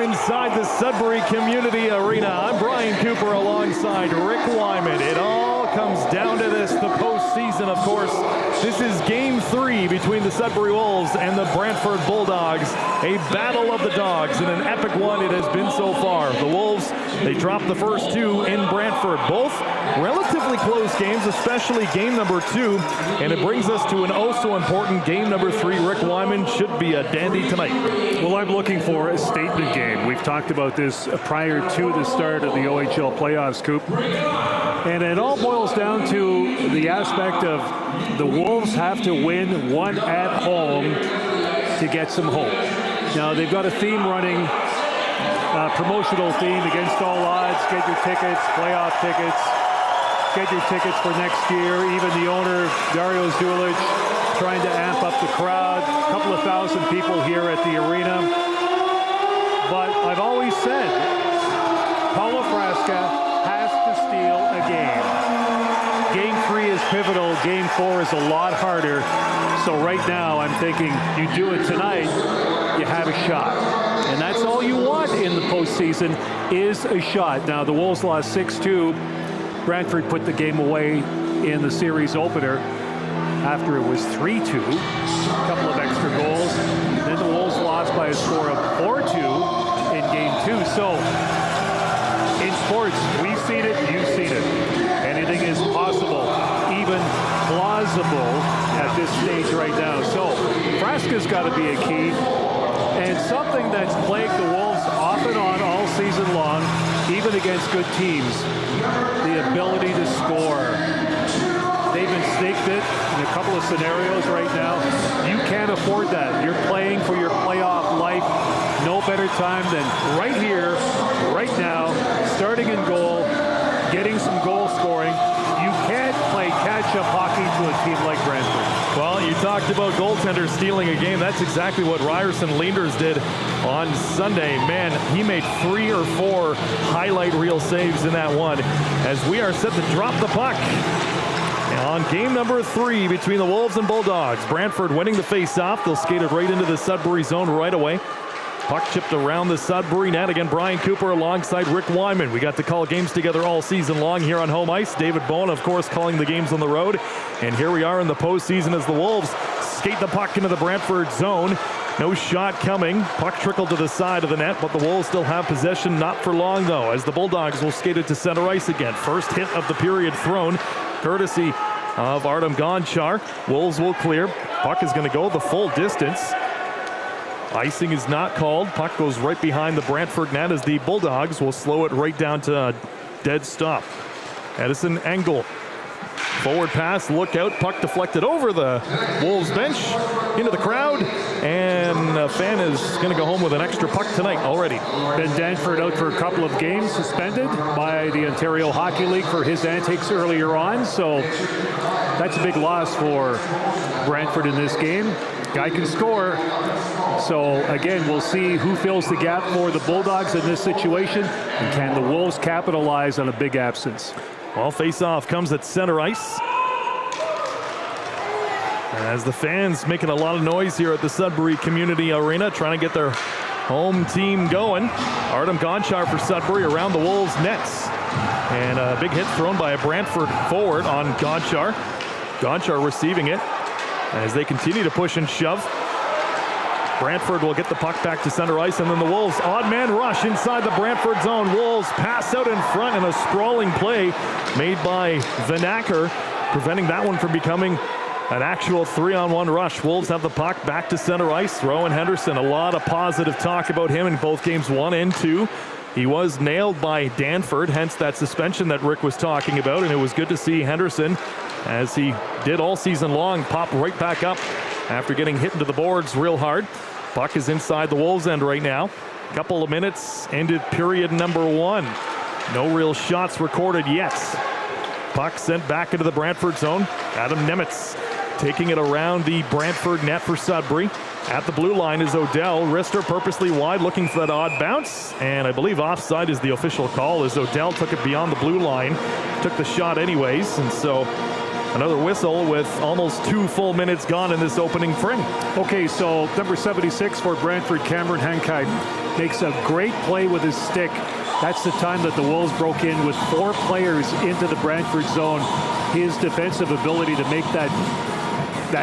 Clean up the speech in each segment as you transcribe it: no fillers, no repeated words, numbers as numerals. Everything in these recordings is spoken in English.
Inside the Sudbury Community Arena. I'm Brian Cooper alongside Rick Wyman. It all comes down to this, the postseason, of course. This is Game 3 between the Sudbury Wolves and the Brantford Bulldogs. A battle of the dogs, and an epic one it has been so far. The Wolves, they dropped the first two in Brantford. Both relatively close games, especially game number 2. And it brings us to an oh-so-important game number 3. Rick Wyman should be a dandy tonight. Well, I'm looking for a statement game. We've talked about this prior to the start of the OHL playoffs, Coop. And it all boils down to the aspect of the Wolves have to win one at home to get some hope. Now, they've got a theme running, promotional theme, against all odds. Get your tickets, playoff tickets. Get your tickets for next year. Even the owner, Dario Zulich, trying to amp up the crowd. A couple of thousand people here at the arena. But I've always said, Paulo Frasca has to steal a game. Game 3 is pivotal. Game 4 is a lot harder. So right now, I'm thinking you do it tonight, you have a shot. And that's all you want in the postseason is a shot. Now, the Wolves lost 6-2. Brantford put the game away in the series opener after it was 3-2. A couple of extra goals. Then the Wolves lost by a score of 4-2 in Game 2. So, in sports, we've seen it, you've seen it. Anything is possible, even plausible at this stage right now. So, Frasca's got to be a key. And something that's plagued the Wolves off and on all season long, even against good teams, the ability to score. They've instinct it in a couple of scenarios right now. You can't afford that. You're playing for your playoff life. No better time than right here, right now, starting in goal, getting some goal scoring. You can't play catch-up hockey to a team like Brantford. Well, you talked about goaltenders stealing a game. That's exactly what Ryerson Leenders did on Sunday. Man, he made 3 or 4 highlight reel saves in that one as we are set to drop the puck. On game number 3 between the Wolves and Bulldogs. Brantford winning the face-off. They'll skate it right into the Sudbury zone right away. Puck chipped around the Sudbury net. Again, Brian Cooper alongside Rick Wyman. We got to call games together all season long here on home ice. David Bowen, of course, calling the games on the road. And here we are in the postseason as the Wolves skate the puck into the Brantford zone. No shot coming. Puck trickled to the side of the net, but the Wolves still have possession. Not for long, though, as the Bulldogs will skate it to center ice again. First hit of the period thrown, courtesy of Artem Gonchar. Wolves will clear. Puck is going to go the full distance. Icing is not called. Puck goes right behind the Brantford net as the Bulldogs will slow it right down to a dead stop. Edison Engel. Forward pass, look out. Puck deflected over the Wolves bench into the crowd. And a fan is going to go home with an extra puck tonight already. Ben Danford out for a couple of games, suspended by the Ontario Hockey League for his antics earlier on. So that's a big loss for Brantford in this game. Guy can score. So again, we'll see who fills the gap for the Bulldogs in this situation. And can the Wolves capitalize on a big absence? Well, face-off comes at center ice. As the fans making a lot of noise here at the Sudbury Community Arena, trying to get their home team going. Artem Gonchar for Sudbury around the Wolves' nets. And a big hit thrown by a Brantford forward on Gonchar. Gonchar receiving it as they continue to push and shove. Brantford will get the puck back to center ice, and then the Wolves odd man rush inside the Brantford zone. Wolves pass out in front, and a sprawling play made by Vanacker, preventing that one from becoming An actual 3-on-1 rush. Wolves have the puck back to center ice. Rowan Henderson, a lot of positive talk about him in both games 1 and 2. He was nailed by Brantford, hence that suspension that Rick was talking about, and it was good to see Henderson, as he did all season long, pop right back up after getting hit into the boards real hard. Puck is inside the Wolves' end right now. Couple of minutes, ended period number 1. No real shots recorded yet. Puck sent back into the Brantford zone. Adam Nemitz taking it around the Brantford net for Sudbury. At the blue line is Odell. Rister purposely wide, looking for that odd bounce. And I believe offside is the official call, as Odell took it beyond the blue line. Took the shot anyways. And so another whistle with almost 2 full minutes gone in this opening frame. Okay, so number 76 for Brantford, Cameron Hankai, makes a great play with his stick. That's the time that the Wolves broke in with 4 players into the Brantford zone. His defensive ability to make that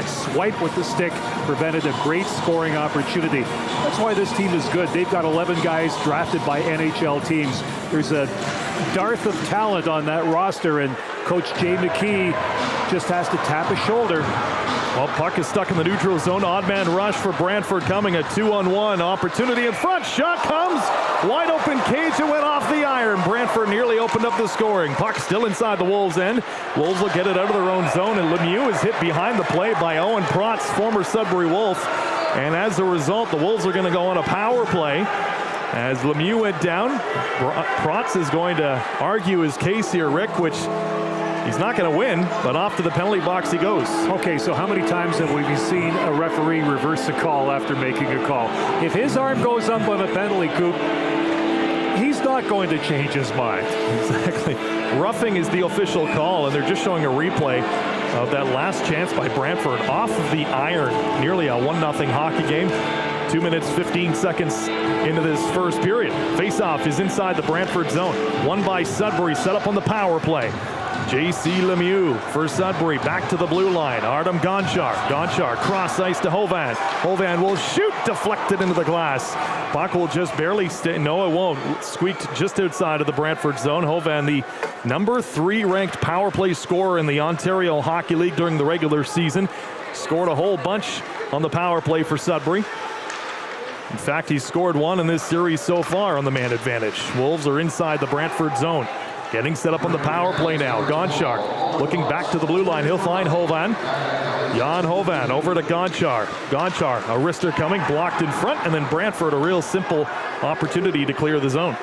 swipe with the stick prevented a great scoring opportunity. That's why this team is good. They've got 11 guys drafted by NHL teams. There's a dearth of talent on that roster, and Coach Jay McKee just has to tap a shoulder. Well, puck is stuck in the neutral zone. Odd man rush for Brantford coming. A 2-on-1 opportunity in front. Shot comes. Wide open cage. It went off the iron. Brantford nearly opened up the scoring. Puck still inside the Wolves' end. Wolves will get it out of their own zone, and Lemieux is hit behind the play by Owen Protz, former Sudbury Wolf. And as a result, the Wolves are going to go on a power play. As Lemieux went down, Protz is going to argue his case here, Rick, which he's not going to win, but off to the penalty box he goes. Okay, so how many times have we seen a referee reverse a call after making a call? If his arm goes up on a penalty, Coop, he's not going to change his mind. Exactly. Roughing is the official call, and they're just showing a replay of that last chance by Brantford off of the iron. Nearly a 1-0 hockey game. 2 minutes, 15 seconds into this first period. Face-off is inside the Brantford zone. Won by Sudbury, set up on the power play. J.C. Lemieux for Sudbury, back to the blue line. Artem Gonchar. Gonchar cross ice to Hovan. Hovan will shoot, deflected into the glass. Puck will just barely stay. No, it won't. Squeaked just outside of the Brantford zone. Hovan, the number 3 ranked power play scorer in the Ontario Hockey League during the regular season, scored a whole bunch on the power play for Sudbury. In fact, he's scored 1 in this series so far on the man advantage. Wolves are inside the Brantford zone. Getting set up on the power play now. Gonchar looking back to the blue line. He'll find Hovan. Jan Hovan over to Gonchar. Gonchar, a wrister coming, blocked in front, and then Brantford, a real simple opportunity to clear the zone.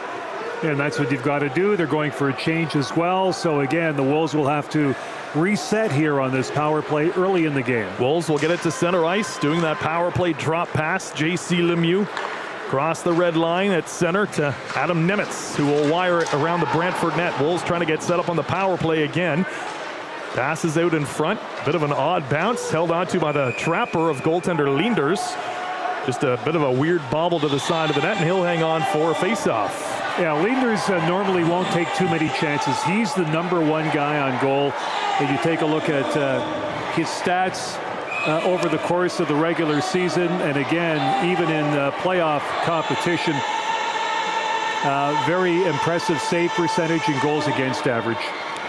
And that's what you've got to do. They're going for a change as well. So again, the Wolves will have to reset here on this power play early in the game. Wolves will get it to center ice, doing that power play drop pass. J.C. Lemieux across the red line at center to Adam Nemitz, who will wire it around the Brantford net. Wolves trying to get set up on the power play again. Passes out in front. Bit of an odd bounce, held onto by the trapper of goaltender Leenders. Just a bit of a weird bobble to the side of the net, and he'll hang on for a face-off. Yeah, Leenders normally won't take too many chances. He's the number 1 guy on goal. If you take a look at his stats over the course of the regular season, and again, even in playoff competition, very impressive save percentage and goals against average.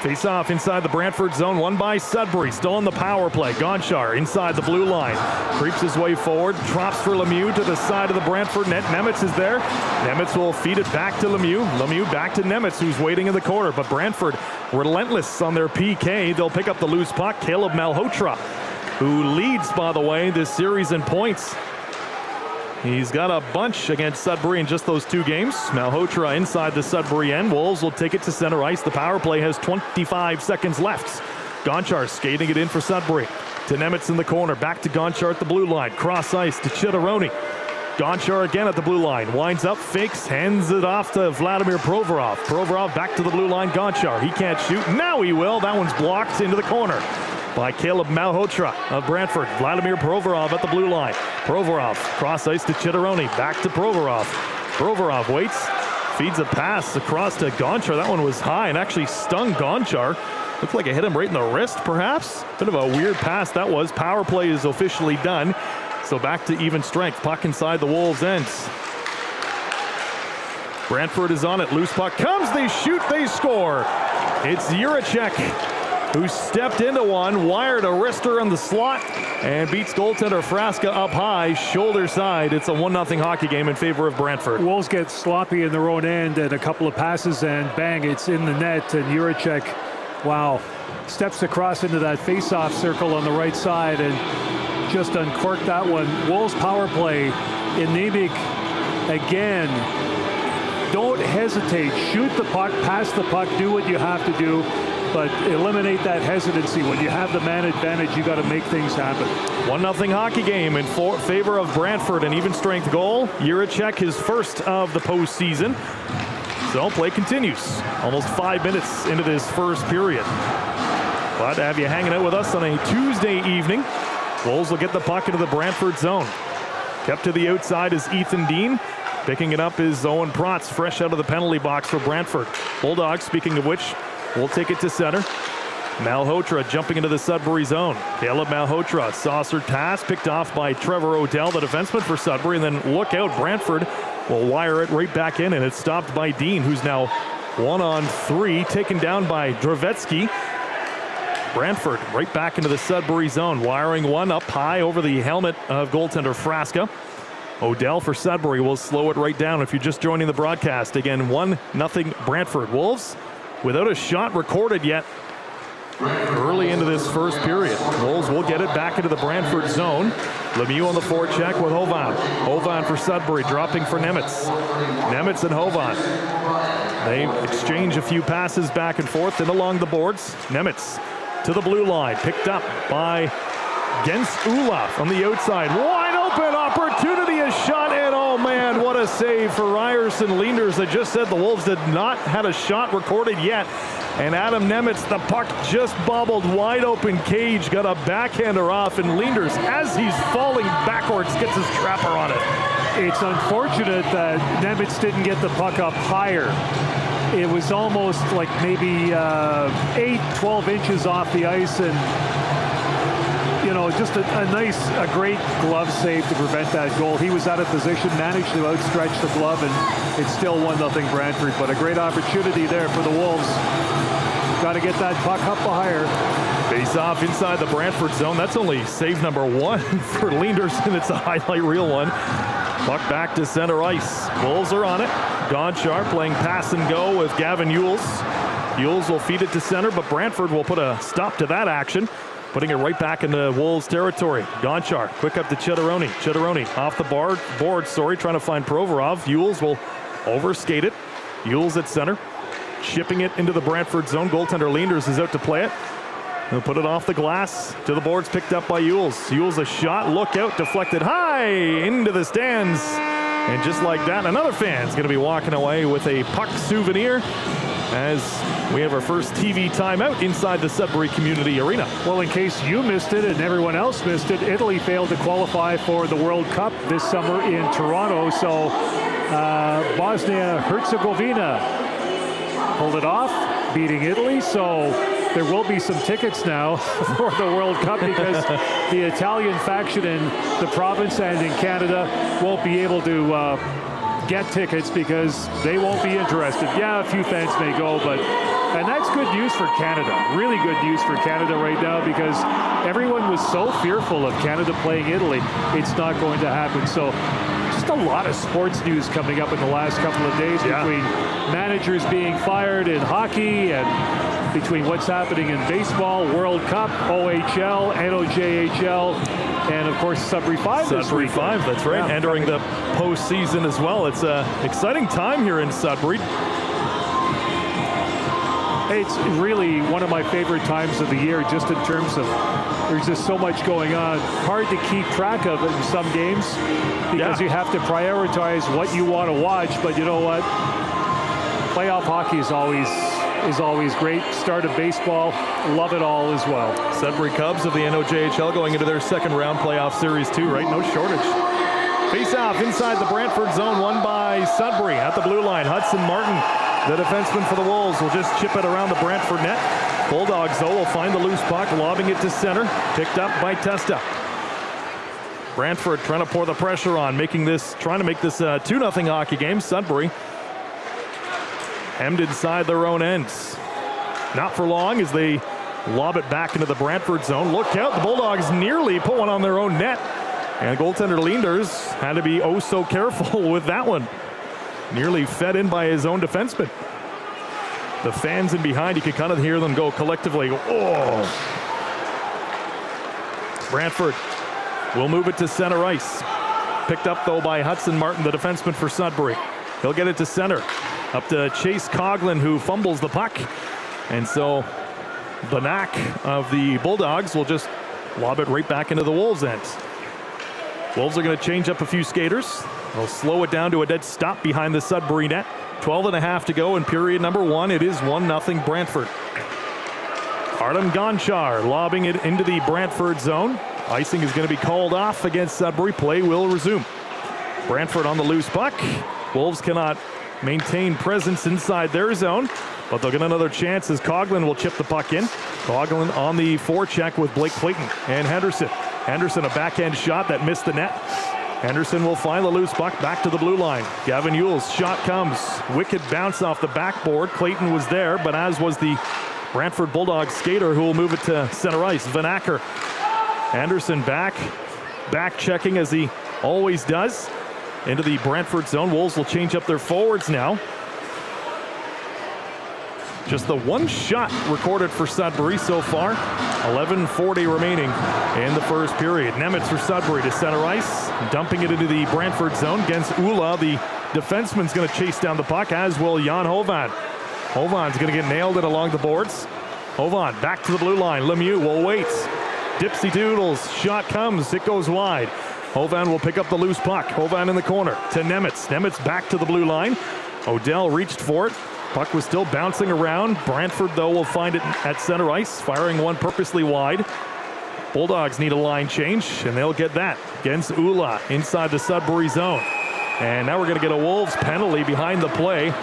Face off inside the Brantford zone, won by Sudbury, still on the power play. Gonchar inside the blue line, creeps his way forward, drops for Lemieux to the side of the Brantford net. Nemitz is there. Nemitz will feed it back to Lemieux. Lemieux back to Nemitz, who's waiting in the corner, but Brantford relentless on their PK. They'll pick up the loose puck. Caleb Malhotra, who leads, by the way, this series in points. He's got a bunch against Sudbury in just those 2 games. Malhotra inside the Sudbury end. Wolves will take it to center ice. The power play has 25 seconds left. Gonchar skating it in for Sudbury. To Nemitz in the corner. Back to Gonchar at the blue line. Cross ice to Chitteroni. Gonchar again at the blue line. Winds up, fakes, hands it off to Vladimir Provorov. Provorov back to the blue line. Gonchar. He can't shoot. Now he will. That one's blocked into the corner by Caleb Malhotra of Brantford. Vladimir Provorov at the blue line. Provorov, cross ice to Chitteroni, back to Provorov. Provorov waits, feeds a pass across to Gonchar. That one was high and actually stung Gonchar. Looked like it hit him right in the wrist, perhaps. Bit of a weird pass that was. Power play is officially done. So back to even strength. Puck inside the Wolves' ends. Brantford is on it. Loose puck comes. They shoot. They score. It's Juracek who stepped into one, wired a wrister in the slot, and beats goaltender Frasca up high, shoulder side. It's a 1-0 hockey game in favor of Brantford. Wolves get sloppy in their own end, and a couple of passes, and bang, it's in the net. And Juracek, wow, steps across into that face-off circle on the right side and just uncorked that one. Wolves power play. Anemic again. Don't hesitate. Shoot the puck, pass the puck, do what you have to do, but eliminate that hesitancy. When you have the man advantage, you got to make things happen. 1-0 hockey game in favor of Brantford. An even strength goal. Juracek, his first of the postseason. So play continues. Almost 5 minutes into this first period. Glad to have you hanging out with us on a Tuesday evening. Wolves will get the puck into the Brantford zone. Kept to the outside is Ethan Dean. Picking it up is Owen Protz, fresh out of the penalty box for Brantford. Bulldogs, speaking of which, will take it to center. Malhotra jumping into the Sudbury zone. Caleb Malhotra, saucer pass, picked off by Trevor Odell, the defenseman for Sudbury, and then look out, Brantford will wire it right back in, and it's stopped by Dean, who's now 1-on-3, taken down by Dravetsky. Brantford right back into the Sudbury zone, wiring one up high over the helmet of goaltender Frasca. Odell for Sudbury will slow it right down if you're just joining the broadcast. Again, 1-0 Brantford. Wolves without a shot recorded yet early into this first period. Wolves will get it back into the Brantford zone. Lemieux on the forecheck with Hovan. Hovan for Sudbury, dropping for Nemitz. Nemitz and Hovan. They exchange a few passes back and forth and along the boards. Nemitz to the blue line, picked up by Gens Ulaf on the outside. Wide open opportunity, a shot, and oh man, what a save for Ryerson Leenders. I just said the Wolves did not have a shot recorded yet. And Adam Nemitz, the puck just bobbled wide open cage, got a backhander off, and Leenders, as he's falling backwards, gets his trapper on it. It's unfortunate that Nemitz didn't get the puck up higher. It was almost like maybe 8-12 inches off the ice, and you know, just a great glove save to prevent that goal. He was out of position, managed to outstretch the glove, and it's still 1-0 Brantford. But a great opportunity there for the Wolves. Got to get that puck up higher. Face off inside the Brantford zone. That's only save number 1 for Leenders, and it's a highlight reel one. Puck back to center ice. Wolves are on it. Gonchar playing pass and go with Gavin Yules. Yules will feed it to center, but Brantford will put a stop to that action, putting it right back into Wolves territory. Gonchar, quick up to Chedoroni. Chedoroni off the board, trying to find Provorov. Yules will overskate it. Yules at center, shipping it into the Brantford zone. Goaltender Leenders is out to play it. He'll put it off the glass to the boards, picked up by Yules. Yules a shot, look out, deflected high into the stands. And just like that, another fan's going to be walking away with a puck souvenir as we have our first TV timeout inside the Sudbury Community Arena. Well, in case you missed it and everyone else missed it, Italy failed to qualify for the World Cup this summer in Toronto. So Bosnia-Herzegovina pulled it off, beating Italy. So there will be some tickets now for the World Cup because the Italian faction in the province and in Canada won't be able to get tickets because they won't be interested. Yeah, a few fans may go, and that's good news for Canada. Really good news for Canada right now because everyone was so fearful of Canada playing Italy. It's not going to happen. So just a lot of sports news coming up in the last couple of days between managers being fired in hockey and between what's happening in baseball, World Cup, OHL, NOJHL, and of course Sudbury 5. Sudbury 5, that's right. Yeah, entering the postseason as well. It's an exciting time here in Sudbury. It's really one of my favorite times of the year, just in terms of there's just so much going on. Hard to keep track of it in some games because you have to prioritize what you want to watch. But you know what? Playoff hockey is always great. Start of baseball, love it all as well. Sudbury Cubs of the NOJHL going into their second round playoff series too, right? No shortage. Face off inside the Brantford zone, won by Sudbury at the blue line. Hudson Martin, the defenseman for the Wolves, will just chip it around the Brantford net. Bulldogs, though, will find the loose puck, lobbing it to center, picked up by Testa. Brantford trying to pour the pressure on, trying to make this a 2-0 hockey game. Sudbury hemmed inside their own ends. Not for long as they lob it back into the Brantford zone. Look out, the Bulldogs nearly put one on their own net. And goaltender Leenders had to be oh so careful with that one. Nearly fed in by his own defenseman. The fans in behind, you can kind of hear them go collectively. Oh! Brantford will move it to center ice. Picked up, though, by Hudson Martin, the defenseman for Sudbury. He'll get it to center. Up to Chase Coughlin, who fumbles the puck. And so Banak of the Bulldogs will just lob it right back into the Wolves' end. Wolves are going to change up a few skaters. They'll slow it down to a dead stop behind the Sudbury net. 12.5 to go in period number 1. It is 1-0 Brantford. Artem Gonchar lobbing it into the Brantford zone. Icing is going to be called off against Sudbury. Play will resume. Brantford on the loose puck. Wolves cannot maintain presence inside their zone, but they'll get another chance as Coughlin will chip the puck in. Coughlin on the forecheck with Blake Clayton and Henderson. Henderson, a backhand shot that missed the net. Henderson will find the loose puck back to the blue line. Gavin Yule's shot comes. Wicked bounce off the backboard. Clayton was there, but as was the Brantford Bulldogs skater who will move it to center ice. Van Acker. Anderson back checking as he always does into the Brantford zone. Wolves will change up their forwards now. Just the one shot recorded for Sudbury so far. 11:40 remaining in the first period. Nemitz for Sudbury to center ice, dumping it into the Brantford zone against Ula. The defenseman's going to chase down the puck, as will Jan Hovan. Hovan's going to get nailed it along the boards. Hovan back to the blue line. Lemieux will wait. Dipsy Doodles, shot comes, it goes wide. Hovan will pick up the loose puck. Hovan in the corner to Nemitz. Nemitz back to the blue line. Odell reached for it. Puck was still bouncing around. Brantford, though, will find it at center ice, firing one purposely wide. Bulldogs need a line change, and they'll get that against Ula inside the Sudbury zone. And now we're going to get a Wolves penalty behind the play.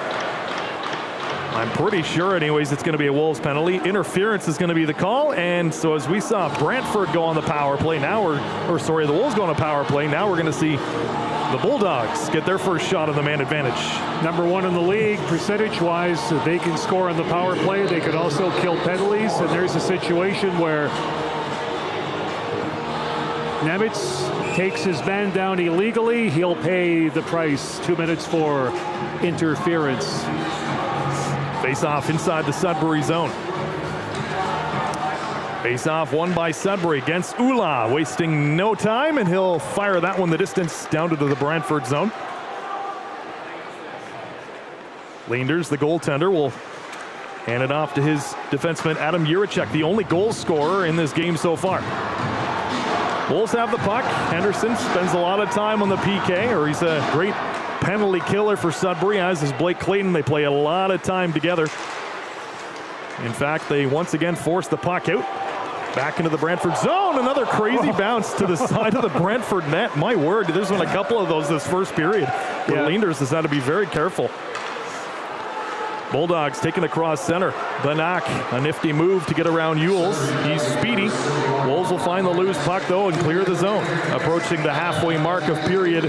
I'm pretty sure, anyways, it's going to be a Wolves penalty. Interference is going to be the call. And so as we saw Brantford go on the power play, now the Wolves go on a power play. Now we're going to see the Bulldogs get their first shot on the man advantage. Number 1 in the league, percentage-wise, they can score on the power play. They can also kill penalties. And there's a situation where Nemitz takes his man down illegally. He'll pay the price. 2 minutes for interference. Face-off inside the Sudbury zone. Face-off won by Sudbury against Ula, wasting no time, and he'll fire that one the distance down to the Brantford zone. Leenders, the goaltender, will hand it off to his defenseman Adam Juracek, the only goal scorer in this game so far. Wolves have the puck. Henderson spends a lot of time on the PK, or he's a great penalty killer for Sudbury, as is Blake Clayton. They play a lot of time together. In fact, they once again force the puck out. Back into the Brantford zone. Another crazy bounce to the side of the Brantford net. My word, there's been a couple of those this first period. Leenders has had to be very careful. Bulldogs taking across center. Banak, a nifty move to get around Yules. He's speedy. Wolves will find the loose puck, though, and clear the zone. Approaching the halfway mark of period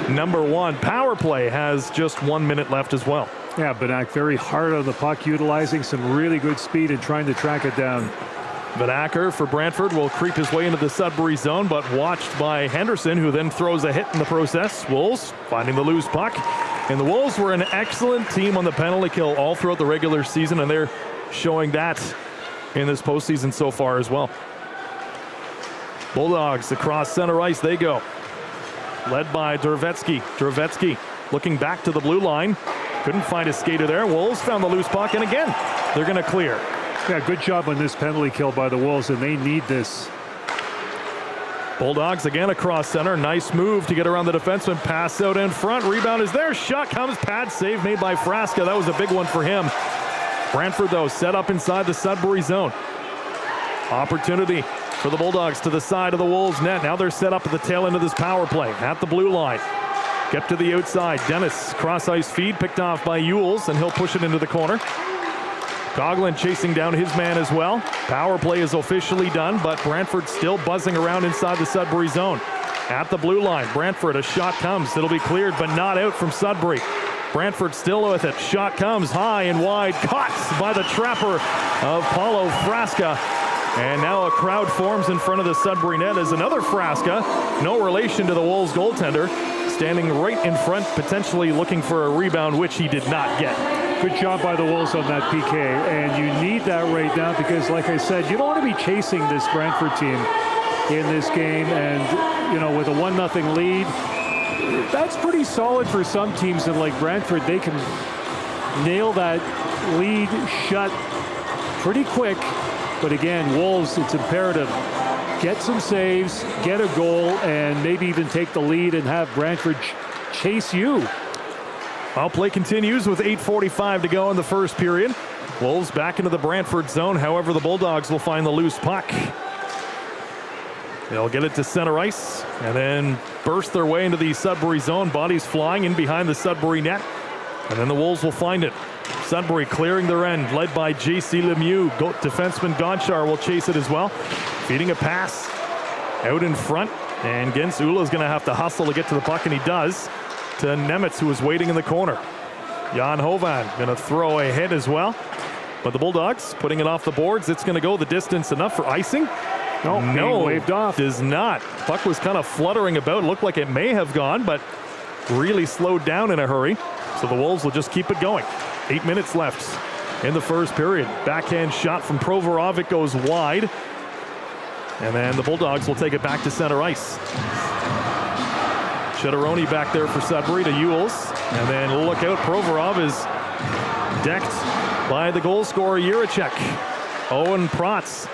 number 1. Power play has just 1 minute left as well. Yeah, Banak very hard on the puck, utilizing some really good speed and trying to track it down. Van Acker for Brantford will creep his way into the Sudbury zone, but watched by Henderson, who then throws a hit in the process. Wolves finding the loose puck. And the Wolves were an excellent team on the penalty kill all throughout the regular season, and they're showing that in this postseason so far as well. Bulldogs across center ice they go. Led by Drevetsky. Drevetsky looking back to the blue line. Couldn't find a skater there. Wolves found the loose puck, and again, they're going to clear. Yeah, good job on this penalty kill by the Wolves, and they need this. Bulldogs again across center. Nice move to get around the defenseman. Pass out in front. Rebound is there. Shot comes. Pad save made by Frasca. That was a big one for him. Brantford, though, set up inside the Sudbury zone. Opportunity for the Bulldogs to the side of the Wolves net. Now they're set up at the tail end of this power play at the blue line. Kept to the outside. Dennis, cross-ice feed picked off by Yules, and he'll push it into the corner. Coughlin chasing down his man as well. Power play is officially done, but Brantford still buzzing around inside the Sudbury zone. At the blue line, Brantford, a shot comes. It'll be cleared, but not out from Sudbury. Brantford still with it. Shot comes high and wide. Caught by the trapper of Paulo Frasca. And now a crowd forms in front of the Sudbury net as another Frasca, no relation to the Wolves goaltender, standing right in front, potentially looking for a rebound, which he did not get. Good job by the Wolves on that PK, and you need that right now because, like I said, you don't want to be chasing this Brantford team in this game, and, you know, with a 1-0 lead, that's pretty solid for some teams. And like Brantford, they can nail that lead shut pretty quick. But again, Wolves, it's imperative. Get some saves, get a goal, and maybe even take the lead and have Brantford chase you. Well, play continues with 8:45 to go in the first period. Wolves back into the Brantford zone. However, the Bulldogs will find the loose puck. They'll get it to center ice and then burst their way into the Sudbury zone. Bodies flying in behind the Sudbury net. And then the Wolves will find it. Sudbury clearing their end, led by J.C. Lemieux. Defenseman Gonchar will chase it as well. Feeding a pass out in front. And Gens Ula is going to have to hustle to get to the puck, and he does, to Nemitz, who is waiting in the corner. Jan Hovan going to throw a hit as well. But the Bulldogs putting it off the boards. It's going to go the distance enough for icing. No, waved off. Does not. Puck was kind of fluttering about. Looked like it may have gone, but really slowed down in a hurry. So the Wolves will just keep it going. 8 minutes left in the first period. Backhand shot from Provorov. It goes wide. And then the Bulldogs will take it back to center ice. Chedoroni back there for Sudbury to Ewells. And then look out, Provorov is decked by the goal scorer Jiricek. Owen Protz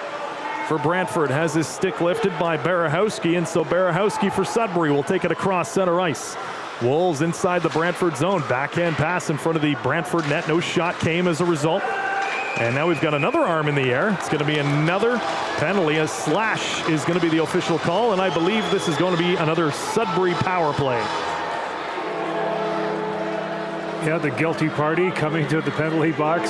for Brantford has his stick lifted by Barahowski, and so Barahowski for Sudbury will take it across center ice. Wolves inside the Brantford zone. Backhand pass in front of the Brantford net. No shot came as a result. And now we've got another arm in the air. It's going to be another penalty. A slash is going to be the official call, and I believe this is going to be another Sudbury power play. Yeah, the guilty party coming to the penalty box.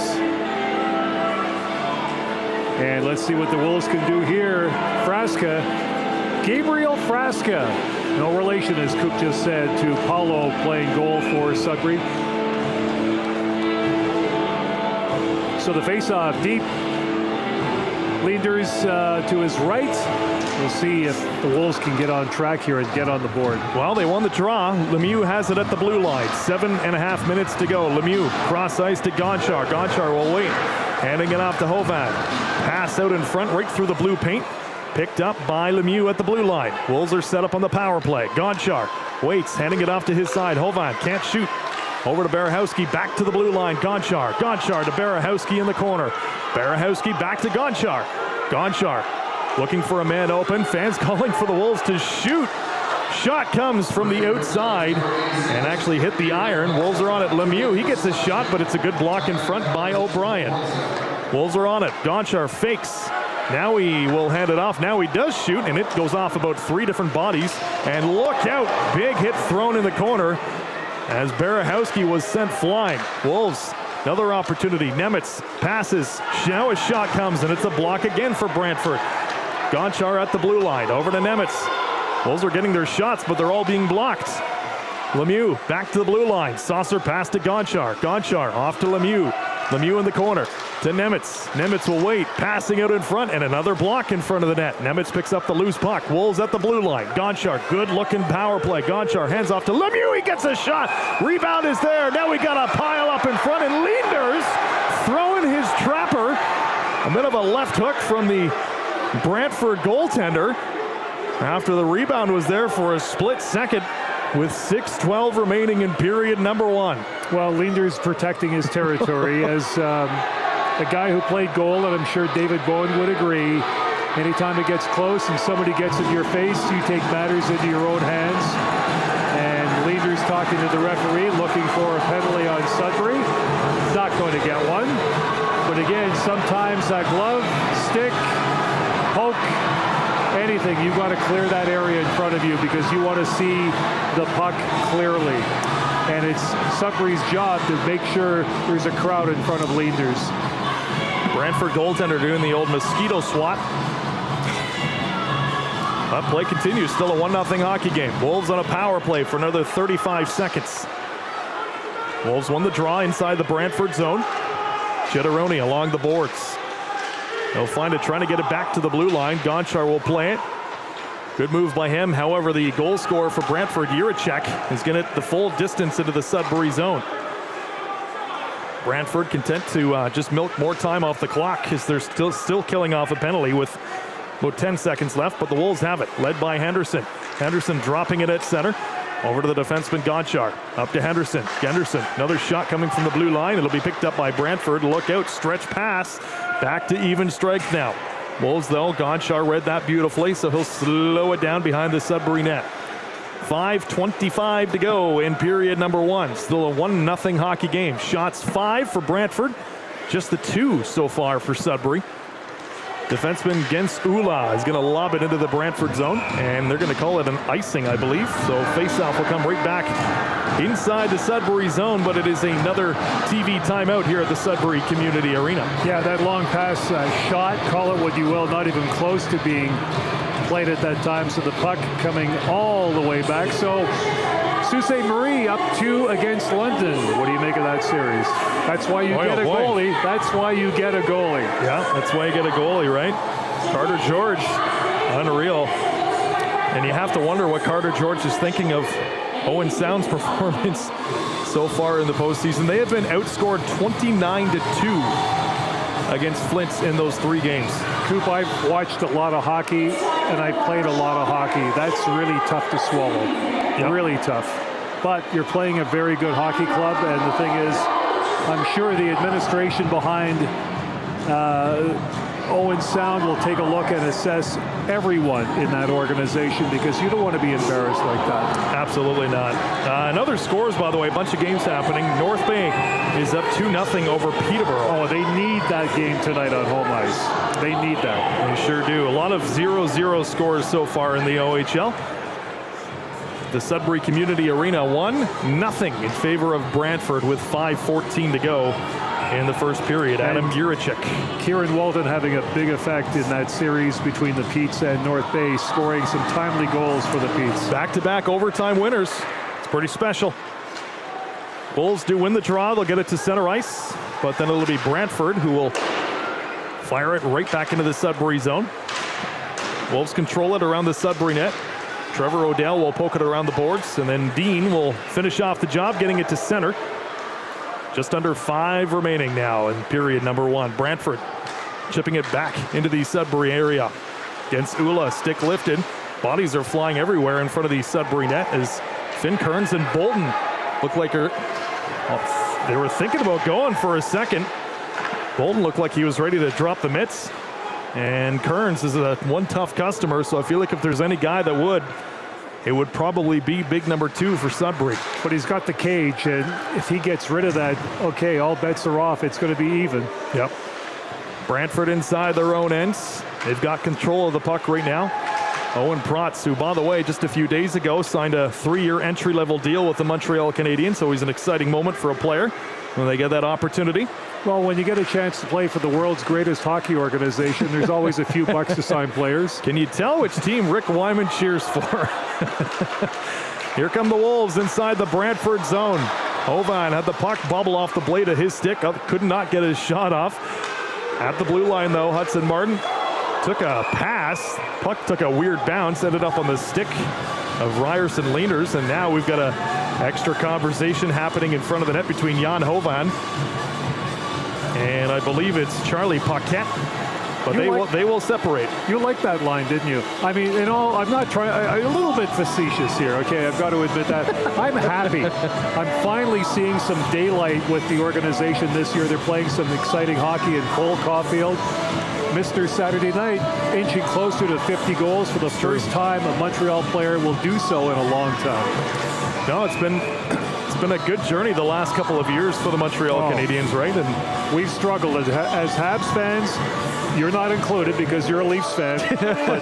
And let's see what the Wolves can do here. Frasca, Gabriel Frasca. No relation, as Coop just said, to Paulo playing goal for Sudbury. So the face-off deep. Leaders to his right. We'll see if the Wolves can get on track here and get on the board. Well, they won the draw. Lemieux has it at the blue line. 7.5 minutes to go. Lemieux cross ice to Gonchar. Gonchar will wait. Handing it off to Hovan. Pass out in front right through the blue paint. Picked up by Lemieux at the blue line. Wolves are set up on the power play. Gonchar waits, handing it off to his side. Hovan can't shoot. Over to Barahowski, back to the blue line. Gonchar to Barahowski in the corner. Barahowski back to Gonchar. Gonchar looking for a man open. Fans calling for the Wolves to shoot. Shot comes from the outside and actually hit the iron. Wolves are on it. Lemieux, he gets a shot, but it's a good block in front by O'Brien. Wolves are on it. Gonchar fakes. Now he will hand it off. Now he does shoot, and it goes off about 3 different bodies. And look out, big hit thrown in the corner as Barahowski was sent flying. Wolves, another opportunity. Nemitz passes. Now a shot comes, and it's a block again for Brantford. Gonchar at the blue line. Over to Nemitz. Wolves are getting their shots, but they're all being blocked. Lemieux back to the blue line. Saucer pass to Gonchar. Gonchar off to Lemieux. Lemieux in the corner to Nemitz. Nemitz will wait, passing out in front, and another block in front of the net. Nemitz picks up the loose puck. Wolves at the blue line. Gonchar, good-looking power play. Gonchar hands off to Lemieux. He gets a shot. Rebound is there. Now we got a pile up in front, and Leenders throwing his trapper. A bit of a left hook from the Brantford goaltender after the rebound was there for a split second with 6:12 remaining in period number 1. Well, Leenders protecting his territory as a guy who played goal, and I'm sure David Bowen would agree. Anytime it gets close and somebody gets in your face, you take matters into your own hands. And Leenders talking to the referee, looking for a penalty on Sudbury. Not going to get one. But again, sometimes that glove, stick, poke, anything, you've got to clear that area in front of you because you want to see the puck clearly. And it's Sudbury's job to make sure there's a crowd in front of Leenders. Brantford goaltender doing the old mosquito swat. But play continues. Still a 1-0 hockey game. Wolves on a power play for another 35 seconds. Wolves won the draw inside the Brantford zone. Chedoroni along the boards. They'll find it, trying to get it back to the blue line. Gonchar will play it. Good move by him. However, the goal scorer for Brantford, Jiricek, is going to hit the full distance into the Sudbury zone. Brantford content to just milk more time off the clock because they're still killing off a penalty with about 10 seconds left, but the Wolves have it, led by Henderson. Henderson dropping it at center. Over to the defenseman Gonchar. Up to Henderson. Henderson, another shot coming from the blue line. It'll be picked up by Brantford. Look out, stretch pass. Back to even strength now. Wolves, though, Gonchar read that beautifully, so he'll slow it down behind the Sudbury net. 5:25 to go in period number 1. Still a 1-0 hockey game. Shots 5 for Brantford. Just the 2 so far for Sudbury. Defenseman Gens Ula is going to lob it into the Brantford zone, and they're going to call it an icing, I believe. So faceoff will come right back inside the Sudbury zone, but it is another TV timeout here at the Sudbury Community Arena. Yeah, that long pass shot, call it what you will, not even close to being played at that time. So the puck coming all the way back. So Sault Ste. Marie up 2 against London. What do you make of that series? That's why you get a goalie. That's why you get a goalie. Yeah, that's why you get a goalie, right? Carter George, unreal. And you have to wonder what Carter George is thinking of Owen Sound's performance so far in the postseason. They have been outscored 29-2 against Flint in those 3 games. Coop, I've watched a lot of hockey, and I played a lot of hockey. That's really tough to swallow. Yep. Really tough. But you're playing a very good hockey club, and the thing is, I'm sure the administration behind Owen Sound will take a look and assess everyone in that organization, because you don't want to be embarrassed like that. Absolutely not. Another scores, by the way, a bunch of games happening. North Bay is up 2-0 over Peterborough. Oh, they need that game tonight on home ice. They need that. They sure do. A lot of 0-0 scores so far in the OHL. The Sudbury Community Arena 1-0 in favor of Brantford with 5:14 to go in the first period. Adam Jiricek. Kieran Walton having a big effect in that series between the Petes and North Bay, scoring some timely goals for the Petes. Back-to-back overtime winners. It's pretty special. Bulls do win the draw. They'll get it to center ice, but then it'll be Brantford who will fire it right back into the Sudbury zone. Wolves control it around the Sudbury net. Trevor Odell will poke it around the boards, and then Dean will finish off the job, getting it to center. Just under 5 remaining now in period number 1. Brantford chipping it back into the Sudbury area. Against Ula, stick lifted. Bodies are flying everywhere in front of the Sudbury net as Finn Kearns and Bolton look like they were thinking about going for a second. Bolton looked like he was ready to drop the mitts. And Kearns is one tough customer, so I feel like if there's any guy that would, it would probably be big number 2 for Sudbury. But he's got the cage, and if he gets rid of that, okay, all bets are off. It's going to be even. Yep. Brantford inside their own ends. They've got control of the puck right now. Owen Protz, who, by the way, just a few days ago signed a 3-year entry-level deal with the Montreal Canadiens, so he's an exciting moment for a player when they get that opportunity. Well, when you get a chance to play for the world's greatest hockey organization, there's always a few bucks to sign players. Can you tell which team Rick Wyman cheers for? Here come the Wolves inside the Brantford zone. Hovan had the puck bubble off the blade of his stick. Could not get his shot off. At the blue line, though, Hudson Martin took a pass. Puck took a weird bounce, ended up on the stick of Ryerson Leenders, and now we've got a extra conversation happening in front of the net between Jan Hovan and I believe it's Charlie Paquette, but they will separate. You liked that line, didn't you? I mean, in all, I'm not trying. I'm a little bit facetious here. Okay, I've got to admit that. I'm happy. I'm finally seeing some daylight with the organization this year. They're playing some exciting hockey in Cole Caulfield. Mr. Saturday Night inching closer to 50 goals for the first time a Montreal player will do so in a long time. No, it's been a good journey the last couple of years for the Montreal Canadiens, right? And we've struggled as Habs fans. You're not included because you're a Leafs fan, but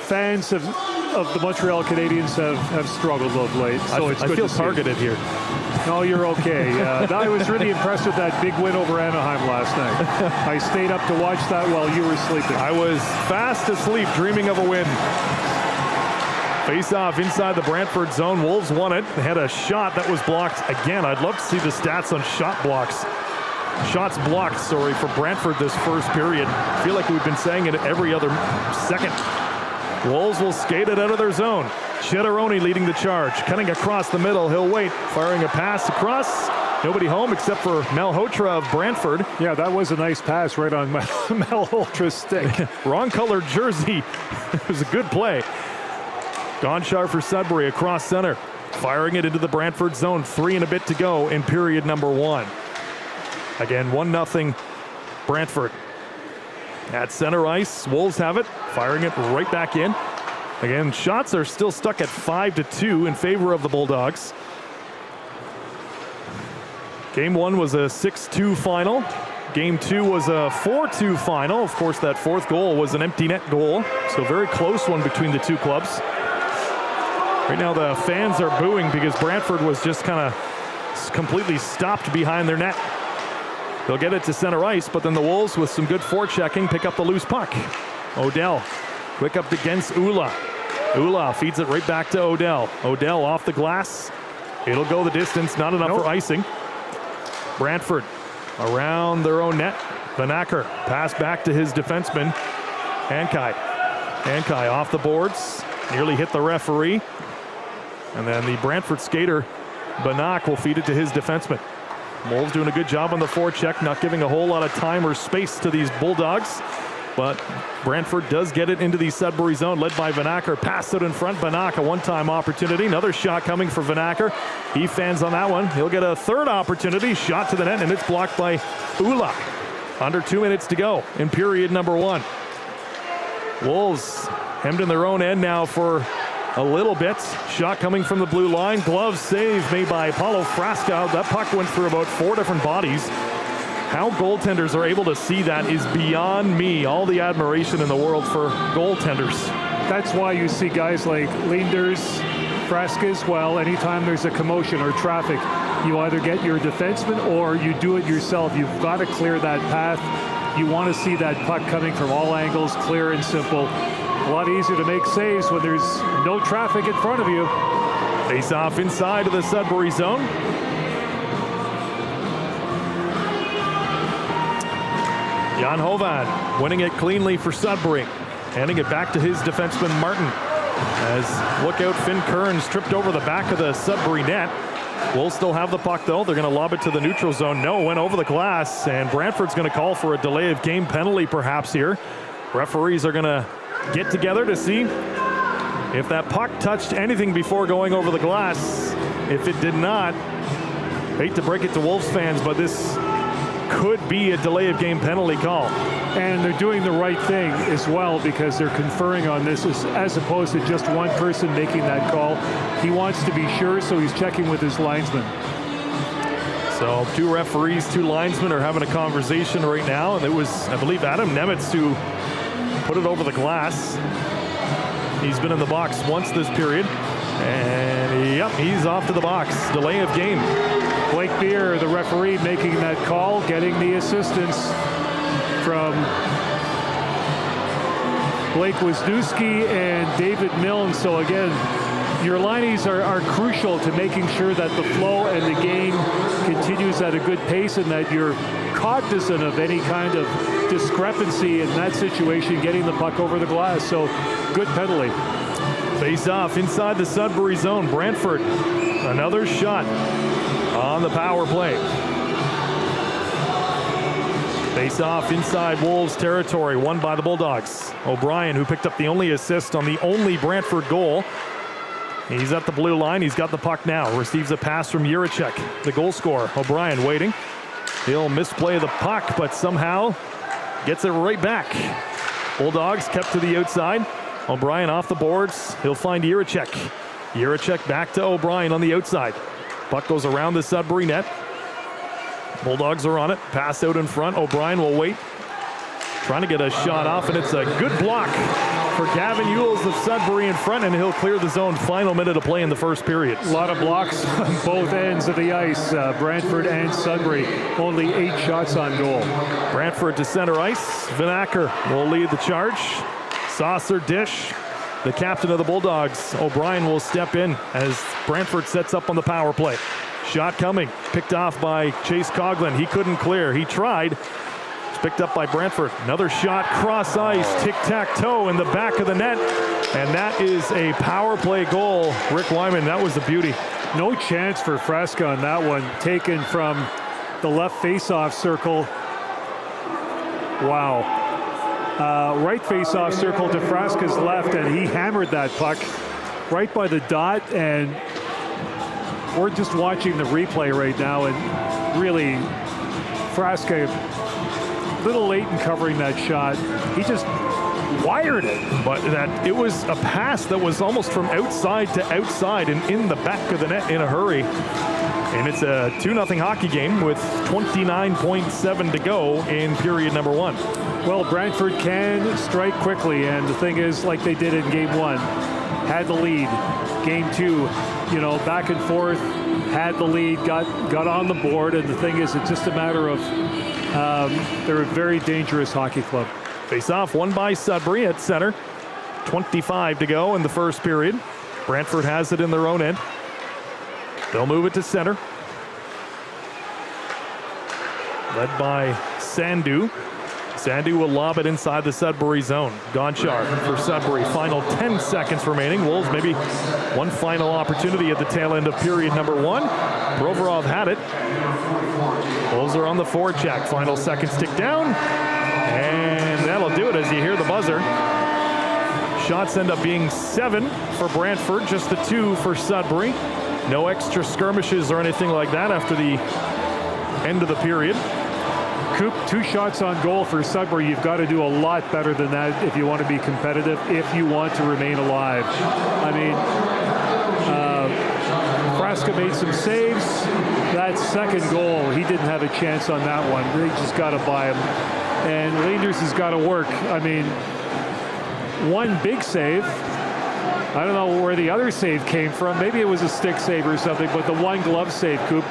fans of the Montreal Canadiens have struggled of late. So it's good I feel to targeted see. here. No, you're okay. I was really impressed with that big win over Anaheim last night. I stayed up to watch that while you were sleeping. I was fast asleep dreaming of a win. Face-off inside the Brantford zone. Wolves won it. They had a shot that was blocked again. I'd love to see the stats on shot blocks shots blocked, for Brantford this first period. I feel like we've been saying it every other second. Wolves will skate it out of their zone. Chitteroni leading the charge, cutting across the middle. He'll wait, firing a pass across. Nobody home except for Malhotra of Brantford. Yeah, that was a nice pass right on Malhotra's stick. Wrong colored jersey. It was a good play. Gonchar for Sudbury across center. Firing it into the Brantford zone. 3 and a bit to go in period number 1. Again, 1-0 Brantford. At center ice, Wolves have it. Firing it right back in. Again, shots are still stuck at 5-2 in favor of the Bulldogs. Game 1 was a 6-2 final. Game 2 was a 4-2 final. Of course, that fourth goal was an empty net goal. So very close one between the two clubs. Right now the fans are booing because Brantford was just kind of completely stopped behind their net. They'll get it to center ice, but then the Wolves, with some good forechecking, pick up the loose puck. Odell, quick up against Ula. Ula feeds it right back to Odell. Odell off the glass. It'll go the distance, not enough for icing. Brantford around their own net. Vanacker, pass back to his defenseman, Ankai. Ankai off the boards, nearly hit the referee. And then the Brantford skater, Banak, will feed it to his defenseman. Wolves doing a good job on the forecheck, not giving a whole lot of time or space to these Bulldogs. But Brantford does get it into the Sudbury zone, led by Vanacker. Pass it in front. Banak, a one-time opportunity. Another shot coming for Vanacker. He fans on that one. He'll get a third opportunity. Shot to the net, and it's blocked by Ula. Under 2 minutes to go in period number 1. Wolves hemmed in their own end now for a little bit. Shot coming from the blue line. Glove save made by Paulo Frasca. That puck went through about 4 different bodies. How goaltenders are able to see that is beyond me. All the admiration in the world for goaltenders. That's why you see guys like Linders, Frasca as well. Anytime there's a commotion or traffic, you either get your defenseman or you do it yourself. You've got to clear that path. You want to see that puck coming from all angles, clear and simple. A lot easier to make saves when there's no traffic in front of you. Face off inside of the Sudbury zone. Jan Hovan winning it cleanly for Sudbury. Handing it back to his defenseman Martin. As lookout Finn Kearns tripped over the back of the Sudbury net. We'll still have the puck though. They're going to lob it to the neutral zone. No, went over the glass, and Brantford's going to call for a delay of game penalty perhaps here. Referees are going to get together to see if that puck touched anything before going over the glass. If it did not, hate to break it to Wolves fans, but this could be a delay of game penalty call. And they're doing the right thing as well because they're conferring on this as opposed to just one person making that call. He wants to be sure, so he's checking with his linesman. So 2 referees, 2 linesmen are having a conversation right now, and it was, I believe, Adam Nemitz who put it over the glass. He's been in the box once this period, and yep, he's off to the box. Delay of game. Blake Beer, the referee, making that call, getting the assistance from Blake Wisniewski and David Milne. So again, your linies are crucial to making sure that the flow and the game continues at a good pace and that you're cognizant of any kind of discrepancy in that situation, getting the puck over the glass. So good penalty. Face off inside the Sudbury zone. Brantford, another shot on the power play. Face off inside Wolves territory, won by the Bulldogs. O'Brien, who picked up the only assist on the only Brantford goal. He's at the blue line. He's got the puck now. Receives a pass from Juracek, the goal scorer. O'Brien waiting. He'll misplay the puck, but somehow gets it right back. Bulldogs kept to the outside. O'Brien off the boards. He'll find Juracek. Juracek back to O'Brien on the outside. Puck goes around the Sudbury net. Bulldogs are on it. Pass out in front. O'Brien will wait. Trying to get a shot off, and it's a good block for Gavin Ewells of Sudbury in front, and he'll clear the zone. Final minute of play in the first period. A lot of blocks on both ends of the ice. Brantford and Sudbury, only 8 shots on goal. Brantford to center ice. Vanacker will lead the charge. Saucer dish. The captain of the Bulldogs, O'Brien, will step in as Brantford sets up on the power play. Shot coming, picked off by Chase Coughlin. He couldn't clear. He tried. It's picked up by Brantford. Another shot, cross ice, tic-tac-toe in the back of the net. And that is a power play goal. Rick Wyman, that was a beauty. No chance for Fresca on that one. Taken from the left face-off circle. Wow. Right face-off circle to Fresca's left, and he hammered that puck right by the dot. And we're just watching the replay right now, and really, Fresca a little late in covering that shot. He just wired it. But that it was a pass that was almost from outside to outside and in the back of the net in a hurry. And it's a 2-0 hockey game with 29.7 to go in period number 1. Well, Brantford can strike quickly, and the thing is, like they did in game 1, had the lead. Game 2, back and forth, had the lead, got on the board, and the thing is, it's just a matter of they're a very dangerous hockey club. Face-off won by Sudbury at center. 25 to go in the first period. Brantford has it in their own end. They'll move it to center. Led by Sandu. Sandu will lob it inside the Sudbury zone. Gonchar for Sudbury. Final 10 seconds remaining. Wolves maybe one final opportunity at the tail end of period number 1. Provorov had it. Wolves are on the forecheck. Final seconds tick down. And that'll do it as you hear the buzzer. Shots end up being 7 for Brantford, just the 2 for Sudbury. No extra skirmishes or anything like that after the end of the period. Coop, 2 shots on goal for Sudbury. You've got to do a lot better than that if you want to be competitive, if you want to remain alive. I mean, Fresca made some saves. That second goal, he didn't have a chance on that one. They just got to buy him. And Leenders has got to work. I mean, one big save. I don't know where the other save came from. Maybe it was a stick save or something, but the one glove save, Coop.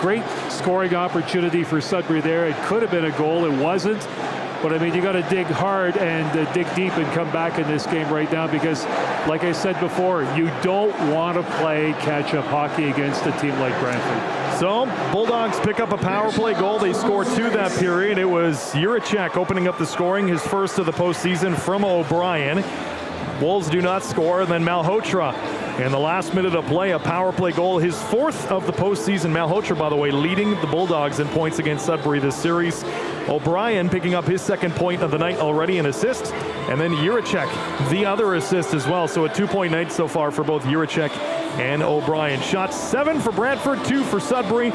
Great scoring opportunity for Sudbury there. It could have been a goal. It wasn't. But, I mean, you got to dig hard and dig deep and come back in this game right now because, like I said before, you don't want to play catch-up hockey against a team like Brantford. So, Bulldogs pick up a power play goal. They score 2 that period. It was Juracek opening up the scoring, his first of the postseason from O'Brien. Wolves do not score. Then Malhotra in the last minute of play, a power play goal, his 4th of the postseason. Malhotra, by the way, leading the Bulldogs in points against Sudbury this series. O'Brien picking up his 2nd point of the night already, an assist. And then Juracek, the other assist as well. So a 2-point night so far for both Juracek and O'Brien. Shots 7 for Brantford, 2 for Sudbury.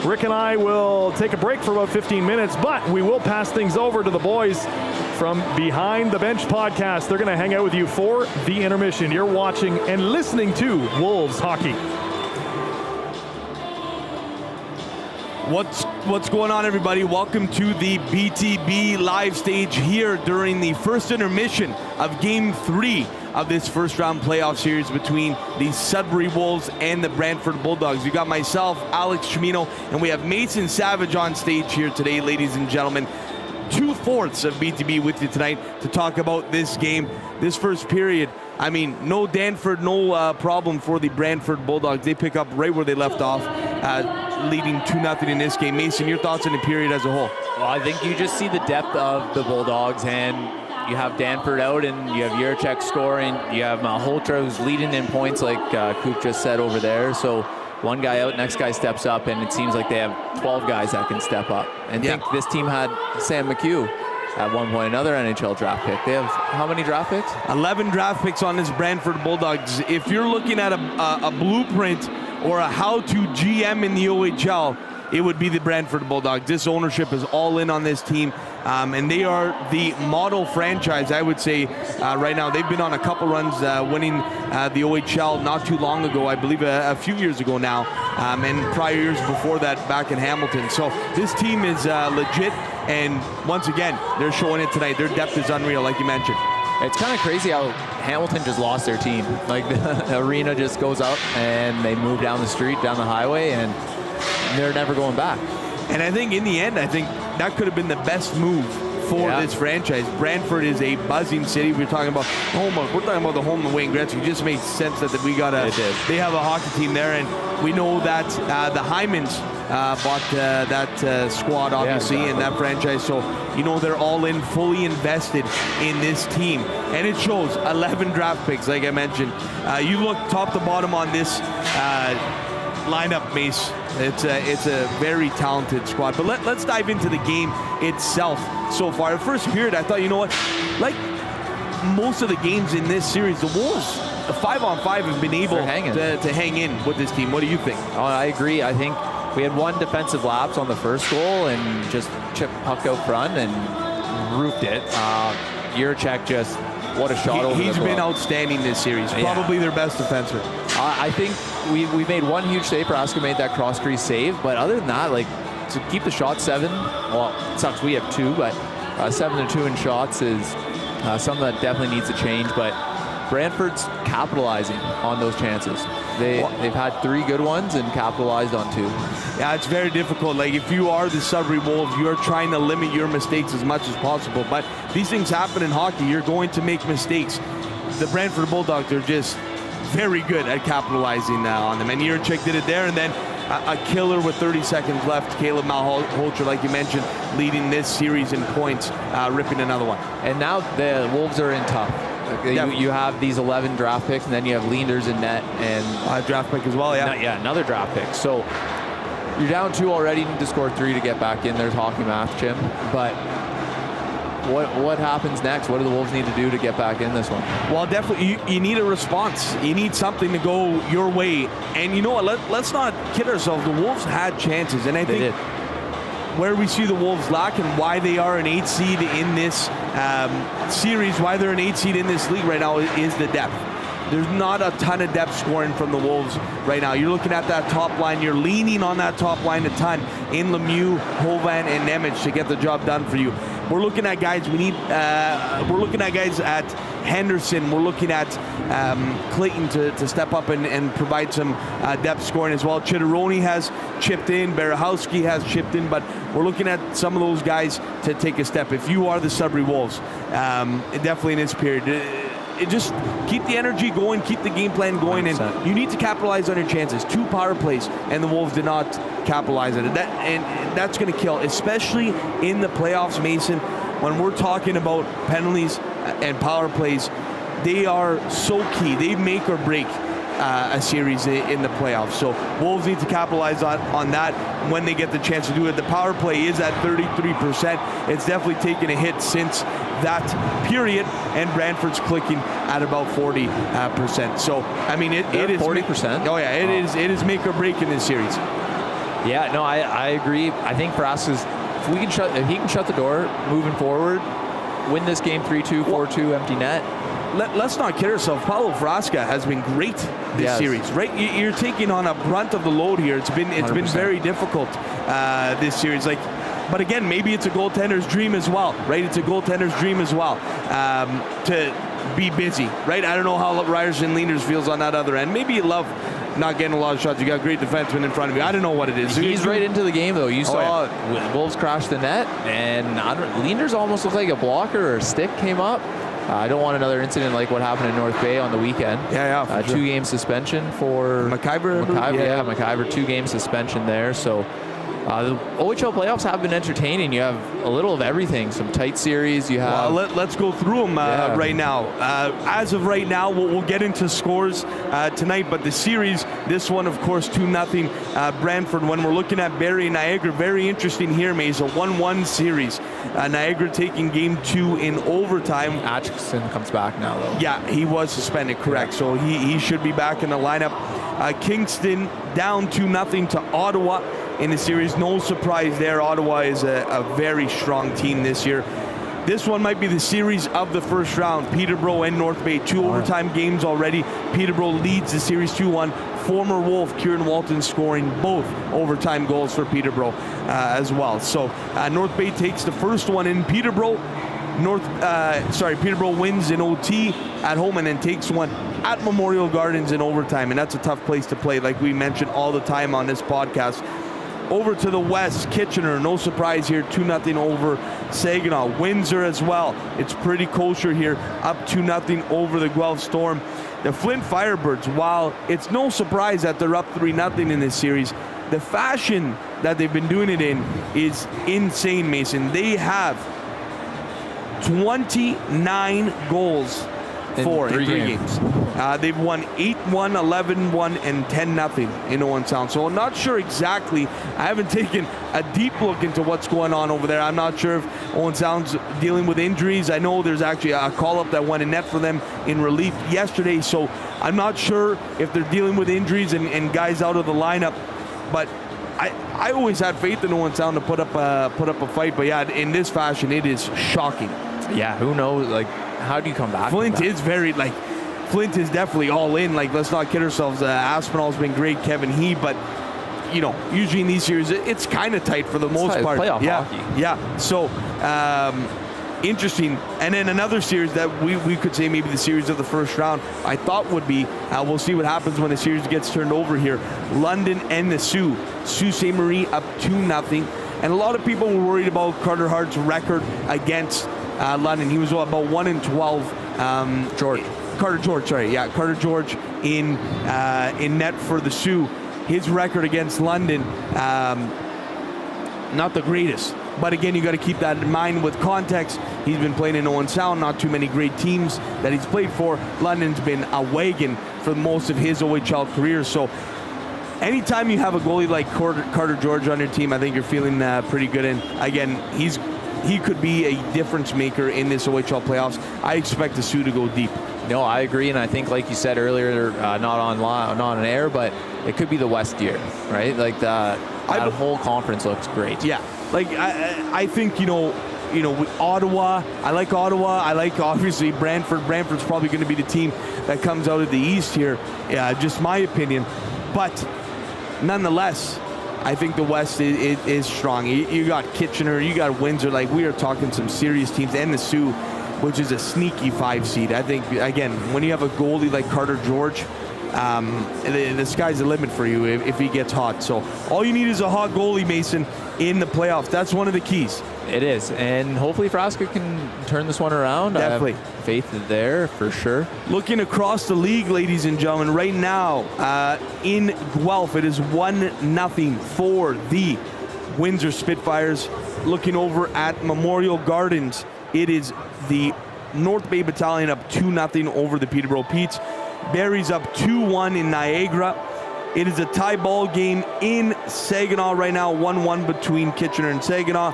Rick and I will take a break for about 15 minutes, but we will pass things over to the boys from Behind the Bench podcast. They're going to hang out with you for the intermission. You're watching and listening to Wolves Hockey. What's going on, everybody? Welcome to the BTB live stage here during the first intermission of Game 3 of this first-round playoff series between the Sudbury Wolves and the Brantford Bulldogs. You got myself, Alex Chimino, and we have Mason Savage on stage here today, ladies and gentlemen. 2/4 of BTB with you tonight to talk about this game, this first period. I mean, no Danford, no problem for the Brantford Bulldogs. They pick up right where they left off, leading 2-0 in this game. Mason, your thoughts on the period as a whole? Well, I think you just see the depth of the Bulldogs, and you have Danford out, and you have Juracek scoring. You have Malhotra, who's leading in points, like Coop just said over there. So one guy out, next guy steps up, and it seems like they have 12 guys that can step up. And think this team had Sam McHugh at one point, another NHL draft pick. They have how many draft picks? 11 draft picks on this Brantford Bulldogs. If you're looking at a blueprint or a how-to GM in the OHL, it would be the Brantford Bulldogs. This ownership is all in on this team, and they are the model franchise, I would say, right now. They've been on a couple runs winning the OHL not too long ago, I believe a few years ago now, and prior years before that back in Hamilton. So this team is legit, and once again, they're showing it tonight. Their depth is unreal, like you mentioned. It's kind of crazy how Hamilton just lost their team. Like the arena just goes up, and they move down the street, down the highway, and they're never going back. And I think in the end, I think that could have been the best move for this franchise. Brantford is a buzzing city. We're talking about the home of Wayne Gretzky. It just makes sense that we they have a hockey team there, and we know that the Hymans bought that squad, obviously, and that franchise. So, they're all in, fully invested in this team. And it shows 11 draft picks, like I mentioned. You look top to bottom on this lineup, Mace. It's a very talented squad. But let's dive into the game itself so far. The first period, I thought, like most of the games in this series, the Wolves, 5-on-5, have been able to hang in with this team. What do you think? Oh, I agree. I think we had one defensive lapse on the first goal and just chipped puck out front and roofed it. Juracek just, what a shot over the He's glove. been outstanding this series. Probably their best defenseman. I think we made one huge save. Raska made that cross-crease save. But other than that, like, to keep the shot 7, well, it sucks we have 2, but 7-2 in shots is something that definitely needs to change. But Brantford's capitalizing on those chances. They've had 3 good ones and capitalized on 2. Yeah, it's very difficult. Like, if you are the Sudbury Wolves, you are trying to limit your mistakes as much as possible. But these things happen in hockey. You're going to make mistakes. The Brantford Bulldogs are just very good at capitalizing on them. And Juracek did it there, and then a killer with 30 seconds left. Caleb Malholtzer, like you mentioned, leading this series in points, ripping another one. And now the Wolves are in tough. You have these 11 draft picks, and then you have Leenders in net, and draft pick as well. Another draft pick. So you're down 2 already. You need to score 3 to get back in. There's hockey math, Jim. But what happens next? What do the Wolves need to do to get back in this one? Well, definitely, you need a response. You need something to go your way. And you know what? Let's not kid ourselves. The Wolves had chances, and I think where we see the Wolves lack and why they are an 8 seed in this series, why they're an 8 seed in this league right now, is the depth. There's not a ton of depth scoring from the Wolves right now. You're looking at that top line. You're leaning on that top line a ton in Lemieux, Hovan, and Nemec to get the job done for you. We're looking at guys. We're looking at guys at Henderson. We're looking at Clayton to step up and provide some depth scoring as well. Chitteroni has chipped in. Berehowski has chipped in. But we're looking at some of those guys to take a step. If you are the Sudbury Wolves, definitely in this period, just keep the energy going, keep the game plan going, 100%. And you need to capitalize on your chances. 2 power plays, and the Wolves did not capitalize on it. And that's going to kill, especially in the playoffs, Mason. When we're talking about penalties and power plays, they are so key. They make or break a series in the playoffs. So Wolves need to capitalize on that when they get the chance to do it. The power play is at 33%. It's definitely taken a hit since that period, and Brantford's clicking at about 40%. So I mean, it is 40%. Oh yeah, it is make or break in this series. Yeah, no, I agree. I think for us, if he can shut the door moving forward, win this game 3-2, 4-2, empty net. Let's not kid ourselves. Paulo Frasca has been great this series, right? You're taking on a brunt of the load here. It's been 100%. Very difficult this series. But again, maybe it's a goaltender's dream as well, right? It's a goaltender's dream as well to be busy, right? I don't know how Ryerson Leenders feels on that other end. Maybe you love not getting a lot of shots. You got great defensemen in front of you. I don't know what it is. He's right into the game, though. You saw Wolves crash the net, and Leenders almost looked like a blocker or a stick came up. I don't want another incident like what happened in North Bay on the weekend. Yeah, for sure. 2-game suspension for McIver. McIver, 2-game suspension there. So the OHL playoffs have been entertaining. You have a little of everything. Some tight series. You have. Well, let's go through them right now. As of right now, we'll get into scores tonight. But the series, this one, of course, 2-0 Brantford. When we're looking at Barrie and Niagara, very interesting here, Mace. A 1-1 series. Niagara taking game 2 in overtime. Atchison comes back now, though. Yeah, he was suspended, correct. So he should be back in the lineup. Kingston down 2-0 to Ottawa in the series. No surprise there. Ottawa is a very strong team this year. This one might be the series of the first round. Peterborough and North Bay, 2 overtime games already. Peterborough leads the series 2-1. Former Wolf Kieran Walton scoring both overtime goals for Peterborough as well. So North Bay takes the first one in Peterborough. Peterborough wins in OT at home and then takes one at Memorial Gardens in overtime, and that's a tough place to play, like we mentioned all the time on this podcast. Over to the west, Kitchener, no surprise here, 2-0 over Saginaw. Windsor as well, it's pretty kosher here, up 2-0 over the Guelph Storm. The Flint Firebirds, while it's no surprise that they're up 3-0 in this series, the fashion that they've been doing it in is insane, Mason. They have 29 goals in three games. They've won 8-1, 11-1, and 10-0 in Owen Sound. So I'm not sure exactly. I haven't taken a deep look into what's going on over there. I'm not sure if Owen Sound's dealing with injuries. I know there's actually a call-up that went in net for them in relief yesterday. So I'm not sure if they're dealing with injuries and guys out of the lineup. But I always had faith in Owen Sound to put up a fight. But yeah, in this fashion, it is shocking. Yeah, who knows? Like, how do you come back? Flint is Flint is definitely all in. Like, let's not kid ourselves. Aspinall's been great, Kevin He, but you know, usually in these series, it's kind of tight for the most part. Playoff hockey. Yeah. So interesting. And then another series that we could say maybe the series of the first round, I thought would be. We'll see what happens when the series gets turned over here. London and the Sioux. Sault Ste. Marie up 2-0. And a lot of people were worried about Carter Hart's record against London. He was about 1-12. Carter George in net for the Sioux. His record against London, not the greatest. But again, you got to keep that in mind with context. He's been playing in Owen Sound, not too many great teams that he's played for. London's been a wagon for most of his OHL career. So anytime you have a goalie like Carter George on your team, I think you're feeling pretty good. And again, he could be a difference maker in this OHL playoffs. I expect the Sioux to go deep. No, I agree, and I think, like you said earlier, not on air, but it could be the West year, right? Like that whole conference looks great. Yeah, like I think you know, with Ottawa, I like Ottawa. I like obviously Brantford. Brantford's probably going to be the team that comes out of the East here. Just my opinion, but nonetheless, I think the West is strong. You got Kitchener, you got Windsor. Like, we are talking some serious teams, and the Sioux, which is a sneaky 5 seed. I think, again, when you have a goalie like Carter George, the sky's the limit for you if he gets hot. So all you need is a hot goalie, Mason, in the playoffs. That's one of the keys. It is, and hopefully Frasca can turn this one around. Definitely. I have faith there for sure. Looking across the league, ladies and gentlemen, right now in Guelph, it is 1-0 for the Windsor Spitfires. Looking over at Memorial Gardens, it is the North Bay Battalion up 2-0 over the Peterborough Petes. Barry's up 2-1 in Niagara. It is a tie ball game in Saginaw right now, 1-1 between Kitchener and Saginaw.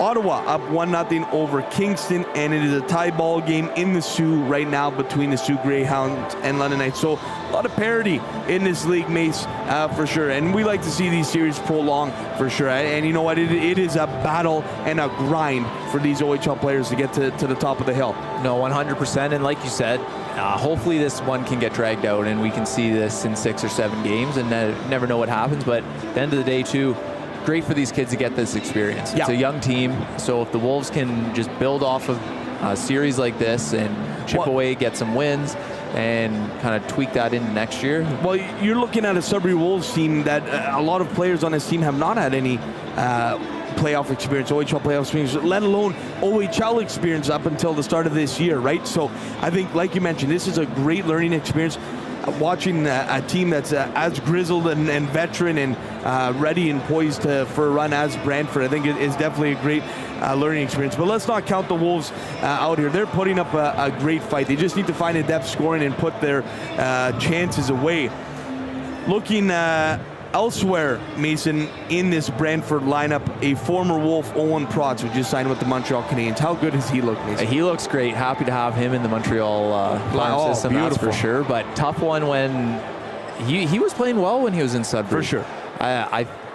Ottawa up 1-0 over Kingston, and it is a tie ball game in the Sioux right now between the Sioux Greyhounds and London Knights. So a lot of parity in this league, Mace, for sure. And we like to see these series prolong for sure. And you know what? It is a battle and a grind for these OHL players to get to the top of the hill. No, 100%. And like you said, hopefully this one can get dragged out and we can see this in 6 or 7 games, and never know what happens. But at the end of the day, too, great for these kids to get this experience. It's a young team, so if the Wolves can just build off of a series like this and chip away, get some wins, and kind of tweak that into next year. Well, you're looking at a Sudbury Wolves team that a lot of players on this team have not had any playoff experience, OHL playoff experience, let alone OHL experience up until the start of this year, right? So I think, like you mentioned, this is a great learning experience. Watching a team that's as grizzled and veteran and ready and poised for a run as Brantford, I think it is definitely a great learning experience. But let's not count the Wolves out here. They're putting up a great fight. They just need to find a depth scoring and put their chances away. Looking elsewhere, Mason, in this Brantford lineup, a former Wolf, Owen Protz, who just signed with the Montreal Canadiens. How good does he look, Mason? He looks great. Happy to have him in the Montreal farm system, beautiful. That's for sure. But tough one when he was playing well when he was in Sudbury. For sure.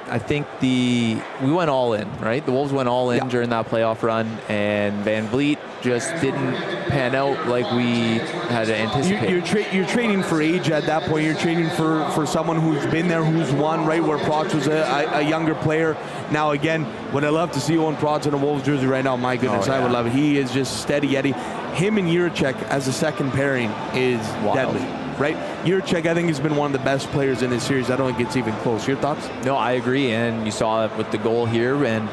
I think we went all in, right? The Wolves went all in during that playoff run, and Van Vliet just didn't pan out like we had anticipated. You're trading for age at that point. You're trading for someone who's been there, who's won, right? Where Protz was a younger player. Now, again, would I love to see Owen Protz in a Wolves jersey right now? My goodness, I would love it. He is just steady Eddie. Him and Juracek as a second pairing is deadly. right? Yurchek, I think, has been one of the best players in this series. I don't think it's even close. Your thoughts? No, I agree, and you saw it with the goal here, and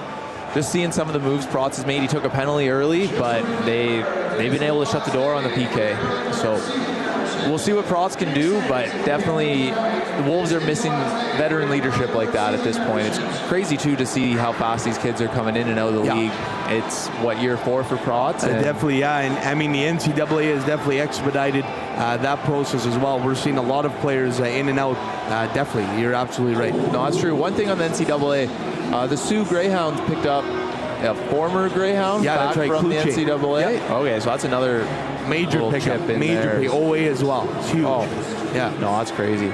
just seeing some of the moves Protz has made. He took a penalty early, but they've been able to shut the door on the PK. So we'll see what Protz can do, but definitely the Wolves are missing veteran leadership like that at this point. It's crazy, too, to see how fast these kids are coming in and out of the league. It's, year 4 for Protz? Definitely, yeah. And, I mean, the NCAA has definitely expedited that process as well. We're seeing a lot of players in and out. Definitely, you're absolutely right. No, that's true. One thing on the NCAA, the Sioux Greyhounds picked up a former Greyhound back from the NCAA. Yep. Okay, so that's another major pickup. Major pick. OA as well. It's huge. Oh, yeah. No, that's crazy.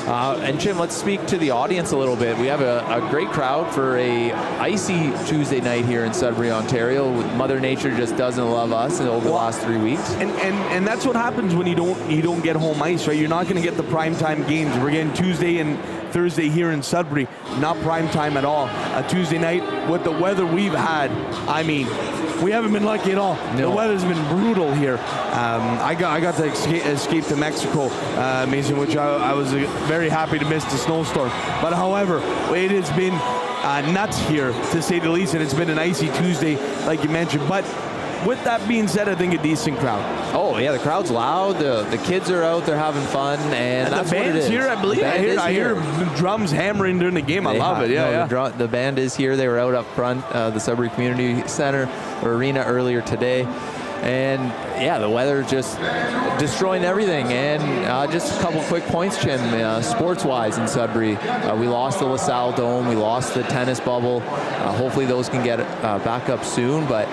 And Jim, let's speak to the audience a little bit. We have a great crowd for a icy Tuesday night here in Sudbury, Ontario. Mother Nature just doesn't love us over the last 3 weeks. And that's what happens when you don't get home ice, right? You're not going to get the primetime games. We're getting Tuesday and Thursday here in Sudbury, not prime time at all. A Tuesday night with the weather we've had, I mean, we haven't been lucky at all. No. The weather's been brutal here. I got to escape to Mexico, Mason, which I was very happy to miss the snowstorm. But however, it has been nuts here, to say the least, and it's been an icy Tuesday, like you mentioned. But with that being said, I think a decent crowd. Oh, yeah, the crowd's loud. The kids are out there having fun, and that's the band's here, I believe. I hear drums hammering during the game. I love it. The band is here. They were out up front, the Sudbury Community Center or Arena earlier today. And, yeah, the weather just destroying everything. And just a couple quick points, Jim, sports-wise in Sudbury. We lost the LaSalle Dome. We lost the tennis bubble. Hopefully those can get back up soon. But,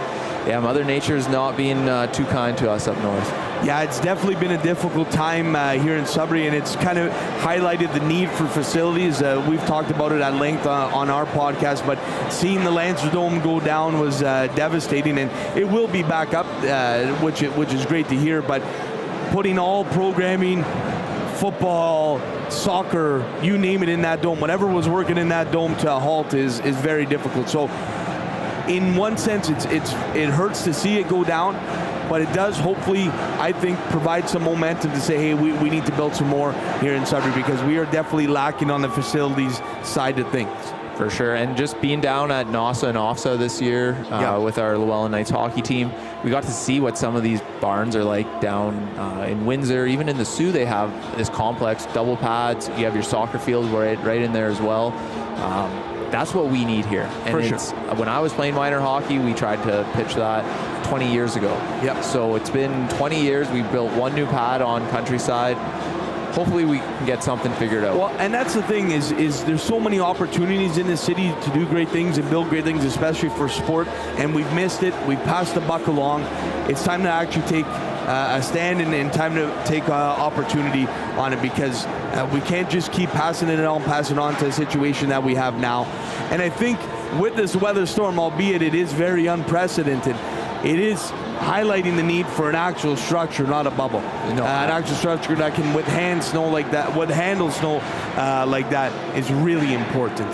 yeah, Mother Nature's not being too kind to us up north. Yeah, it's definitely been a difficult time here in Sudbury, and it's kind of highlighted the need for facilities. We've talked about it at length on our podcast, but seeing the Lancer Dome go down was devastating, and it will be back up, which is great to hear. But putting all programming, football, soccer, you name it, in that dome, whatever was working in that dome to a halt is very difficult. So in one sense, it hurts to see it go down, but it does hopefully, I think, provide some momentum to say, hey, we need to build some more here in Sudbury, because we are definitely lacking on the facilities side of things. For sure, and just being down at NASA and OFSA this year with our Llewellyn Knights hockey team, we got to see what some of these barns are like down in Windsor. Even in the Sioux, they have this complex, double pads. You have your soccer field right in there as well. That's what we need here. And when I was playing minor hockey, we tried to pitch that 20 years ago. Yep. So it's been 20 years. We built one new pad on Countryside. Hopefully we can get something figured out. Well, and that's the thing is there's so many opportunities in the city to do great things and build great things, especially for sport, and we've missed it. We've passed the buck along. It's time to actually take a stand and time to take opportunity on it, because we can't just keep passing it on to a situation that we have now. And I think with this weather storm, albeit it is very unprecedented, it is highlighting the need for an actual structure, not a bubble. An actual structure that can withstand snow like that, handle snow like that is really important.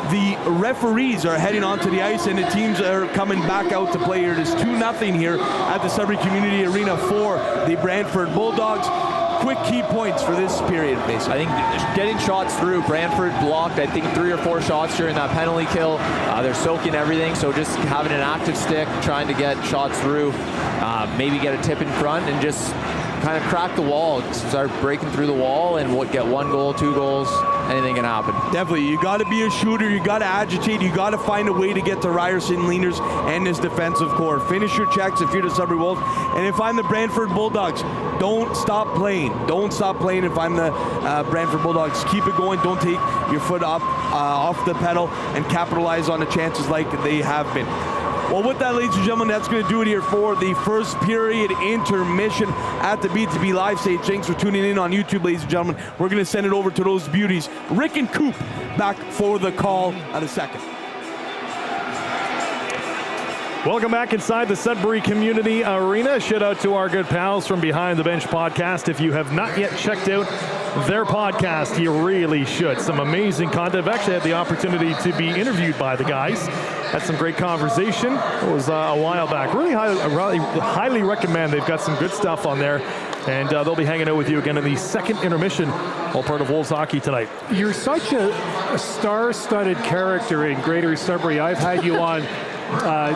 The referees are heading onto the ice, and the teams are coming back out to play here. It is 2-0 here at the Sudbury Community Arena for the Brantford Bulldogs. Quick key points for this period, basically. I think getting shots through. Brantford blocked, I think, 3 or 4 shots during that penalty kill. They're soaking everything, so just having an active stick, trying to get shots through, maybe get a tip in front, and just kind of crack the wall, start breaking through the wall, and get 1 goal, 2 goals, anything can happen. Definitely, you got to be a shooter, you got to agitate, you got to find a way to get to Ryerson Leaders and this defensive core. Finish your checks if you're the Sudbury Wolves, and if I'm the Brantford Bulldogs, don't stop playing. Don't stop playing if I'm the Brantford Bulldogs. Keep it going, don't take your foot off the pedal, and capitalize on the chances like they have been. Well, with that, ladies and gentlemen, that's going to do it here for the first period intermission at the B2B live stage. Thanks for tuning in on YouTube, ladies and gentlemen. We're going to send it over to those beauties. Rick and Coop back for the call in a second. Welcome back inside the Sudbury Community Arena. Shout out to our good pals from Behind the Bench podcast. If you have not yet checked out their podcast, you really should. Some amazing content. I've actually had the opportunity to be interviewed by the guys. Had some great conversation. It was a while back. Really highly recommend. They've got some good stuff on there. And they'll be hanging out with you again in the second intermission, all part of Wolves hockey tonight. You're such a star-studded character in Greater Sudbury. I've had you on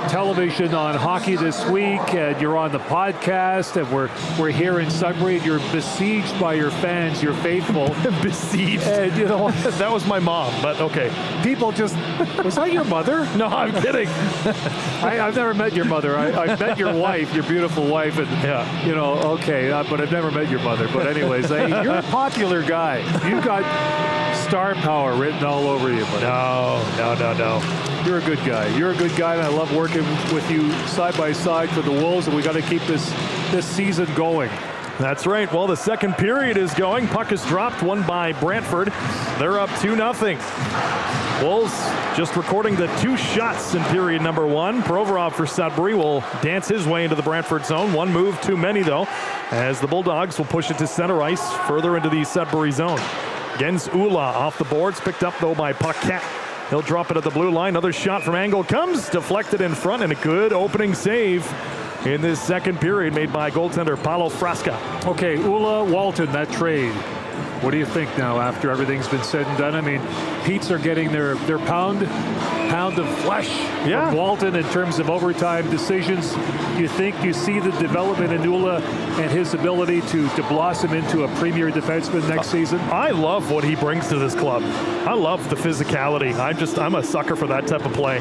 television on Hockey This Week, and you're on the podcast, and we're here in Sudbury, and you're besieged by your fans, your faithful. Besieged. And you know, that was my mom, but okay. People just, was that your mother? No, I'm kidding. I've never met your mother. I've met your wife, your beautiful wife, and you know, okay, but I've never met your mother. But anyways, you're a popular guy. You've got star power written all over you. Buddy. No. You're a good guy. You're a good guy, and I love working with you side by side for the Wolves, and we got to keep this season going. That's right. Well, the second period is going. Puck is dropped, won by Brantford. They're up 2-0. Wolves just recording the 2 shots in period number 1. Provorov for Sudbury will dance his way into the Brantford zone. 1 move too many, though, as the Bulldogs will push it to center ice further into the Sudbury zone. Gens Ula off the boards, picked up, though, by Paquette. He'll drop it at the blue line. Another shot from angle comes, deflected in front, and a good opening save in this second period made by goaltender Paulo Frasca. Okay, Ula, Walton, that trade. What do you think now after everything's been said and done? I mean, Pete's are getting their pound of flesh from Walton in terms of overtime decisions. You think you see the development in Ula and his ability to blossom into a premier defenseman next season? I love what he brings to this club. I love the physicality. I'm a sucker for that type of play.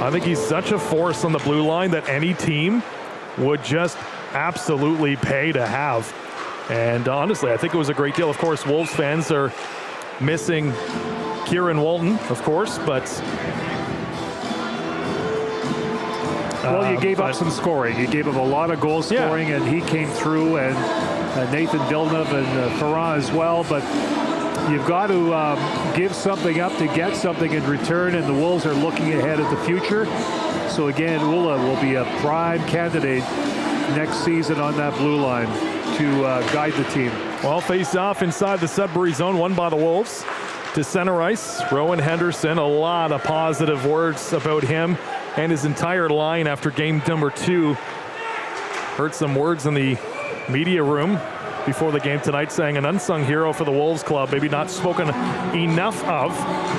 I think he's such a force on the blue line that any team would just absolutely pay to have. And honestly, I think it was a great deal. Of course, Wolves fans are missing Kieran Walton, of course, but well, you gave up some scoring. You gave up a lot of goal scoring, and he came through, and Nathan Villeneuve and Ferrand as well. But you've got to give something up to get something in return, and the Wolves are looking ahead at the future. So again, Ula will be a prime candidate next season on that blue line to guide the team. Well, face off inside the Sudbury zone, won by the Wolves. To center ice, Rowan Henderson. A lot of positive words about him and his entire line after game number 2. Heard some words in the media room before the game tonight saying an unsung hero for the Wolves club, maybe not spoken enough of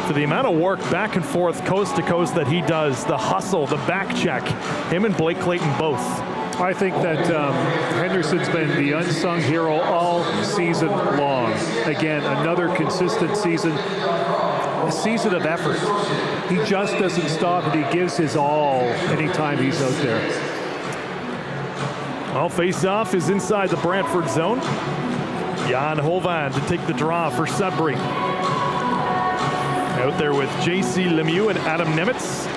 for the amount of work back and forth, coast to coast that he does, the hustle, the back check, him and Blake Clayton both. I think that Henderson's been the unsung hero all season long. Again, another consistent season, a season of effort. He just doesn't stop, and he gives his all anytime he's out there. Well, face-off is inside the Brantford zone. Jan Hovan to take the draw for Sudbury. Out there with J.C. Lemieux and Adam Nemitz.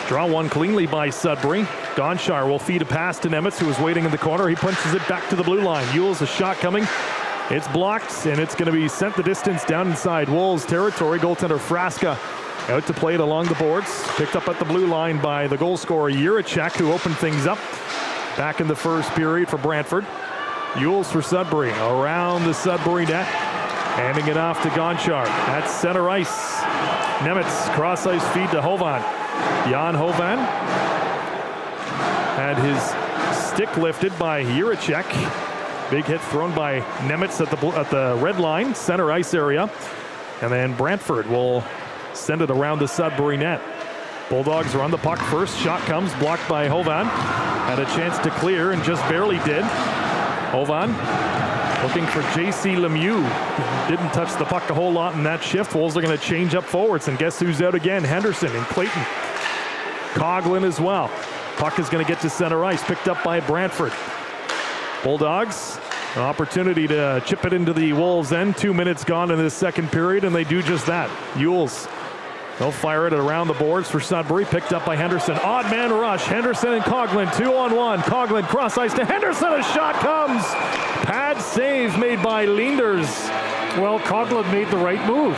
Draw one cleanly by Sudbury. Gonchar will feed a pass to Nemitz, who is waiting in the corner. He punches it back to the blue line. Yule's a shot coming. It's blocked, and it's going to be sent the distance down inside Wolves territory. Goaltender Frasca out to play it along the boards. Picked up at the blue line by the goal scorer Juracek, who opened things up back in the first period for Brantford. Yule's for Sudbury around the Sudbury net. Handing it off to Gonchar. That's center ice. Nemitz cross ice feed to Hovan. Jan Hovan had his stick lifted by Juracek. Big hit thrown by Nemitz at the red line, center ice area. And then Brantford will send it around the Sudbury net. Bulldogs are on the puck first. Shot comes, blocked by Hovan. Had a chance to clear and just barely did. Hovan looking for J.C. Lemieux. Didn't touch the puck a whole lot in that shift. Wolves are going to change up forwards, and guess who's out again? Henderson and Clayton. Coughlin as well. Puck is going to get to center ice, picked up by Brantford. Bulldogs, an opportunity to chip it into the Wolves' end. 2 minutes gone in this second period, and they do just that. Yules, they'll fire it around the boards for Sudbury, picked up by Henderson. Odd man rush, Henderson and Coughlin, 2-on-1. Coughlin cross ice to Henderson, a shot comes. Pad save made by Leenders. Well, Coughlin made the right move.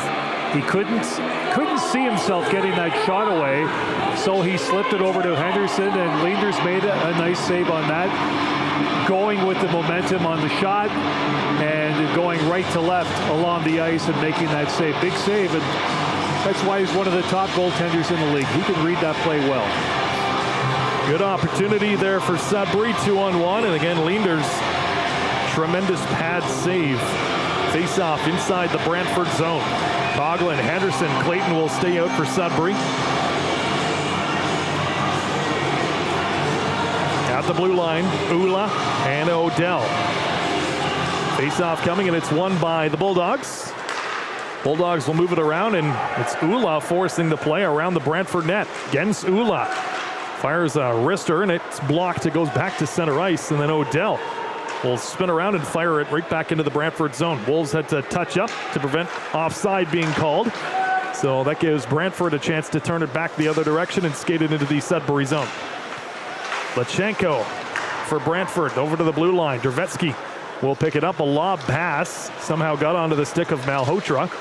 He couldn't see himself getting that shot away, so he slipped it over to Henderson, and Leenders made a nice save on that. Going with the momentum on the shot and going right to left along the ice and making that save. Big save, and that's why he's one of the top goaltenders in the league. He can read that play well. Good opportunity there for Sudbury, 2-on-1, and again Leenders tremendous pad save. Face-off inside the Brantford zone. Coughlin, Henderson, Clayton will stay out for Sudbury. At the blue line, Ula and Odell. Face-off coming, and it's won by the Bulldogs. Bulldogs will move it around, and it's Ula forcing the play around the Brantford net. Gens Ula fires a wrister, and it's blocked. It goes back to center ice, and then Odell will spin around and fire it right back into the Brantford zone. Wolves had to touch up to prevent offside being called. So that gives Brantford a chance to turn it back the other direction and skate it into the Sudbury zone. Lachenko for Brantford over to the blue line. Dervetsky will pick it up. A lob pass somehow got onto the stick of Malhotra.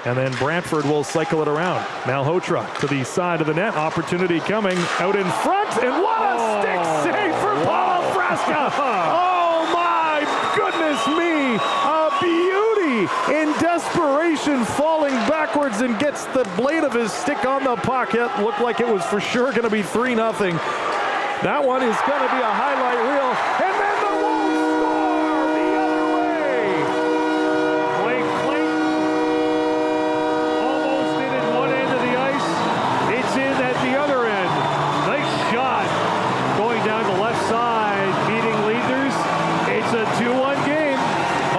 And then Brantford will cycle it around. Malhotra to the side of the net. Opportunity coming out in front. And what a stick save for Paulo Frasca. Oh my goodness me. A beauty in desperation, falling backwards and gets the blade of his stick on the puck. It looked like it was for sure going to be 3-0. That one is going to be a highlight reel. And then the Wolves score the other way. Blake Clayton almost in at one end of the ice. It's in at the other end. Nice shot going down the left side, beating Leaders. It's a 2-1 game.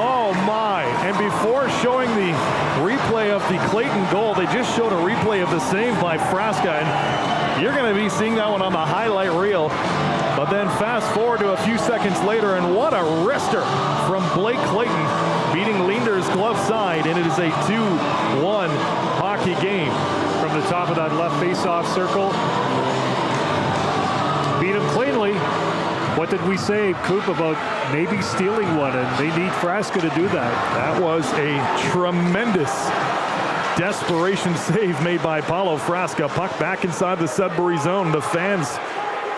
Oh my. And before showing the replay of the Clayton goal, they just showed a replay of the save by Frasca. And you're going to be seeing that one on the highlight reel. But then fast forward to a few seconds later, and what a wrister from Blake Clayton, beating Leander's glove side, and it is a 2-1 hockey game. From the top of that left face-off circle. Beat him cleanly. What did we say, Coop, about maybe stealing one, and they need Frasca to do that? That was a tremendous desperation save made by Paulo Frasca. Puck back inside the Sudbury zone. The fans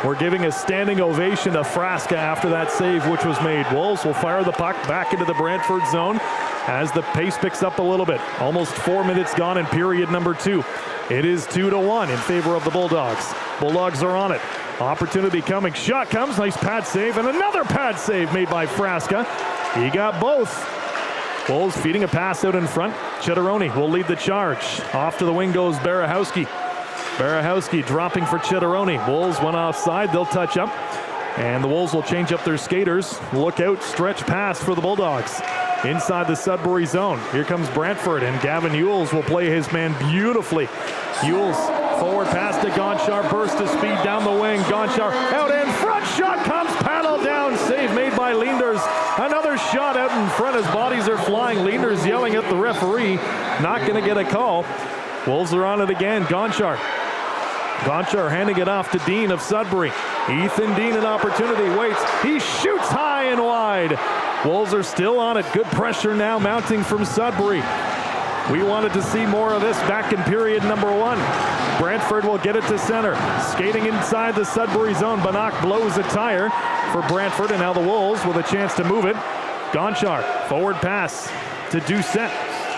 were giving a standing ovation to Frasca after that save, which was made. Wolves will fire the puck back into the Brantford zone as the pace picks up a little bit. Almost 4 minutes gone in period number 2. It is 2-1 in favor of the Bulldogs. Bulldogs are on it. Opportunity coming. Shot comes. Nice pad save, and another pad save made by Frasca. He got both. Wolves feeding a pass out in front. Chedoroni will lead the charge. Off to the wing goes Barahowski. Barahowski dropping for Chedoroni. Wolves went offside. They'll touch up. And the Wolves will change up their skaters. Look out. Stretch pass for the Bulldogs. Inside the Sudbury zone. Here comes Brantford, and Gavin Ewells will play his man beautifully. Ewells forward pass to Gonchar. Burst of speed down the wing. Gonchar out in front. Shot comes. Paddle down. Save made by Leanders. Another shot out in front as bodies are flying. Leanders yelling at the referee. Not going to get a call. Wolves are on it again. Gonchar handing it off to Dean of Sudbury. Ethan Dean, an opportunity, waits. He shoots high and wide. Wolves are still on it. Good pressure now mounting from Sudbury. We wanted to see more of this back in period number 1. Brantford will get it to center. Skating inside the Sudbury zone. Banach blows a tire for Brantford, and now the Wolves with a chance to move it. Gonchar, forward pass to Doucette.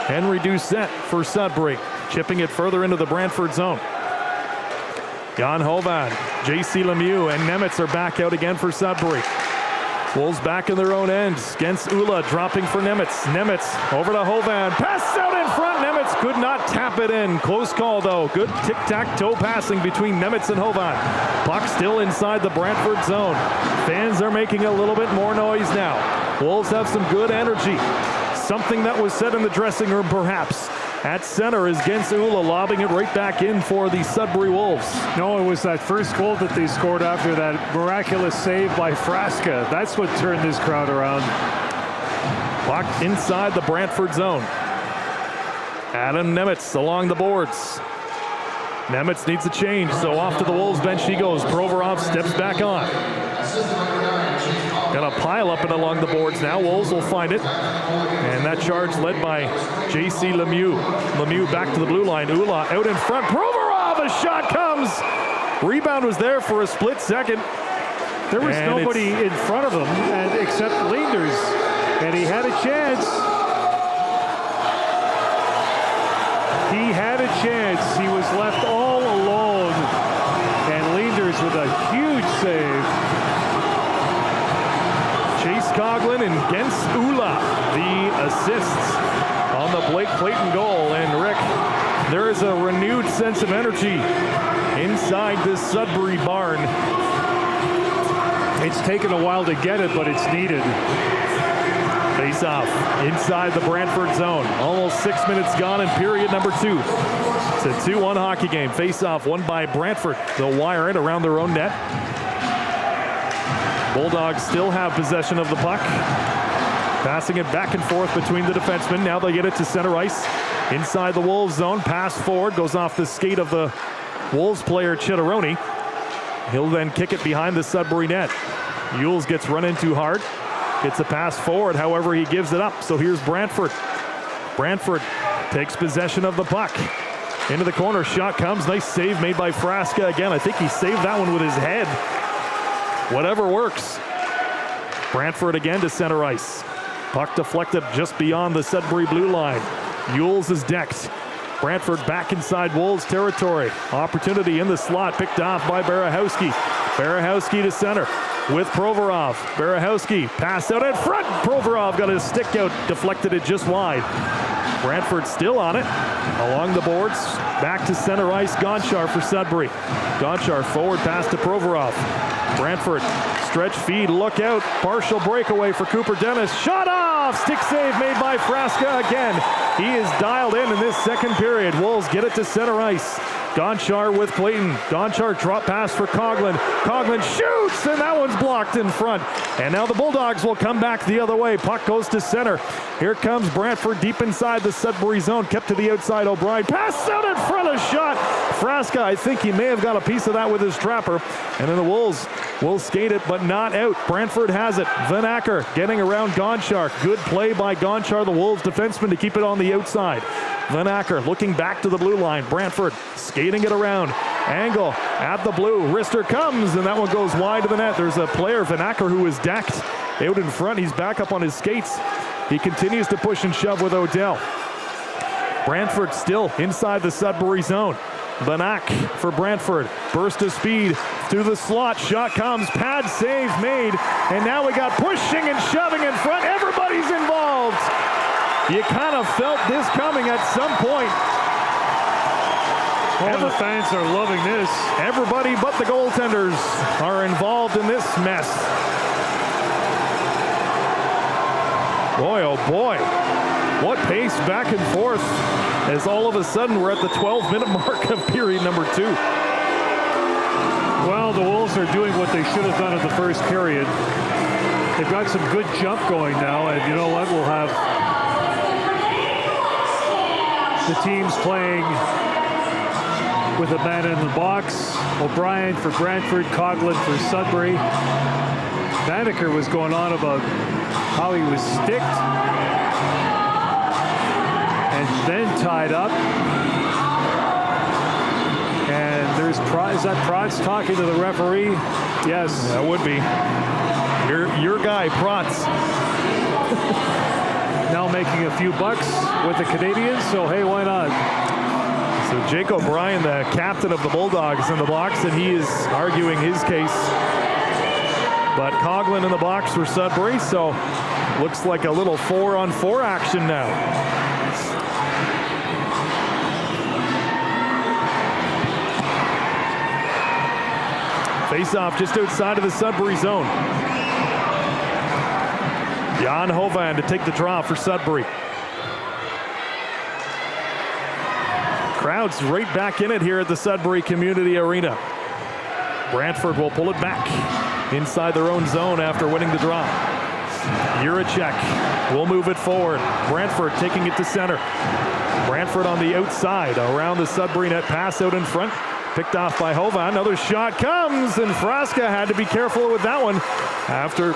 Henry Doucette for Sudbury. Chipping it further into the Brantford zone. Jan Hovan, J.C. Lemieux, and Nemitz are back out again for Sudbury. Wolves back in their own ends. Gens Ula dropping for Nemitz. Nemitz over to Hovan. Pass out in front. Nemitz could not tap it in. Close call though. Good tic-tac-toe passing between Nemitz and Hovan. Puck still inside the Brantford zone. Fans are making a little bit more noise now. Wolves have some good energy. Something that was said in the dressing room perhaps. At center is Gens Ula lobbing it right back in for the Sudbury Wolves. No, it was that first goal that they scored after that miraculous save by Frasca. That's what turned this crowd around. Puck inside the Brantford zone. Adam Nemitz along the boards. Nemitz needs a change, so off to the Wolves bench he goes. Provorov steps back on. Got a pile up and along the boards now. Wolves will find it. And that charge led by J.C. Lemieux. Lemieux back to the blue line. Ula out in front. Provorov, a shot comes. Rebound was there for a split second. There was nobody in front of him except Leanders. And he had a chance. He had a chance. He was left all alone. And Leanders with a huge save. Chase Coughlin and Gens Ula, the assists on the Blake Clayton goal. And Rick, there is a renewed sense of energy inside this Sudbury barn. It's taken a while to get it, but it's needed. Face off inside the Brantford zone. Almost 6 minutes gone in period number 2. It's a 2-1 hockey game. Face off won by Brantford. They'll wire it around their own net. Bulldogs still have possession of the puck. Passing it back and forth between the defensemen. Now they get it to center ice. Inside the Wolves zone. Pass forward. Goes off the skate of the Wolves player, Chitteroni. He'll then kick it behind the Sudbury net. Yules gets run into hard. Gets a pass forward, however, he gives it up. So here's Brantford. Brantford takes possession of the puck. Into the corner, shot comes. Nice save made by Frasca again. I think he saved that one with his head. Whatever works. Brantford again to center ice. Puck deflected just beyond the Sudbury blue line. Yules is decked. Brantford back inside Wolves territory. Opportunity in the slot, picked off by Barahowski. Barahowski to center with Provorov. Barahowski pass out in front. Provorov got his stick out, deflected it just wide. Brantford still on it. Along the boards, back to center ice. Gonchar for Sudbury. Gonchar forward pass to Provorov. Brantford stretch feed, look out. Partial breakaway for Cooper Dennis. Shot off! Stick save made by Frasca again. He is dialed in this second period. Wolves get it to center ice. Gonchar with Clayton. Gonchar drop pass for Coughlin. Coughlin shoots, and that one's blocked in front. And now the Bulldogs will come back the other way. Puck goes to center. Here comes Brantford deep inside the Sudbury zone. Kept to the outside. O'Brien. Pass out in front of shot. Frasca, I think he may have got a piece of that with his trapper. And then the Wolves will skate it, but not out. Brantford has it. Van Acker getting around Gonchar. Good play by Gonchar, the Wolves defenseman, to keep it on the outside. Van Acker looking back to the blue line. Brantford skating it around. Angle at the blue. Wrister comes, and that one goes wide to the net. There's a player, Van Acker, who is decked out in front. He's back up on his skates. He continues to push and shove with Odell. Brantford still inside the Sudbury zone. Banak for Brantford. Burst of speed through the slot. Shot comes. Pad save made. And now we got pushing and shoving in front. Everybody's involved. You kind of felt this coming at some point. The fans are loving this. Everybody but the goaltenders are involved in this mess. Boy, oh boy. What pace back and forth as all of a sudden we're at the 12-minute mark of period number 2. Well, the Wolves are doing what they should have done in the first period. They've got some good jump going now, and you know what? We'll have the teams playing with a man in the box. O'Brien for Brantford, Coughlin for Sudbury. Banneker was going on about how he was sticked and then tied up. And there's is that Protz talking to the referee? Yes. That would be. Your guy, Protz. Now making a few bucks with the Canadians, so hey, why not? So Jake O'Brien, the captain of the Bulldogs, in the box, and he is arguing his case. But Coughlin in the box for Sudbury, so looks like a little 4-on-4 action now. Face-off just outside of the Sudbury zone. Jan Hovan to take the draw for Sudbury. Crowd's right back in it here at the Sudbury Community Arena. Brantford will pull it back inside their own zone after winning the draw. Juracek will move it forward. Brantford taking it to center. Brantford on the outside around the Sudbury net. Pass out in front. Picked off by Hovan. Another shot comes, and Frasca had to be careful with that one after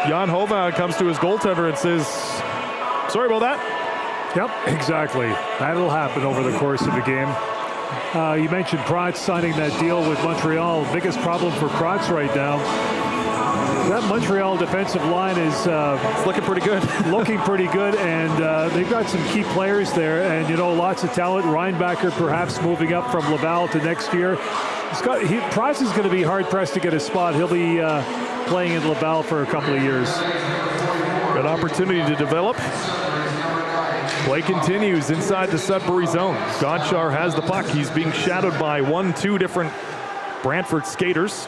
Jan Hovan comes to his goaltender and says, sorry about that. Yep, exactly. That'll happen over the course of the game. You mentioned Protz signing that deal with Montreal. Biggest problem for Protz right now. That Montreal defensive line is it's looking pretty good. Looking pretty good, and they've got some key players there, and you know, lots of talent. Reinbacher perhaps moving up from Laval to next year. Protz is going to be hard pressed to get a spot. He'll be playing in Laval for a couple of years. Good opportunity to develop. Play continues inside the Sudbury zone. Gonchar has the puck. He's being shadowed by 1-2 different Brantford skaters.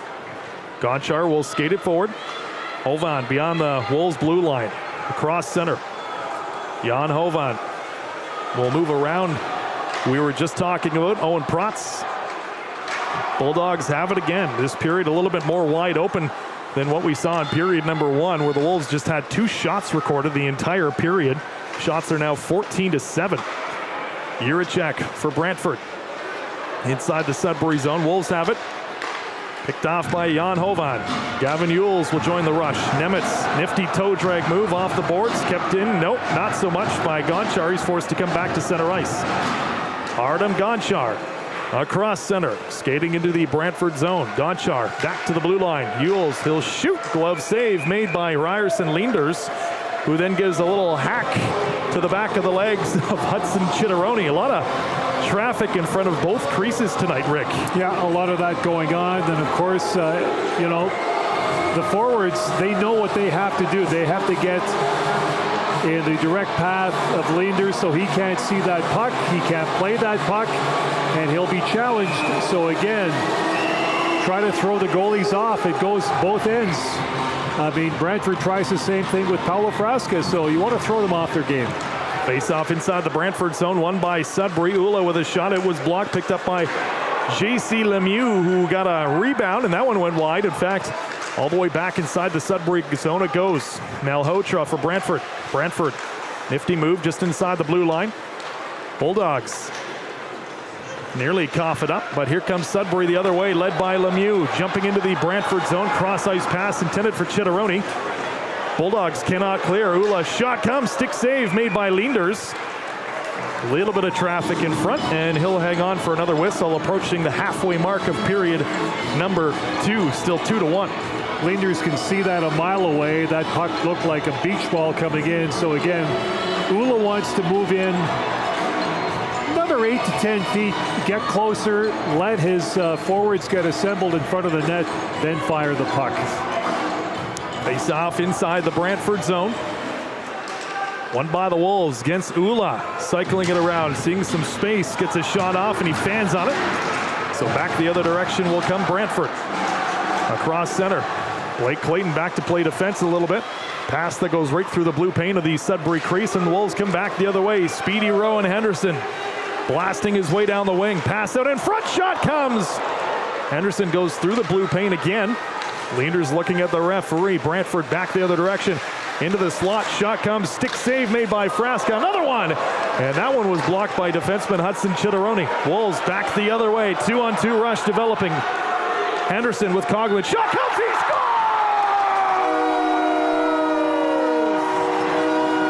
Gonchar will skate it forward. Hovan beyond the Wolves blue line. Across center. Jan Hovan will move around. We were just talking about Owen Protz. Bulldogs have it again. This period a little bit more wide open than what we saw in period number 1, where the Wolves just had 2 shots recorded the entire period. Shots are now 14-7. Jiricek for Brantford. Inside the Sudbury zone, Wolves have it. Picked off by Jan Hovan. Gavin Yules will join the rush. Nemitz, nifty toe drag move off the boards. Kept in, nope, not so much by Gonchar. He's forced to come back to center ice. Artem Gonchar across center, skating into the Brantford zone. Gonchar back to the blue line. Yules, he'll shoot. Glove save made by Ryerson Leenders, who then gives a little hack to the back of the legs of Hudson Chitteroni. A lot of traffic in front of both creases tonight, Rick. Yeah, a lot of that going on. And of course, you know, the forwards, they know what they have to do. They have to get in the direct path of Leenders so he can't see that puck. He can't play that puck, and he'll be challenged. So again, try to throw the goalies off. It goes both ends. I mean, Brantford tries the same thing with Paulo Frasca, so you want to throw them off their game. Face off inside the Brantford zone, won by Sudbury. Ula with a shot. It was blocked, picked up by J.C. Lemieux, who got a rebound, and that one went wide. In fact, all the way back inside the Sudbury zone it goes. Malhotra for Brantford. Brantford, nifty move just inside the blue line. Bulldogs nearly cough it up, but here comes Sudbury the other way, led by Lemieux, jumping into the Brantford zone. Cross-ice pass intended for Chitteroni. Bulldogs cannot clear. Ula shot comes, stick save made by Leenders. A little bit of traffic in front, and he'll hang on for another whistle, approaching the halfway mark of period number 2, still 2-1. Leenders can see that a mile away. That puck looked like a beach ball coming in. So again, Ula wants to move in another 8 to 10 feet, get closer, let his forwards get assembled in front of the net, then fire the puck. Face off inside the Brantford zone. Won by the Wolves against Ula. Cycling it around, seeing some space, gets a shot off, and he fans on it. So back the other direction will come Brantford. Across center. Blake Clayton back to play defense a little bit. Pass that goes right through the blue paint of the Sudbury crease, and the Wolves come back the other way. Speedy Rowan Henderson blasting his way down the wing. Pass out in front, shot comes. Henderson goes through the blue paint again. Leenders looking at the referee. Brantford back the other direction. Into the slot, shot comes, stick save made by Frasca. Another one, and that one was blocked by defenseman Hudson Chitteroni. Wolves back the other way. 2-on-2 rush developing. Henderson with Coughlin. Shot comes, he scores!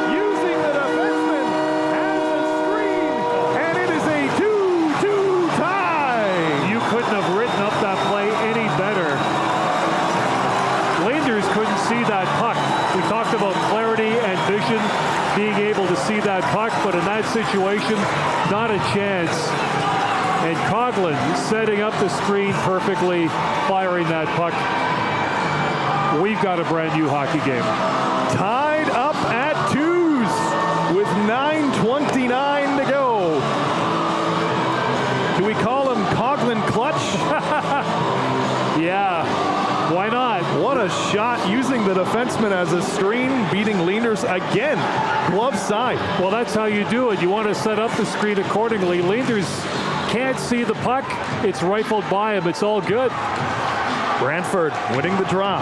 Using the defenseman as a screen, and it is a 2-2 tie. You couldn't have written up that play any better. Leenders couldn't see that puck. We talked about clarity and vision, being able to see that puck, but in that situation, not a chance. And Coughlin setting up the screen perfectly, firing that puck. We've got a brand new hockey game. Tied up at 2s with 9:29 to go. Do we call him Coughlin clutch? Yeah, why not? What a shot, using the defenseman as a screen, beating Leenders again. Glove side. Well, that's how you do it. You want to set up the screen accordingly. Leenders can't see the puck. It's rifled by him. It's all good. Brantford winning the draw.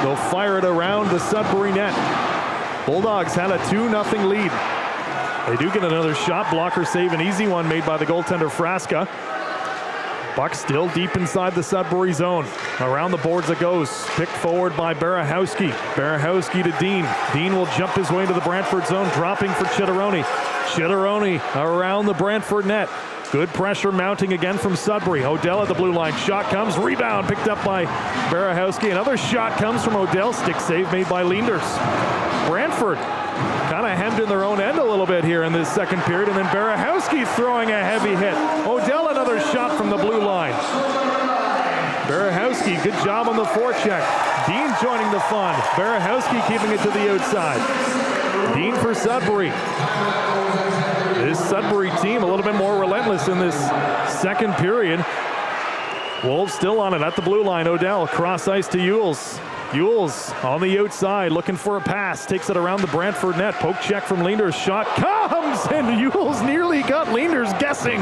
They'll fire it around the Sudbury net. Bulldogs had a 2-0 lead. They do get another shot. Blocker save, an easy one made by the goaltender Frasca. Puck still deep inside the Sudbury zone. Around the boards it goes. Picked forward by Barahowski. Barahowski to Dean. Dean will jump his way into the Brantford zone, dropping for Chitteroni. Chitteroni around the Brantford net. Good pressure mounting again from Sudbury. Odell at the blue line. Shot comes. Rebound picked up by Barahowski. Another shot comes from Odell. Stick save made by Leenders. Brantford kind of hemmed in their own end a little bit here in this second period. And then Barahowski throwing a heavy hit. Odell another shot from the blue line. Barahowski, good job on the forecheck. Dean joining the fun. Barahowski keeping it to the outside. Dean for Sudbury. This Sudbury team a little bit more relentless in this second period. Wolves still on it at the blue line. Odell cross ice to Yules. Yules on the outside looking for a pass. Takes it around the Brantford net. Poke check from Leenders. Shot comes and Yules nearly got Leenders guessing.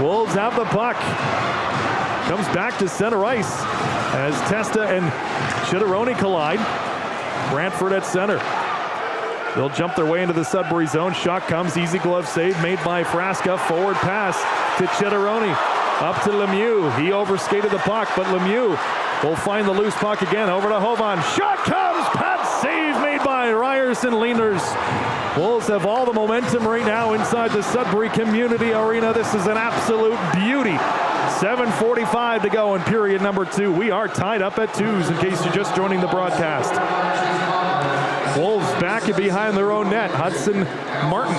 Wolves have the puck. Comes back to center ice as Testa and Chitteroni collide. Brantford at center. They'll jump their way into the Sudbury zone. Shot comes. Easy glove save made by Frasca. Forward pass to Chitteroni. Up to Lemieux. He overskated the puck, but Lemieux will find the loose puck again. Over to Hovan. Shot comes. Pat save made by Ryerson Leenders. Wolves have all the momentum right now inside the Sudbury Community Arena. This is an absolute beauty. 7:45 to go in period number 2. We are tied up at 2s in case you're just joining the broadcast. Wolves back and behind their own net. Hudson Martin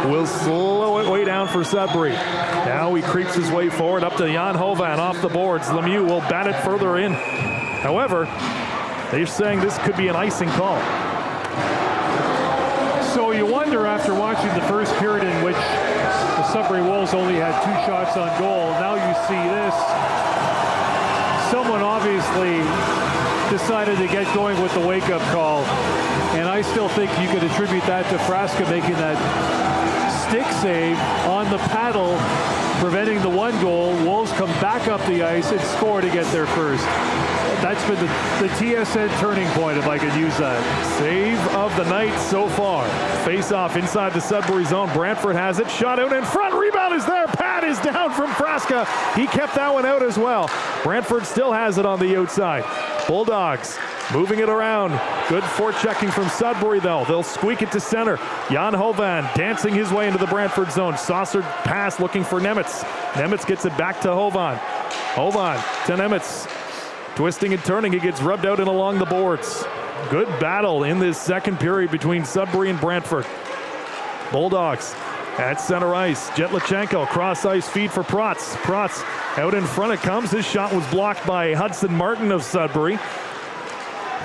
will slow it way down for Sudbury. Now he creeps his way forward up to Jan Hovan off the boards. Lemieux will bat it further in. However, they're saying this could be an icing call. So you wonder after watching the first period in which the Sudbury Wolves only had 2 shots on goal. Now you see this. Someone obviously decided to get going with the wake-up call. And I still think you could attribute that to Frasca making that stick save on the paddle, preventing the 1 goal. Wolves come back up the ice and score to get their first. That's been the TSN turning point, if I could use that. Save of the night so far. Face off inside the Sudbury zone. Brantford has it. Shot out in front. Rebound is there. Pad is down from Frasca. He kept that one out as well. Brantford still has it on the outside. Bulldogs moving it around. Good forechecking from Sudbury, though. They'll squeak it to center. Jan Hovan dancing his way into the Brantford zone. Saucered pass looking for Nemitz. Nemitz gets it back to Hovan. Hovan to Nemitz. Twisting and turning, he gets rubbed out and along the boards. Good battle in this second period between Sudbury and Brantford. Bulldogs at center ice. Jetlachenko, cross ice feed for Protz. Protz out in front it comes. His shot was blocked by Hudson Martin of Sudbury.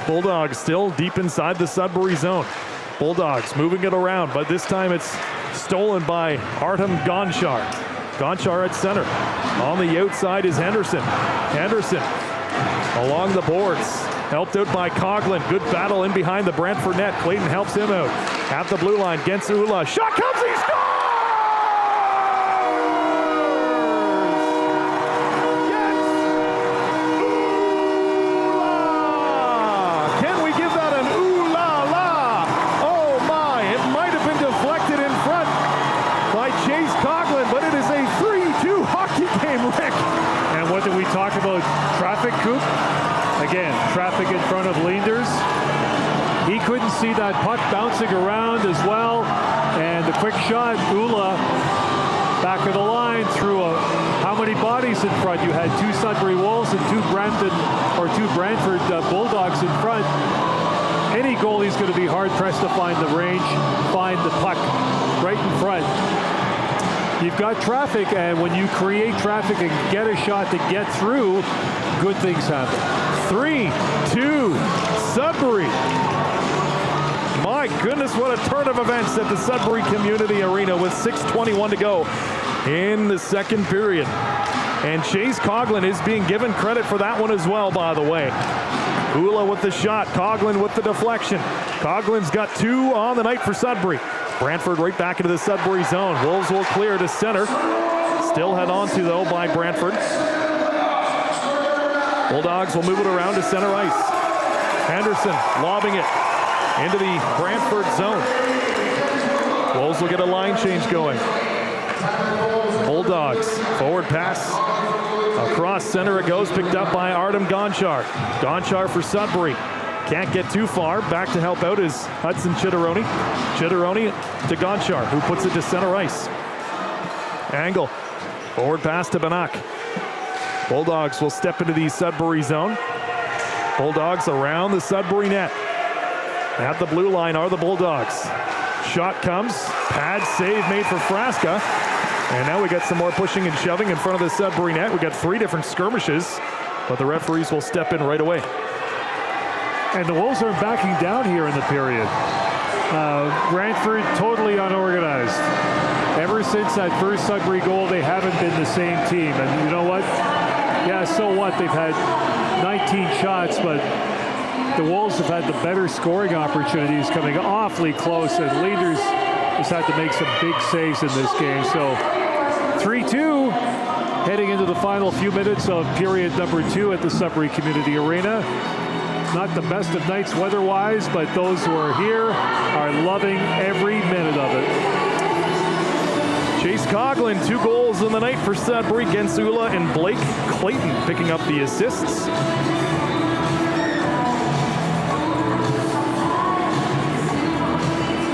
Bulldogs still deep inside the Sudbury zone. Bulldogs moving it around, but this time it's stolen by Artem Gonchar. Gonchar at center. On the outside is Henderson. Henderson along the boards. Helped out by Coughlin. Good battle in behind the Brantford net. Clayton helps him out. At the blue line, against Ula. Shot comes, he scores! Yes! Ula! Can we give that an ooh-la-la? Oh my, it might have been deflected in front by Chase Coughlin, but it is a 3-2 hockey game, Rick. And what did we talk about? Traffic, Coop? Again, traffic in front of Leenders. He couldn't see that puck bouncing around as well. And the quick shot, Ula, back of the line, through how many bodies in front? You had 2 Sudbury Wolves and 2 Brantford Bulldogs in front. Any goalie's going to be hard-pressed to find the range, find the puck right in front. You've got traffic, and when you create traffic and get a shot to get through, good things happen. 3-2 Sudbury. My goodness, what a turn of events at the Sudbury Community Arena with 6:21 to go in the second period. And Chase Coughlin is being given credit for that one as well, by the way. Ula with the shot, Coughlin with the deflection. Coughlin's got 2 on the night for Sudbury. Brantford right back into the Sudbury zone. Wolves will clear to center. Still head on to, though, by Brantford. Bulldogs will move it around to center ice. Henderson lobbing it into the Brantford zone. Wolves will get a line change going. Bulldogs, forward pass. Across center it goes, picked up by Artem Gonchar. Gonchar for Sudbury. Can't get too far. Back to help out is Hudson Chitteroni. Chitteroni to Gonchar, who puts it to center ice. Angle. Forward pass to Banak. Bulldogs will step into the Sudbury zone. Bulldogs around the Sudbury net. At the blue line are the Bulldogs. Shot comes. Pad save made for Frasca. And now we got some more pushing and shoving in front of the Sudbury net. We got 3 different skirmishes, but the referees will step in right away. And the Wolves are backing down here in the period. Brantford totally unorganized. Ever since that first Sudbury goal, they haven't been the same team. And you know what? Yeah, so what? They've had 19 shots, but the Wolves have had the better scoring opportunities, coming awfully close, and Leaders has had to make some big saves in this game. So 3-2, heading into the final few minutes of period number 2 at the Sudbury Community Arena. Not the best of nights weather-wise, but those who are here are loving every minute of it. Chase Coughlin, 2 goals in the night for Sudbury. Gensula and Blake Clayton picking up the assists.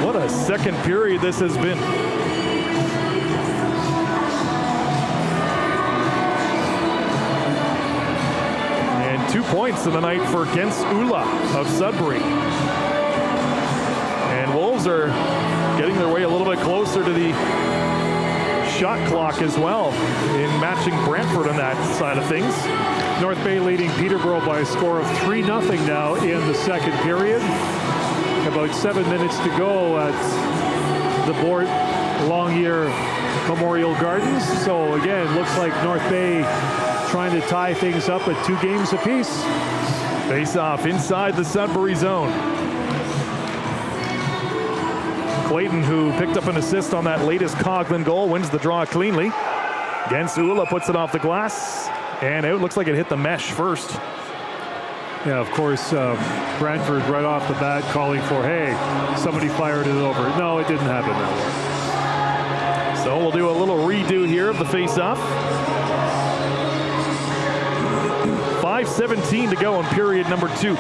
What a second period this has been. And 2 points in the night for Gensula of Sudbury. And Wolves are getting their way a little bit closer to the shot clock as well in matching Brantford on that side of things. North Bay leading Peterborough by a score of 3-0 now in the second period. About 7 minutes to go at the Bort Longyear Memorial Gardens. So again, looks like North Bay trying to tie things up at 2 games apiece. Face off inside the Sudbury zone. Clayton, who picked up an assist on that latest Coughlin goal, wins the draw cleanly. Gensula puts it off the glass, and it looks like it hit the mesh first. Yeah, of course, Brantford right off the bat calling for, hey, somebody fired it over. No, it didn't happen that way. So we'll do a little redo here of the face-off. 5:17 to go in period number 2.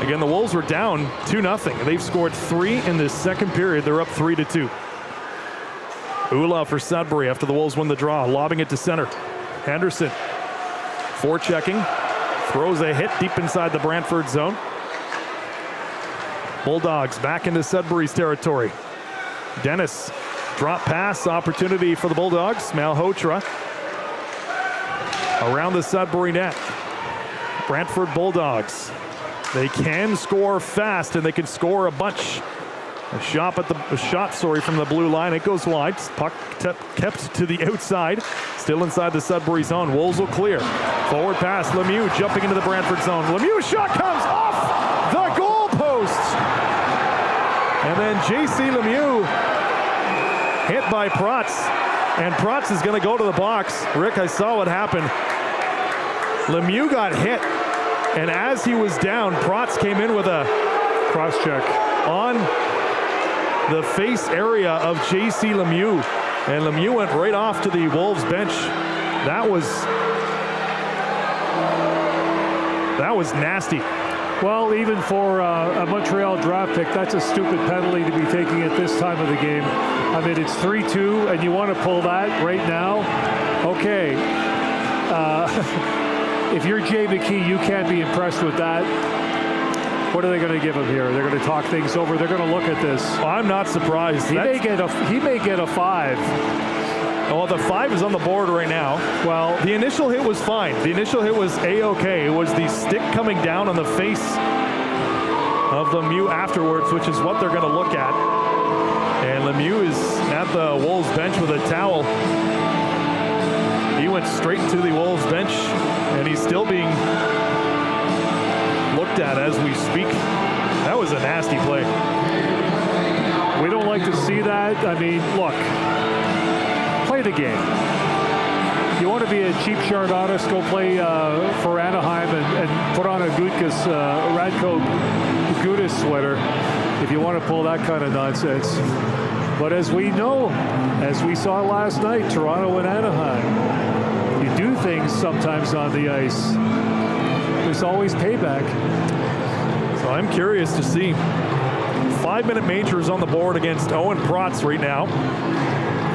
Again, the Wolves were down 2-0. They've scored 3 in this second period. They're up 3-2. Ula for Sudbury after the Wolves win the draw, lobbing it to center. Henderson forechecking, throws a hit deep inside the Brantford zone. Bulldogs back into Sudbury's territory. Dennis, drop pass opportunity for the Bulldogs. Malhotra around the Sudbury net. Brantford Bulldogs. They can score fast, and they can score a bunch. A shot from the blue line. It goes wide. Puck kept to the outside. Still inside the Sudbury zone. Wolves will clear. Forward pass. Lemieux jumping into the Brantford zone. Lemieux shot comes off the goal post. And then J.C. Lemieux hit by Protz. And Protz is going to go to the box. Rick, I saw what happened. Lemieux got hit. And as he was down, Protz came in with a cross check on the face area of J.C. Lemieux. And Lemieux went right off to the Wolves bench. That was nasty. Well, even for a Montreal draft pick, that's a stupid penalty to be taking at this time of the game. I mean, it's 3-2, and you want to pull that right now? Okay. If you're Jay McKee, you can't be impressed with that. What are they going to give him here? They're going to talk things over. They're going to look at this. I'm not surprised. He may get a 5. Well, the 5 is on the board right now. Well, the initial hit was fine. The initial hit was A-OK. It was the stick coming down on the face of Lemieux afterwards, which is what they're going to look at. And Lemieux is at the Wolves bench with a towel. He went straight to the Wolves bench, and he's still being looked at as we speak. That was a nasty play. We don't like to see that. I mean, look, play the game. You want to be a cheap shot artist, go play for Anaheim and put on a Radko Gudas sweater if you want to pull that kind of nonsense. But as we know, as we saw last night, Toronto and Anaheim, you do things sometimes on the ice. There's always payback. So I'm curious to see. 5-minute majors on the board against Owen Protz right now.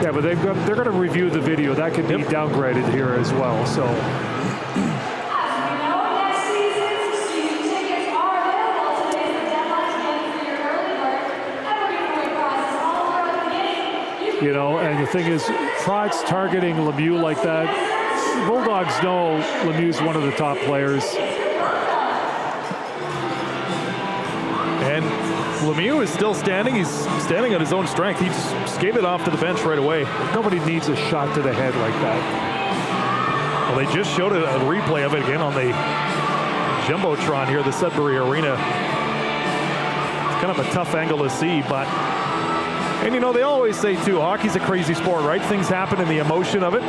Yeah, but they're going to review the video. That could be downgraded here as well. So. You know, and the thing is, Protz targeting Lemieux like that. The Bulldogs know Lemieux's one of the top players. Lemieux is still standing. He's standing on his own strength. He just gave it off to the bench right away. Nobody needs a shot to the head like that. Well, they just showed a replay of it again on the Jumbotron here, the Sudbury Arena. It's kind of a tough angle to see, but... And, you know, they always say, too, hockey's a crazy sport, right? Things happen in the emotion of it.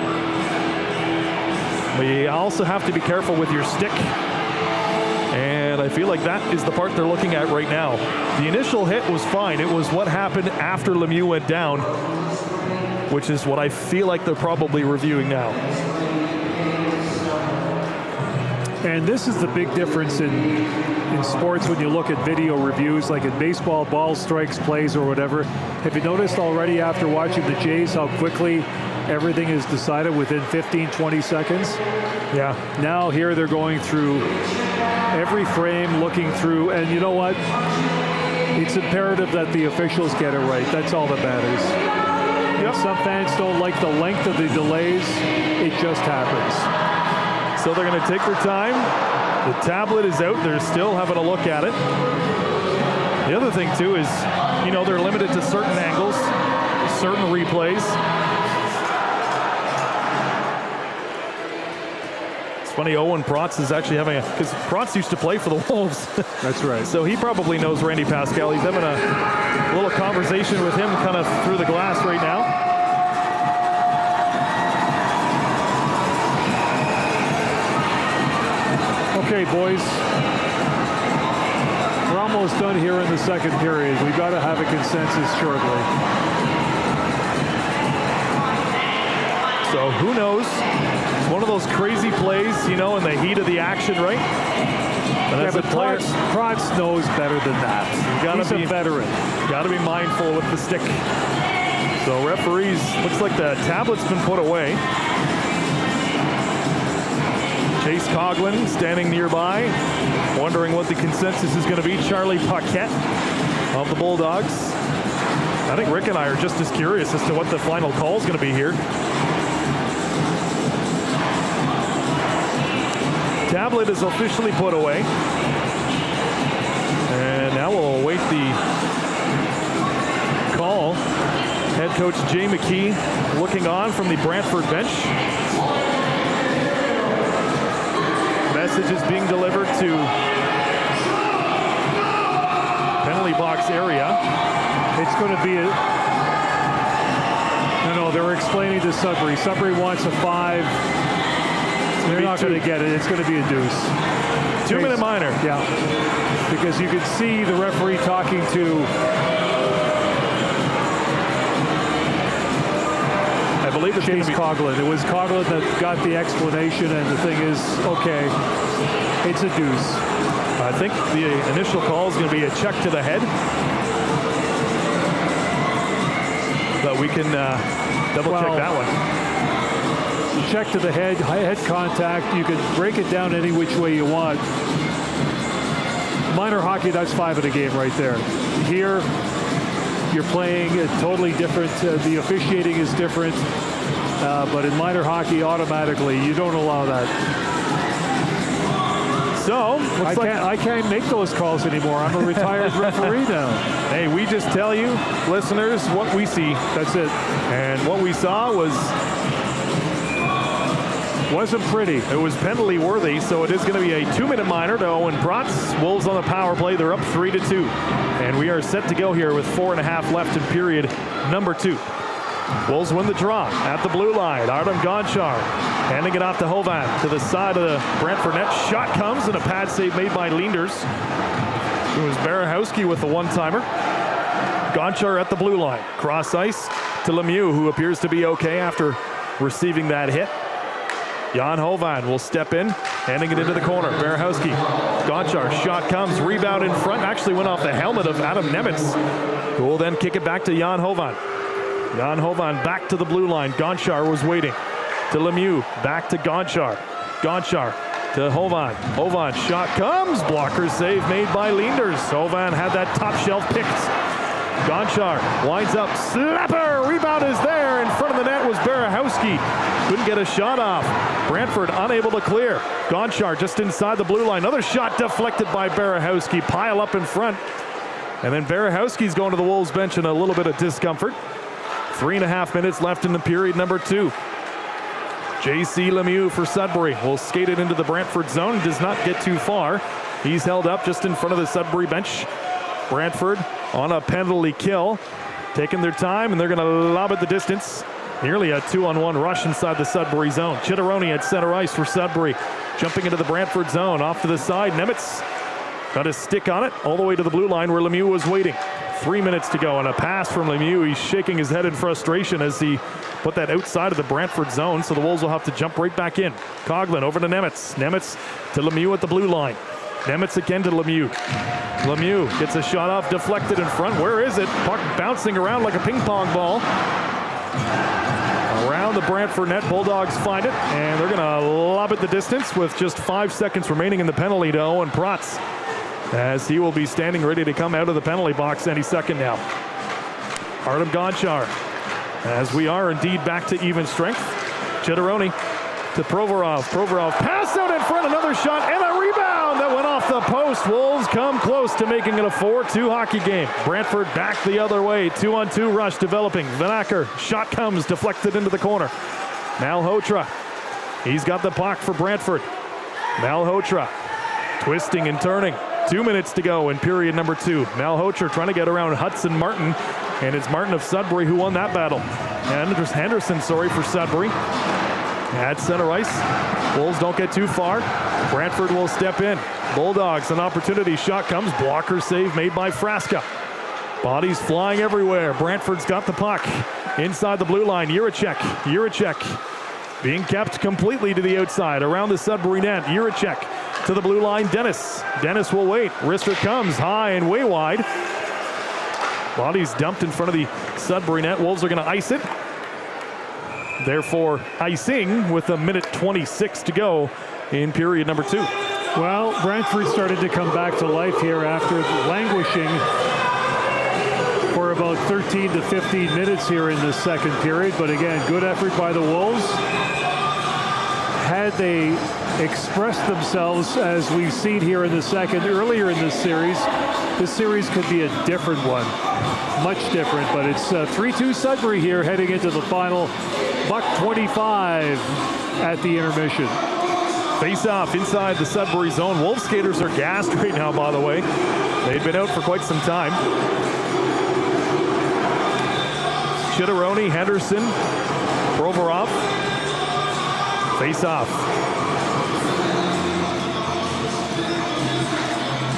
But you also have to be careful with your stick. And I feel like that is the part they're looking at right now. The initial hit was fine. It was what happened after Lemieux went down, which is what I feel like they're probably reviewing now. And this is the big difference in sports when you look at video reviews, like in baseball, ball strikes, plays, or whatever. Have you noticed already after watching the Jays how quickly everything is decided within 15, 20 seconds? Yeah. Now here they're going through every frame, looking through, and you know what? It's imperative that the officials get it right. That's all that matters. Yep. Some fans don't like the length of the delays. It just happens. So they're going to take their time. The tablet is out. They're still having a look at it. The other thing, too, is, you know, they're limited to certain angles, certain replays. It's funny, Owen Protz is actually having a... Because Protz used to play for the Wolves. That's right. So he probably knows Randy Pascal. He's having a little conversation with him kind of through the glass right now. Okay, boys, we're almost done here in the second period. We've got to have a consensus shortly. So who knows? It's one of those crazy plays, you know, in the heat of the action, right? But as a player, Protz knows better than that. He's a veteran. Got to be mindful with the stick. So referees, looks like the tablet's been put away. Chase Coughlin standing nearby, wondering what the consensus is going to be. Charlie Paquette of the Bulldogs. I think Rick and I are just as curious as to what the final call is going to be here. Tablet is officially put away. And now we'll await the call. Head coach Jay McKee looking on from the Brantford bench. Message is being delivered to penalty box area. It's going to be a... No, they're explaining to Sudbury. Sudbury wants a 5. They're not going to get it. It's going to be a deuce. 2-minute minor. Yeah. Because you can see the referee talking to... I believe it's Chase Coughlin. It was Coughlin that got the explanation, and the thing is, okay, it's a deuce. I think the initial call is going to be a check to the head. But we can double check that one. Check to the head contact. You can break it down any which way you want. Minor hockey, that's 5 in a game right there. Here, you're playing a totally different, the officiating is different, but in minor hockey, automatically, you don't allow that. So, I can't make those calls anymore. I'm a retired referee now. Hey, we just tell you, listeners, what we see. That's it. And what we saw wasn't pretty. It was penalty worthy, so it is going to be a 2-minute minor to Owen Protz. Wolves on the power play. They're up 3-2. And we are set to go here with 4.5 left in period number 2. Wolves win the draw at the blue line. Artem Gonchar handing it off to Hovan to the side of the Brantford net. Shot comes and a pad save made by Leenders. It was Barahowski with the one-timer. Gonchar at the blue line. Cross ice to Lemieux, who appears to be okay after receiving that hit. Jan Hovan will step in, handing it into the corner. Barahowski, Gonchar, shot comes, rebound in front. Actually went off the helmet of Adam Nemitz, who will then kick it back to Jan Hovan. Jan Hovan back to the blue line. Gonchar was waiting. To Lemieux, back to Gonchar. Gonchar to Hovan. Hovan, shot comes, blocker save made by Leenders. Hovan had that top shelf picked. Gonchar winds up, slapper, rebound is there. In front of the net was Barahowski. Couldn't get a shot off. Brantford unable to clear. Gonchar just inside the blue line. Another shot deflected by Barahowski. Pile up in front. And then Barahowski's going to the Wolves bench in a little bit of discomfort. 3.5 minutes left in the period number 2. J.C. Lemieux for Sudbury will skate it into the Brantford zone. Does not get too far. He's held up just in front of the Sudbury bench. Brantford on a penalty kill, taking their time, and they're going to lob it the distance. Nearly a 2-on-1 rush inside the Sudbury zone. Chitteroni at center ice for Sudbury. Jumping into the Brantford zone. Off to the side. Nemitz got his stick on it all the way to the blue line where Lemieux was waiting. 3 minutes to go, and a pass from Lemieux. He's shaking his head in frustration as he put that outside of the Brantford zone, so the Wolves will have to jump right back in. Coughlin over to Nemitz. Nemitz to Lemieux at the blue line. Nemitz again to Lemieux. Lemieux gets a shot off, deflected in front. Where is it? Puck bouncing around like a ping pong ball. Around the Brantford net, Bulldogs find it, and they're gonna lob it the distance with just 5 seconds remaining in the penalty to Owen Protz, as he will be standing ready to come out of the penalty box any second now. Artem Gonchar, as we are indeed back to even strength. Chitteroni to Provorov. Provorov pass out in front, another shot, and a rebound that went off the post. Wolves come close to making it a 4-2 hockey game. Brantford back the other way. 2-on-2 rush developing. Vanacker, shot comes, deflected into the corner. Malhotra, he's got the puck for Brantford. Malhotra, twisting and turning. 2 minutes to go in period number 2. Malhotra trying to get around Hudson Martin, and it's Martin of Sudbury who won that battle. And Henderson, for Sudbury. At center ice. Wolves don't get too far. Brantford will step in. Bulldogs, an opportunity. Shot comes. Blocker save made by Frasca. Bodies flying everywhere. Brantford's got the puck. Inside the blue line. Juracek being kept completely to the outside. Around the Sudbury net. Juracek to the blue line. Dennis will wait. Wrister comes high and way wide. Bodies dumped in front of the Sudbury net. Wolves are going to ice it. Therefore, icing with 1:26 to go in period number 2. Well, Brantford started to come back to life here after languishing for about 13 to 15 minutes here in the second period. But again, good effort by the Wolves. Had they expressed themselves as we've seen here in the second earlier in this series could be a different one. Much different, but it's 3-2 Sudbury here heading into the final. $1:25 at the intermission. Face off inside the Sudbury zone. Wolves skaters are gassed right now, by the way. They've been out for quite some time. Chitteroni, Henderson, Provorov. Face off.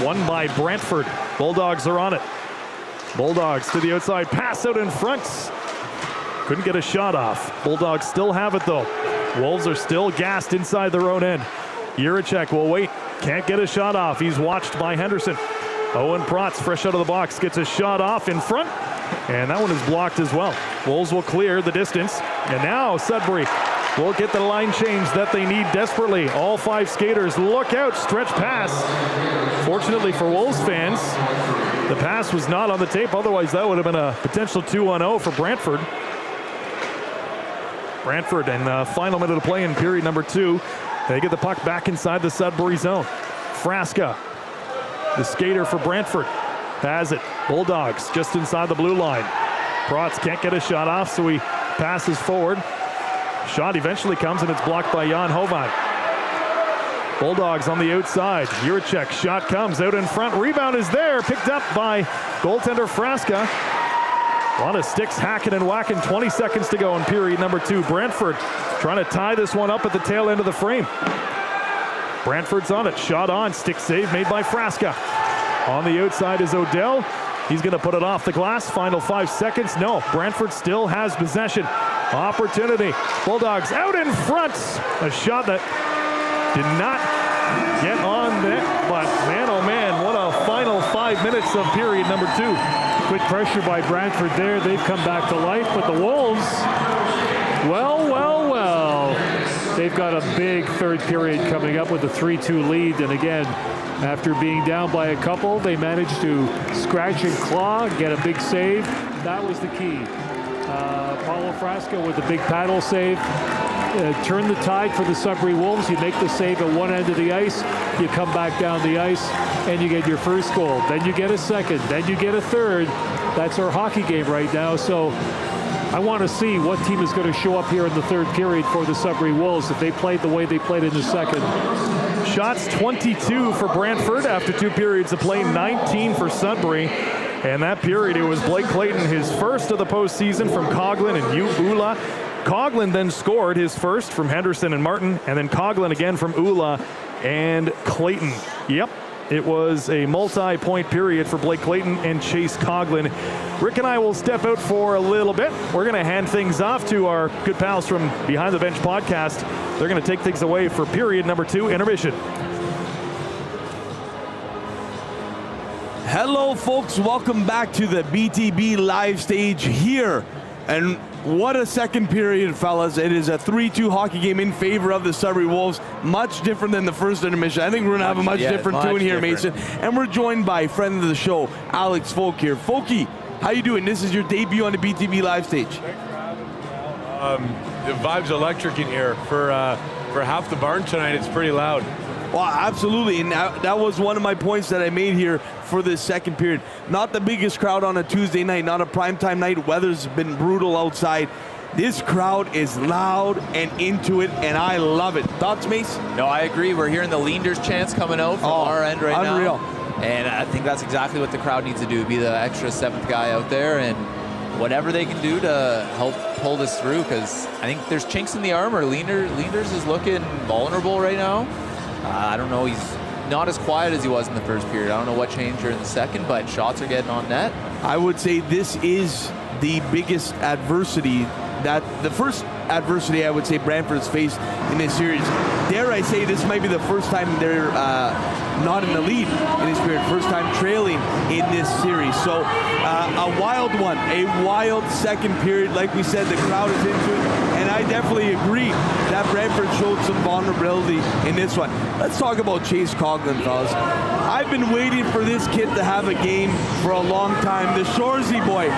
Won by Brantford. Bulldogs are on it. Bulldogs to the outside. Pass out in front. Couldn't get a shot off. Bulldogs still have it though. Wolves are still gassed inside their own end. Juracek will wait. Can't get a shot off. He's watched by Henderson. Owen Protz, fresh out of the box, gets a shot off in front. And that one is blocked as well. Wolves will clear the distance. And now Sudbury will get the line change that they need desperately. All 5 skaters look out. Stretch pass. Fortunately for Wolves fans, the pass was not on the tape. Otherwise, that would have been a potential 2-on-0 for Brantford. Brantford and final minute of play in period number 2. They get the puck back inside the Sudbury zone. Frasca, the skater for Brantford, has it. Bulldogs just inside the blue line. Protz can't get a shot off, so he passes forward. Shot eventually comes, and it's blocked by Jan Hovan. Bulldogs on the outside. Juracek, shot comes out in front. Rebound is there, picked up by goaltender Frasca. A lot of sticks hacking and whacking. 20 seconds to go in period number 2. Brantford trying to tie this one up at the tail end of the frame. Brantford's on it. Shot on. Stick save made by Frasca. On the outside is Odell. He's going to put it off the glass. Final 5 seconds. No, Brantford still has possession. Opportunity. Bulldogs out in front. A shot that did not get on net. But man, oh man, what a final 5 minutes of period number 2. Good pressure by Brantford there. They've come back to life, but the Wolves, well. They've got a big third period coming up with a 3-2 lead. And again, after being down by a couple, they managed to scratch and claw, get a big save. That was the key. Paulo Frasca with a big paddle save. turn the tide for the Sudbury Wolves. You make the save at one end of the ice, you come back down the ice, and you get your first goal. Then you get a second, then you get a third. That's our hockey game right now. So I want to see what team is going to show up here in the third period for the Sudbury Wolves if they played the way they played in the second. Shots 22 for Brantford after 2 periods of play, 19 for Sudbury. And that period, it was Blake Clayton, his first of the postseason from Coughlin and Ula. Coughlin then scored his first from Henderson and Martin, and then Coughlin again from Ula and Clayton. Yep, it was a multi-point period for Blake Clayton and Chase Coughlin. Rick and I will step out for a little bit. We're going to hand things off to our good pals from Behind the Bench podcast. They're going to take things away for period number 2, intermission. Hello, folks. Welcome back to the BTB live stage here. And what a second period, fellas. It is a 3-2 hockey game in favor of the Sudbury Wolves. Much different than the first intermission. I think we're going to have a much different tune here, Mason. And we're joined by friend of the show, Alex Folk here. Folky, how you doing? This is your debut on the BTB live stage. Thanks for having me, Al. The vibe's electric in here. For half the barn tonight, it's pretty loud. Well, absolutely, and that was one of my points that I made here for this second period. Not the biggest crowd on a Tuesday night, not a primetime night. Weather's been brutal outside. This crowd is loud and into it, and I love it. Thoughts, Mace? No, I agree. We're hearing the Leanders chants coming out from our end right unreal. now. And I think that's exactly what the crowd needs to do, be the extra 7th guy out there, and whatever they can do to help pull this through, because I think there's chinks in the armor. Leanders is looking vulnerable right now. I don't know, he's not as quiet as he was in the first period. I don't know what changed here in the second, but shots are getting on net. I would say this is the biggest adversity, that the first adversity I would say Brantford's faced in this series. Dare I say this might be the first time they're not in the lead in this period, first time trailing in this series. So a wild one, a wild second period. Like we said, the crowd is into it, and I definitely agree that Brantford showed some vulnerability in this one. Let's talk about Chase Coughlin, fellas. I've been waiting for this kid to have a game for a long time. The Shoresy boy,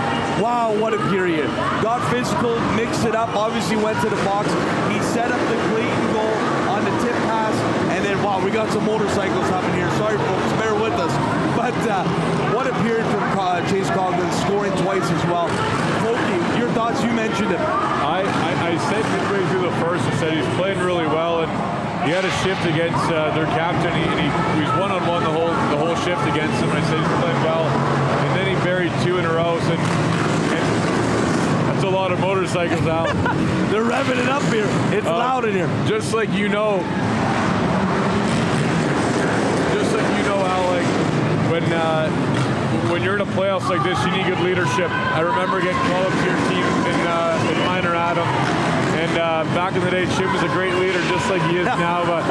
wow, what a period. Got physical, mixed it up, obviously went to the box. He set up the Clayton goal on the tip pass, and then, wow, we got some motorcycles happening here. Sorry, folks, bear with us. But what a period from Chase Coughlin, scoring twice as well. Folky, your thoughts? You mentioned him. I said midway through the first, I said he's playing really well, and he had a shift against their captain. He was one-on-one the whole shift against him. I said he's playing well, and then he buried 2 in a row. And that's a lot of motorcycles out. They're revving it up here. It's loud in here. Just like you know, Al, like when you're in a playoffs like this, you need good leadership. I remember getting called up to your team in minor Adam, and back in the day, Chim was a great leader, just like he is now. But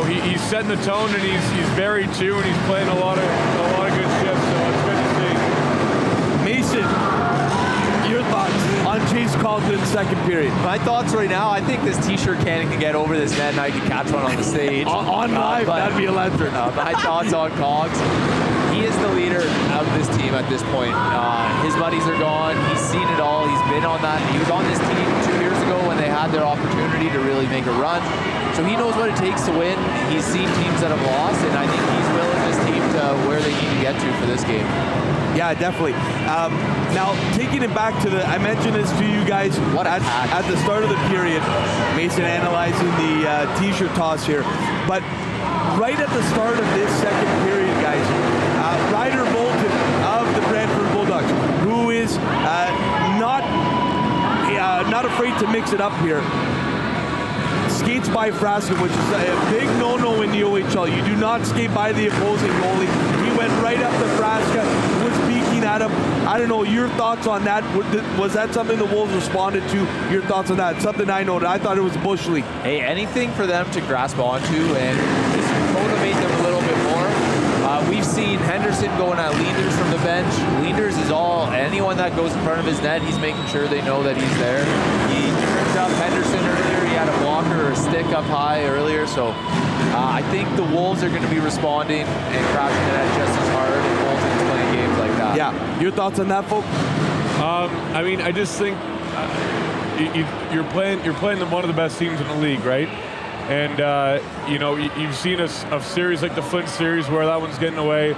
he's setting the tone, and he's buried 2, and he's playing a lot of good shifts. So it's good to see. Mason, your thoughts on Chase Coughlin's second period? My thoughts right now, I think this t-shirt can get over this net and I can catch one on the stage. on live, that'd be electric. My thoughts on Cogs. He is the leader of this team at this point. His buddies are gone. He's seen it all. He's been on that. He was on this team 2 years ago when they had their opportunity to really make a run. So he knows what it takes to win. He's seen teams that have lost, and I think he's willing this team to where they need to get to for this game. Yeah, definitely. Now, taking it back to I mentioned this to you guys at the start of the period. Mason analyzing the t-shirt toss here. But right at the start of this second period, guys, Ryder Bolton of the Brantford Bulldogs, who is not afraid to mix it up here, skates by Frasca, which is a big no-no in the OHL. You do not skate by the opposing goalie. He went right up to Frasca, was peeking at him. I don't know, your thoughts on that? Was that something the Wolves responded to? Your thoughts on that? Something I noted. I thought it was Bush League. Hey, anything for them to grasp onto and just motivate them a little bit more. We've seen Henderson going at Leanders from the bench. Leanders is anyone that goes in front of his net, he's making sure they know that he's there. He tripped up Henderson earlier. He had a blocker or a stick up high earlier. So I think the Wolves are going to be responding and crashing the net just as hard, and Bolton's playing games like that. Yeah. Your thoughts on that, folks? I just think you're playing one of the best teams in the league, right? And you've seen a series like the Flint series where that one's getting away,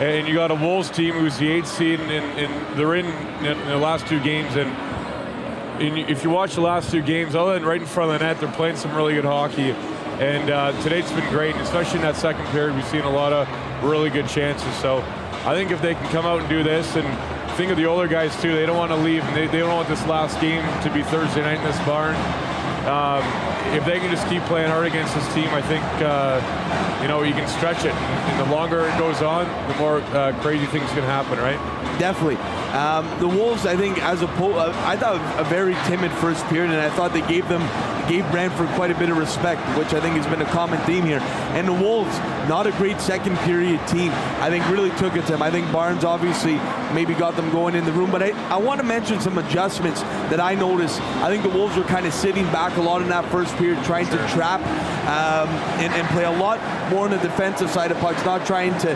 and you got a Wolves team who's the 8th seed, and they're in the last 2 games. And if you watch the last 2 games, other than right in front of the net, they're playing some really good hockey. And today's been great, and especially in that second period, we've seen a lot of really good chances. So I think if they can come out and do this, and think of the older guys too, they don't want to leave, and they don't want this last game to be Thursday night in this barn. If they can just keep playing hard against this team, I think you can stretch it. And the longer it goes on, the more crazy things can happen, right? Definitely. The Wolves, I think, I thought a very timid first period, and I thought they gave Brantford quite a bit of respect, which I think has been a common theme here. And the Wolves, not a great second period team, I think really took it to them. I think Barnes obviously maybe got them going in the room, but I want to mention some adjustments that I noticed. I think the Wolves were kind of sitting back a lot in that first period, trying to trap and play a lot more on the defensive side of pucks, not trying to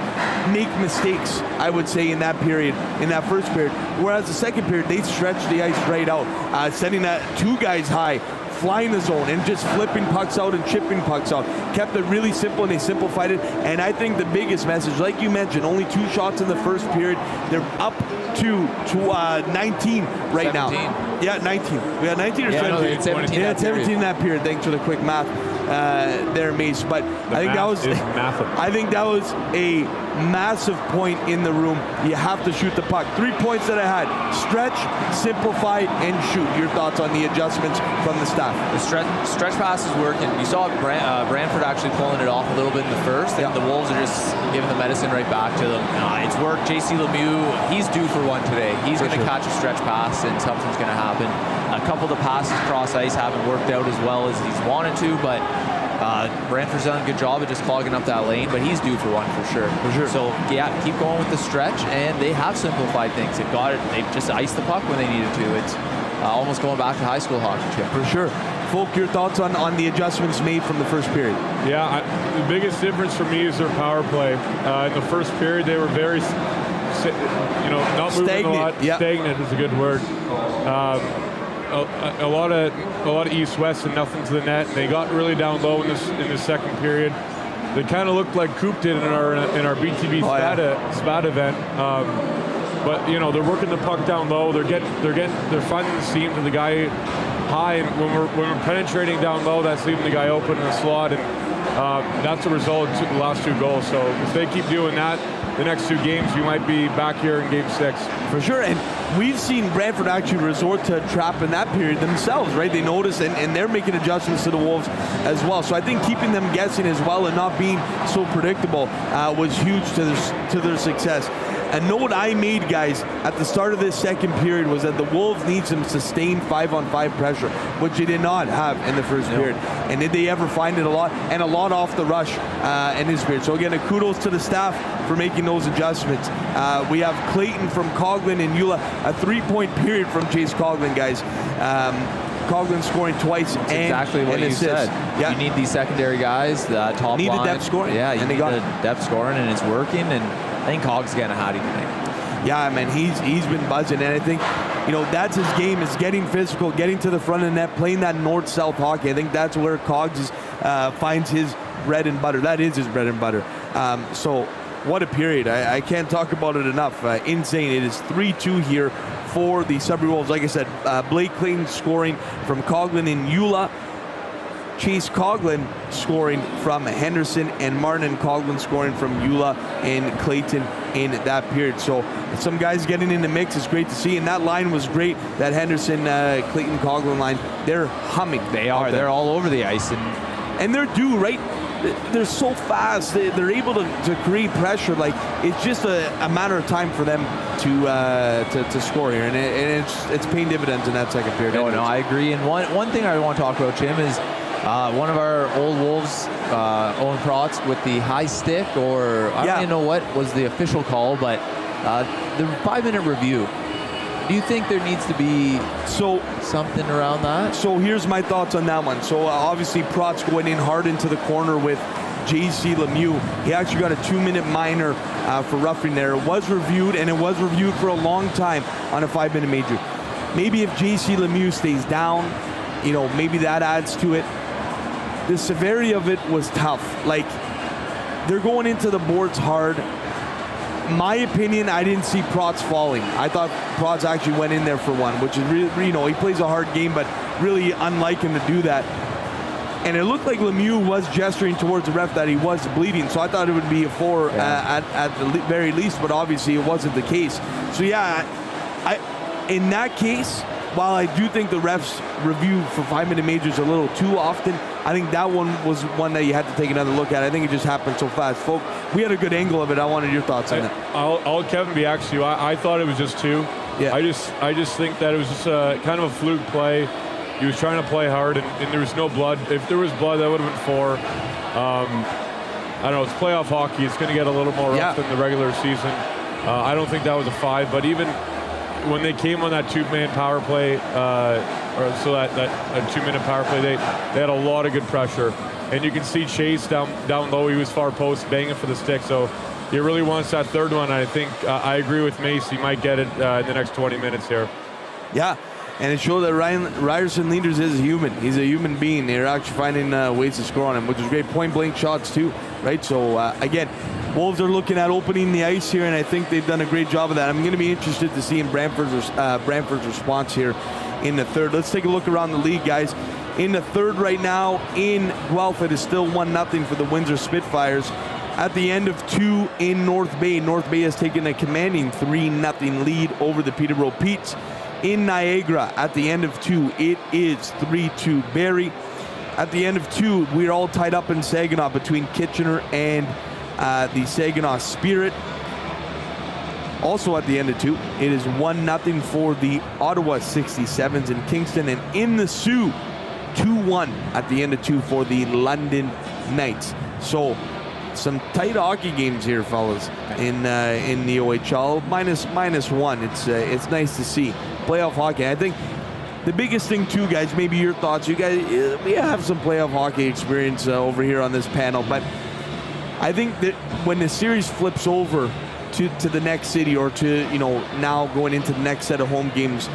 make mistakes, I would say, in that period, in that first period. Whereas the second period, they stretched the ice right out, setting that 2 guys high, flying the zone and just flipping pucks out and chipping pucks out. Kept it really simple, and they simplified it. And I think the biggest message, like you mentioned, only 2 shots in the first period. They're up to 19 right 17. now. Yeah, 19. We got 19 or 17? No, 17. Yeah, 17 in that period. Thanks for the quick math there, Mace. But I think that was a massive point in the room. You have to shoot the puck. 3 points that I had: stretch, simplify, and shoot. Your thoughts on the adjustments from the staff? The stretch pass is working. You saw Brantford actually pulling it off a little bit in the first, and the Wolves are just giving the medicine right back to them. It's worked. JC Lemieux, he's due for one today. He's going to catch a stretch pass, and something's going to happen. A couple of the passes cross ice haven't worked out as well as he's wanted to, but Brantford's done a good job of just clogging up that lane, but he's due for one for sure. So yeah, keep going with the stretch, and they have simplified things. They've just iced the puck when they needed to. It's almost going back to high school hockey, Chip. For sure. Folk, your thoughts on the adjustments made from the first period? Yeah, the biggest difference for me is their power play. In the first period, they were very, not moving stagnant. A lot. Yep. Stagnant is a good word. A lot of east-west and nothing to the net. They got really down low in the second period. They kind of looked like Coop did in our BTB SPAT event. But they're working the puck down low. They're finding the seam to the guy high, and when we're penetrating down low, that's leaving the guy open in the slot, and that's the result of the last 2 goals. So if they keep doing that, the next 2 games, we might be back here in Game 6. For sure, and we've seen Brantford actually resort to a trap in that period themselves, right? They notice, and they're making adjustments to the Wolves as well. So I think keeping them guessing as well and not being so predictable was huge to their success. A note I made, guys, at the start of this second period was that the Wolves need some sustained 5-on-5 pressure, which they did not have in the first period. And did they ever find it a lot? And a lot off the rush in this period. So again, a kudos to the staff for making those adjustments. We have Clayton from Coghlan and Eula, a 3-point period from Chase Coghlan, guys. Coghlan scoring twice. That's exactly what you said. Yeah. You need these secondary guys, the top need line. the depth scoring. Yeah, you and need the depth scoring, and it's working. And I think Cog's getting a hottie tonight. Yeah, man, he's been buzzing, and I think that's his game, is getting physical, getting to the front of the net, playing that north-south hockey. I think that's where Cogs finds his bread and butter. That is his bread and butter. So what a period. I can't talk about it enough. Insane. It is 3-2 here for the Sudbury Wolves. Like I said, Blake Clayton scoring from Coghlan and Eula. Chase Coghlan scoring from Henderson, and Martin and Coghlan scoring from Eula and Clayton in that period. So some guys getting in the mix. It's great to see, and that line was great. That Henderson, Clayton, Coghlan line, they're humming. They are. They're all over the ice, and they're due, right? They're so fast. They're able to create pressure. Like, it's just a matter of time for them to score here, and it's paying dividends in that second period. No, I agree. And one thing I want to talk about, Jim, is one of our old Wolves, Owen Protz, with the high stick, or I don't even know what was the official call, but the 5-minute review. Do you think there needs to be something around that? So here's my thoughts on that one. So obviously Protz going in hard into the corner with JC Lemieux. He actually got a 2-minute minor for roughing there. It was reviewed, and it was reviewed for a long time on a 5-minute major. Maybe if JC Lemieux stays down, maybe that adds to it. The severity of it was tough. Like, they're going into the boards hard. My opinion, I didn't see Protz falling. I thought Protz actually went in there for one, which is really, he plays a hard game, but really unlike him to do that. And it looked like Lemieux was gesturing towards the ref that he was bleeding, so I thought it would be a 4 at the very least, but obviously it wasn't the case. So yeah, in that case, while I do think the refs review for 5-minute majors a little too often, I think that one was one that you had to take another look at. I think it just happened so fast. Folk, we had a good angle of it. I wanted your thoughts on that. I'll Kevin be asked you. I thought it was just 2. Yeah. I just think that it was just kind of a fluke play. He was trying to play hard, and there was no blood. If there was blood, that would have been 4. I don't know. It's playoff hockey. It's going to get a little more rough than the regular season. I don't think that was a 5. But even when they came on that 2-man power play, that 2-minute power play, they had a lot of good pressure. And you can see Chase down low. He was far post, banging for the stick. So he really wants that third one. I think I agree with Mace. He might get it in the next 20 minutes here. Yeah. And it showed that Ryerson Leaders is a human. He's a human being. They're actually finding ways to score on him, which is great. Point-blank shots, too, right? So, again, Wolves are looking at opening the ice here, and I think they've done a great job of that. I'm going to be interested to see in Brantford's response here in the third. Let's take a look around the league, guys. In the third right now in Guelph, it is still 1-0 for the Windsor Spitfires. At the end of 2 in North Bay has taken a commanding 3-0 lead over the Peterborough Petes. In Niagara, at the end of 2, it is 3-2 Barrie. At the end of 2, we're all tied up in Saginaw between Kitchener and the Saginaw Spirit. Also at the end of 2, it is 1-0 for the Ottawa 67s in Kingston. And in the Sioux, 2-1 at the end of 2 for the London Knights. So some tight hockey games here, fellas, in the OHL. Minus 1. It's nice to see playoff hockey. I think the biggest thing too, guys, maybe your thoughts. You guys, we have some playoff hockey experience over here on this panel, but I think that when the series flips over to the next city, or to now going into the next set of home games,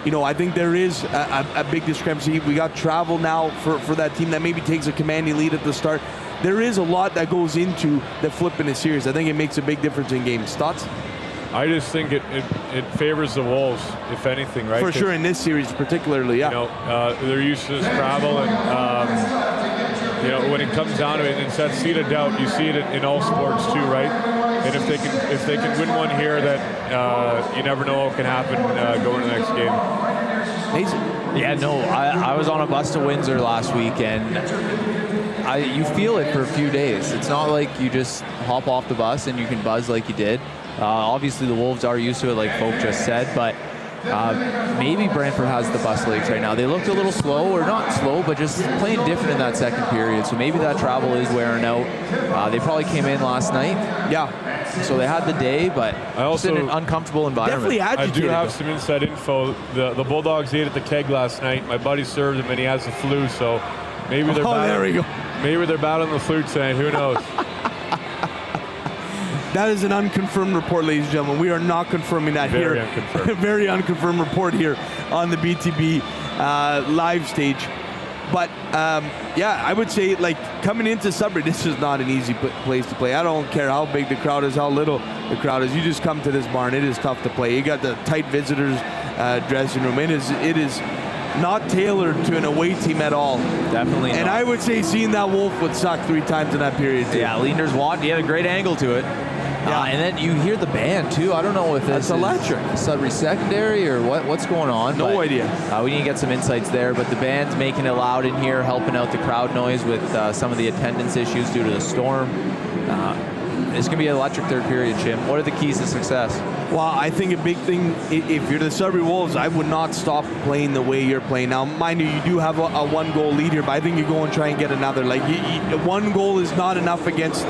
I think there is a big discrepancy. We got travel now for that team that maybe takes a commanding lead at the start. There is a lot that goes into the flip in a series. I think it makes a big difference in games. Thoughts? I just think it favors the Wolves, if anything, right? For sure, in this series particularly, yeah. They're used to this travel, and when it comes down to it, it's that seed of doubt. You see it in all sports too, right? And if they can win one here, that you never know what can happen going to the next game. Mason? Yeah, no, I was on a bus to Windsor last week, and you feel it for a few days. It's not like you just hop off the bus and you can buzz like you did. Obviously, the Wolves are used to it, like Folk just said, but maybe Brantford has the bus legs right now. They looked a little slow, or not slow, but just playing different in that second period. So maybe that travel is wearing out. They probably came in last night. Yeah. So they had the day, but just in an uncomfortable environment. Definitely agitated. I do have some inside info. The Bulldogs ate at the keg last night. My buddy served him, and he has the flu, so maybe they're there we go. Maybe they're battling the flu tonight. Who knows? That is an unconfirmed report, ladies and gentlemen. We are not confirming that Very here. unconfirmed. Very unconfirmed report here on the BTB live stage. But, I would say, coming into Sudbury, this is not an easy place to play. I don't care how big the crowd is, how little the crowd is. You just come to this barn. It is tough to play. You got the tight visitors dressing room. It is not tailored to an away team at all. Definitely And not. I would say seeing that Wolf would suck 3 times in that period, too. Yeah, Leander's Watt, he had a great angle to it. And then you hear the band, too. I don't know if That's electric. Sudbury secondary or what's going on. No idea. We need to get some insights there, but the band's making it loud in here, helping out the crowd noise with some of the attendance issues due to the storm. It's going to be an electric third period, Jim. What are the keys to success? Well, I think a big thing, if you're the Sudbury Wolves, I would not stop playing the way you're playing. Now, mind you, you do have a 1-goal lead here, but I think you go and try and get another. 1 goal is not enough against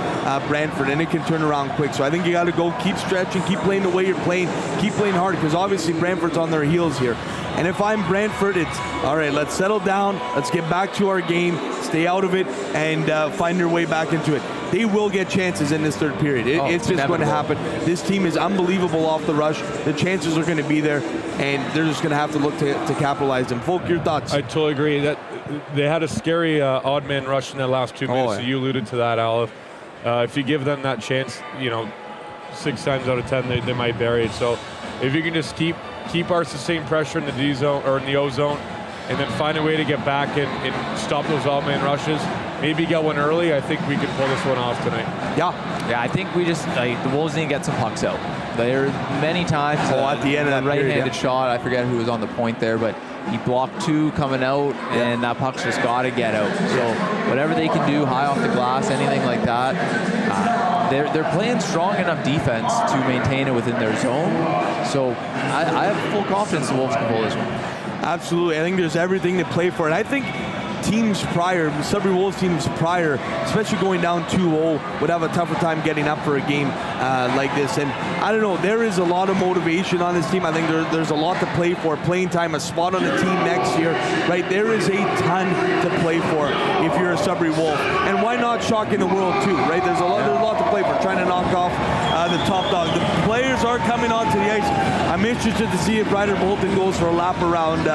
Brantford, and it can turn around quick. So I think you got to go, keep stretching, keep playing the way you're playing, keep playing hard, because obviously Brantford's on their heels here. And if I'm Brantford, it's, all right, let's settle down, let's get back to our game, stay out of it, and find your way back into it. they will get chances in this third period. It's just going to happen. This team is unbelievable off the rush. The chances are going to be there, and they're just going to have to look to capitalize them. Folk, your thoughts? I totally agree. That they had a scary odd man rush in the last 2 minutes. So you alluded to that, Al. If you give them that chance, 6 times out of 10 they might bury it. So if you can just keep our sustained pressure in the D zone or in the O zone, and then find a way to get back and stop those odd man rushes, maybe get one early, I think we can pull this one off tonight. Yeah, I think we just the Wolves need to get some pucks out. There are many times at the end of that right-handed shot, I forget who was on the point there, but he blocked 2 coming out, and that puck's just got to get out. So whatever they can do, high off the glass, anything like that, they're playing strong enough defense to maintain it within their zone. So I have full confidence the Wolves can pull this one. Absolutely. I think there's everything to play for. And I think Sudbury Wolves teams prior, especially going down 2-0, would have a tougher time getting up for a game like this. And I don't know, there is a lot of motivation on this team. I think there's a lot to play for. Playing time, a spot on the team next year, right? There is a ton to play for if you're a Sudbury Wolf. And why not shock in the world too, right? There's a lot to play for, trying to knock off the top dog. The players are coming onto the ice. I'm interested to see if Ryder Bolton goes for a lap around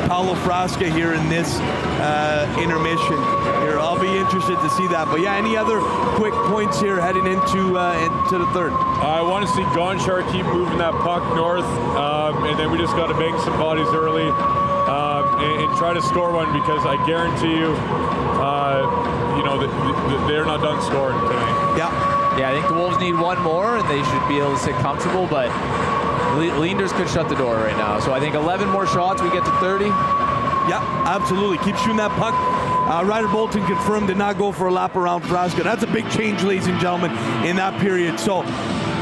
Paolo Frasca here in this intermission here. I'll be interested to see that. But yeah, any other quick points here heading into the third? I want to see Gonchar keep moving that puck north, and then we just got to bang some bodies early and try to score one, because I guarantee you, they're not done scoring tonight. Yeah, I think the Wolves need one more, and they should be able to sit comfortable, but Leanders could shut the door right now. So I think 11 more shots, we get to 30. Yeah, absolutely. Keep shooting that puck. Ryder Bolton confirmed did not go for a lap around Frasca. That's a big change, ladies and gentlemen, in that period. So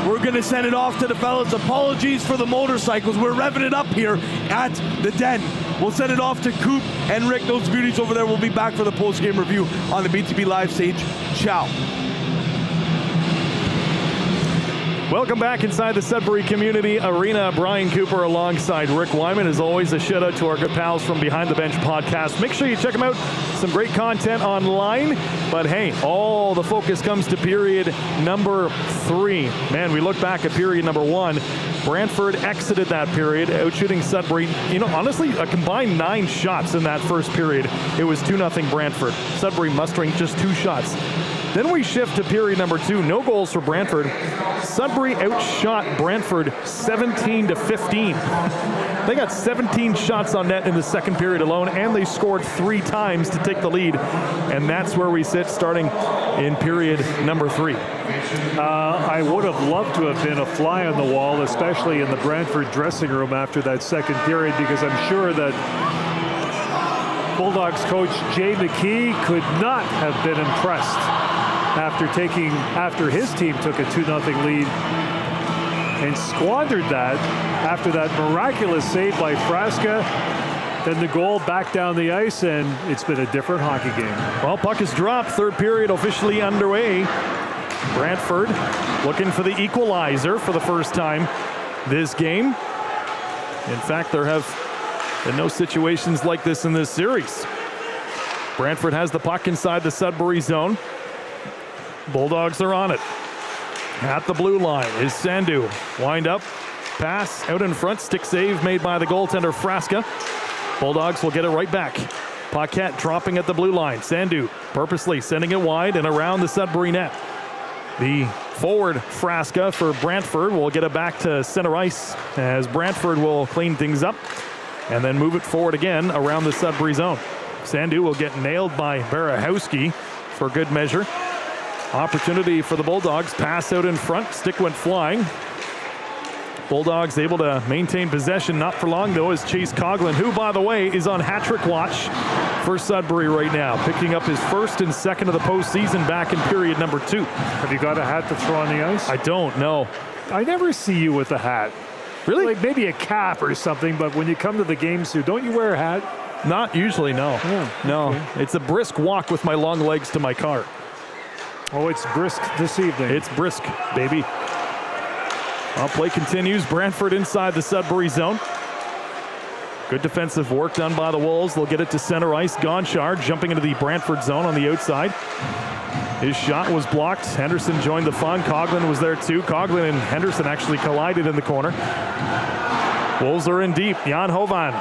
we're going to send it off to the fellas. Apologies for the motorcycles. We're revving it up here at the Den. We'll send it off to Coop and Rick. Those beauties over there will be back for the post-game review on the BTB Live stage. Ciao. Welcome back inside the Sudbury Community Arena. Brian Cooper alongside Rick Wyman. As always, a shout out to our good pals from Behind the Bench podcast. Make sure you check them out. Some great content online. But hey, all the focus comes to period number 3. Man, we look back at period number 1. Brantford exited that period, outshooting Sudbury. Honestly, a combined 9 shots in that first period. It was 2-0 Brantford. Sudbury mustering just 2 shots. Then we shift to period number 2. No goals for Brantford. Sudbury outshot Brantford 17-15. They got 17 shots on net in the second period alone, and they scored 3 times to take the lead. And that's where we sit starting in period number 3. I would have loved to have been a fly on the wall, especially in the Brantford dressing room after that second period, because I'm sure that Bulldogs coach Jay McKee could not have been impressed after his team took a 2-0 lead and squandered that after that miraculous save by Frasca. Then the goal back down the ice, and it's been a different hockey game. Well, puck is dropped. Third period officially underway. Brantford looking for the equalizer for the first time this game. In fact, there have been no situations like this in this series. Brantford has the puck inside the Sudbury zone. Bulldogs are on it. At the blue line is Sandu. Wind up, pass out in front. Stick save made by the goaltender Frasca. Bulldogs will get it right back. Paquette dropping at the blue line. Sandu purposely sending it wide and around the Sudbury net. The forward Frasca for Brantford will get it back to center ice as Brantford will clean things up and then move it forward again around the Sudbury zone. Sandu will get nailed by Barahowski for good measure. Opportunity for the Bulldogs. Pass out in front. Stick went flying. Bulldogs able to maintain possession. Not for long, though, as Chase Coughlin, who, by the way, is on hat-trick watch for Sudbury right now, picking up his first and second of the postseason back in period number 2. Have you got a hat to throw on the ice? I don't know. I never see you with a hat. Really? Like maybe a cap or something, but when you come to the games, don't you wear a hat? Not usually, no. Yeah, no. Okay. It's a brisk walk with my long legs to my car. Oh, it's brisk this evening. It's brisk, baby. Well, play continues. Brantford inside the Sudbury zone. Good defensive work done by the Wolves. They'll get it to center ice. Gonchar jumping into the Brantford zone on the outside. His shot was blocked. Henderson joined the fun. Coughlin was there too. Coughlin and Henderson actually collided in the corner. Wolves are in deep. Jan Hovan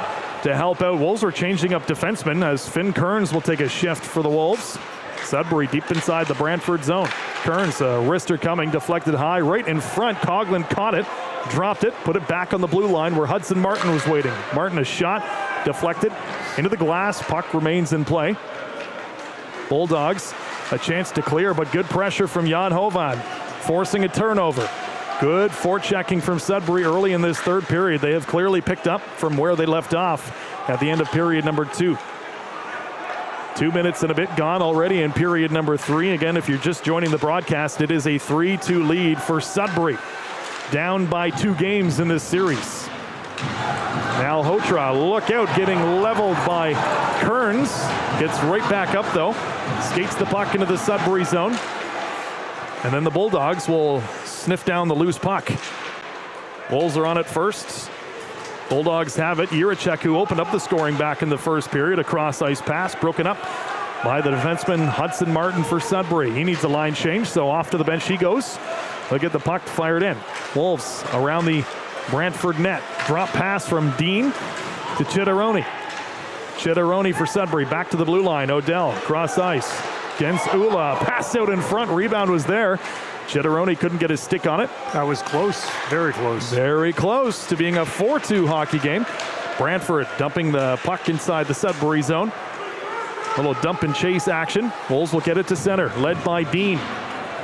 to help out. Wolves are changing up defensemen as Finn Kearns will take a shift for the Wolves. Sudbury deep inside the Brantford zone. Kearns, a wrister coming, deflected high, right in front. Coughlin caught it, dropped it, put it back on the blue line where Hudson Martin was waiting. Martin a shot, deflected into the glass. Puck remains in play. Bulldogs a chance to clear, but good pressure from Jan Hovan, forcing a turnover. Good forechecking from Sudbury early in this third period. They have clearly picked up from where they left off at the end of period number 2. 2 minutes and a bit gone already in period number 3. Again, if you're just joining the broadcast, it is a 3-2 lead for Sudbury. Down by 2 games in this series. Now Hotra, look out, getting leveled by Kearns. Gets right back up though. Skates the puck into the Sudbury zone. And then the Bulldogs will sniff down the loose puck. Wolves are on it first. Bulldogs have it. Jiricek, who opened up the scoring back in the first period. A cross-ice pass broken up by the defenseman Hudson Martin for Sudbury. He needs a line change, so off to the bench he goes. They'll get the puck fired in. Wolves around the Brantford net. Drop pass from Dean to Chitteroni. Chitteroni for Sudbury. Back to the blue line. Odell, cross ice. Against Ula. Pass out in front. Rebound was there. Chitteroni couldn't get his stick on it. That was close. Very close. Very close to being a 4-2 hockey game. Brantford dumping the puck inside the Sudbury zone. A little dump and chase action. Wolves will get it to center. Led by Dean.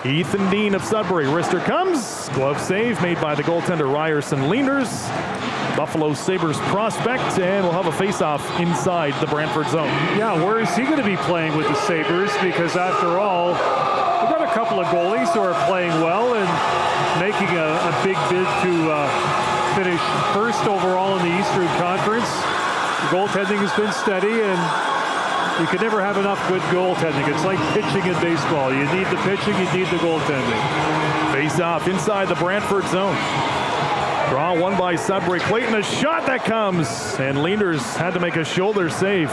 Ethan Dean of Sudbury. Wrister comes. Glove save made by the goaltender Ryerson Leanders. Buffalo Sabres prospect, and we'll have a face-off inside the Brantford zone. Yeah, where is he going to be playing with the Sabres? Because after all, we've got a couple of goalies who are playing well and making a big bid to finish first overall in the Eastern Conference. The goaltending has been steady, and you can never have enough good goaltending. It's like pitching in baseball. You need the pitching, you need the goaltending. Face-off inside the Brantford zone. Draw one by Sudbury. Clayton, a shot that comes, and Leanders had to make a shoulder save.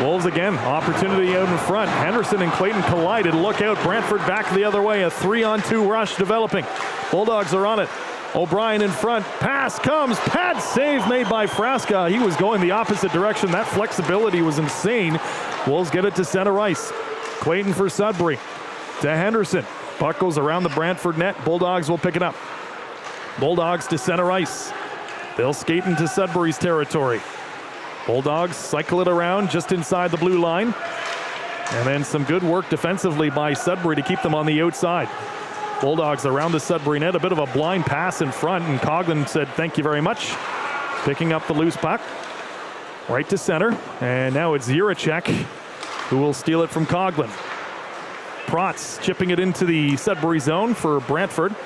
Wolves again, opportunity out in front. Henderson and Clayton collided. Look out, Brantford back the other way. A 3-on-2 rush developing. Bulldogs are on it. O'Brien in front. Pass comes. Pad save made by Frasca. He was going the opposite direction. That flexibility was insane. Wolves get it to center ice. Clayton for Sudbury. To Henderson. Puck goes around the Brantford net. Bulldogs will pick it up. Bulldogs to center ice. They'll skate into Sudbury's territory. Bulldogs cycle it around just inside the blue line. And then some good work defensively by Sudbury to keep them on the outside. Bulldogs around the Sudbury net. A bit of a blind pass in front, and Coughlin said thank you very much. Picking up the loose puck. Right to center. And now it's Jiricek who will steal it from Coughlin. Protz chipping it into the Sudbury zone for Brantford.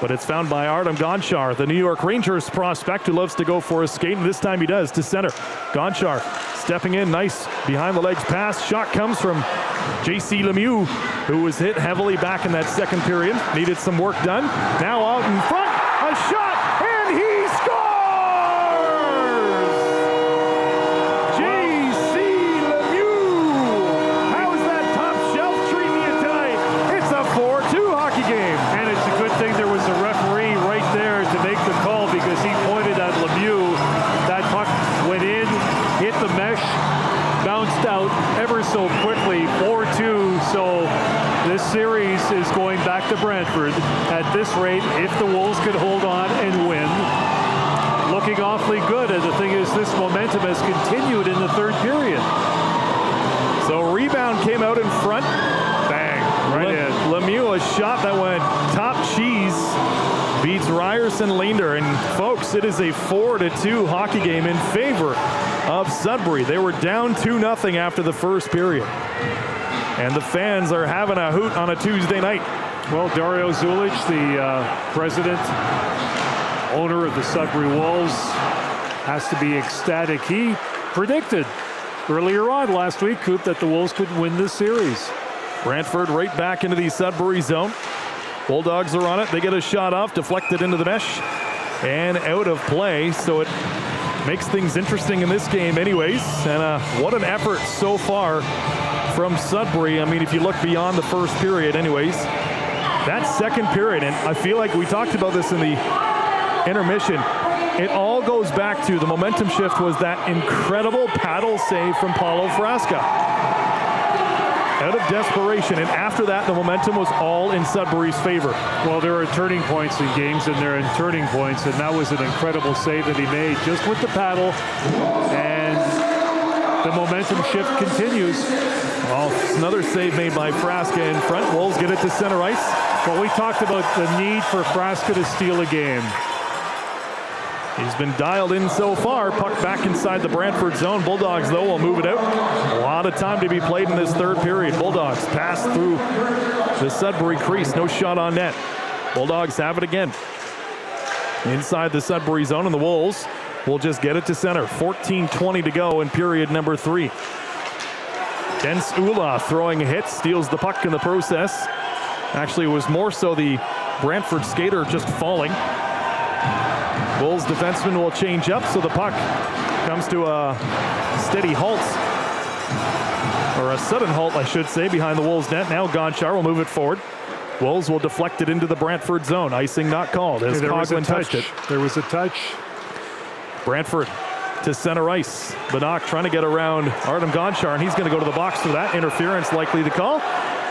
But it's found by Artem Gonchar, the New York Rangers prospect who loves to go for a skate, and this time he does, to center. Gonchar stepping in, nice behind the legs pass. Shot comes from J.C. Lemieux, who was hit heavily back in that second period. Needed some work done. Now out in front, a shot, and he scores! J.C. Lemieux! How is that top shelf treating you tonight? It's a 4-2 hockey game. And it's a good thing there was a referee right there to make the call, because he pointed at Lemieux. That puck went in, hit the mesh, bounced out ever so quickly. 4-2, so this series is going back to Brantford. At this rate, if the Wolves could hold on and win, looking awfully good. And the thing is, this momentum has continued in the third period. So rebound came out in front. Bang. Right in. Lemieux, a shot that went top cheese. Beats Ryerson Leander. And folks, it is a 4-2 hockey game in favor of Sudbury. They were down 2-0 after the first period. And the fans are having a hoot on a Tuesday night. Well, Dario Zulic, the president, owner of the Sudbury Wolves, has to be ecstatic. He predicted earlier on last week, Coop, that the Wolves could win this series. Brantford right back into the Sudbury zone. Bulldogs are on it. They get a shot off, deflected into the mesh, and out of play. So it makes things interesting in this game anyways. And what an effort so far from Sudbury. I mean, if you look beyond the first period anyways, that second period, and I feel like we talked about this in the intermission, it all goes back to the momentum shift was that incredible paddle save from Paulo Frasca. Out of desperation, and after that, the momentum was all in Sudbury's favor. Well, there are turning points in games, and there are turning points, and that was an incredible save that he made just with the paddle, and the momentum shift continues. Well, another save made by Frasca in front. Wolves get it to center ice. Well, we talked about the need for Frasca to steal a game. He's been dialed in so far. Puck back inside the Brantford zone. Bulldogs, though, will move it out. A lot of time to be played in this third period. Bulldogs pass through the Sudbury crease. No shot on net. Bulldogs have it again. Inside the Sudbury zone, and the Wolves will just get it to center. 14:20 to go in period number 3. Dennis Ula throwing a hit, steals the puck in the process. Actually, it was more so the Brantford skater just falling. Bulls defenseman will change up, so the puck comes to a steady halt, or a sudden halt, I should say, behind the Wolves net. Now Gonchar will move it forward. Wolves will deflect it into the Brantford zone. Icing not called as Coughlin touched it. There was a touch. Brantford to center ice. Banach trying to get around Artem Gonchar, and he's going to go to the box for that. Interference likely to call.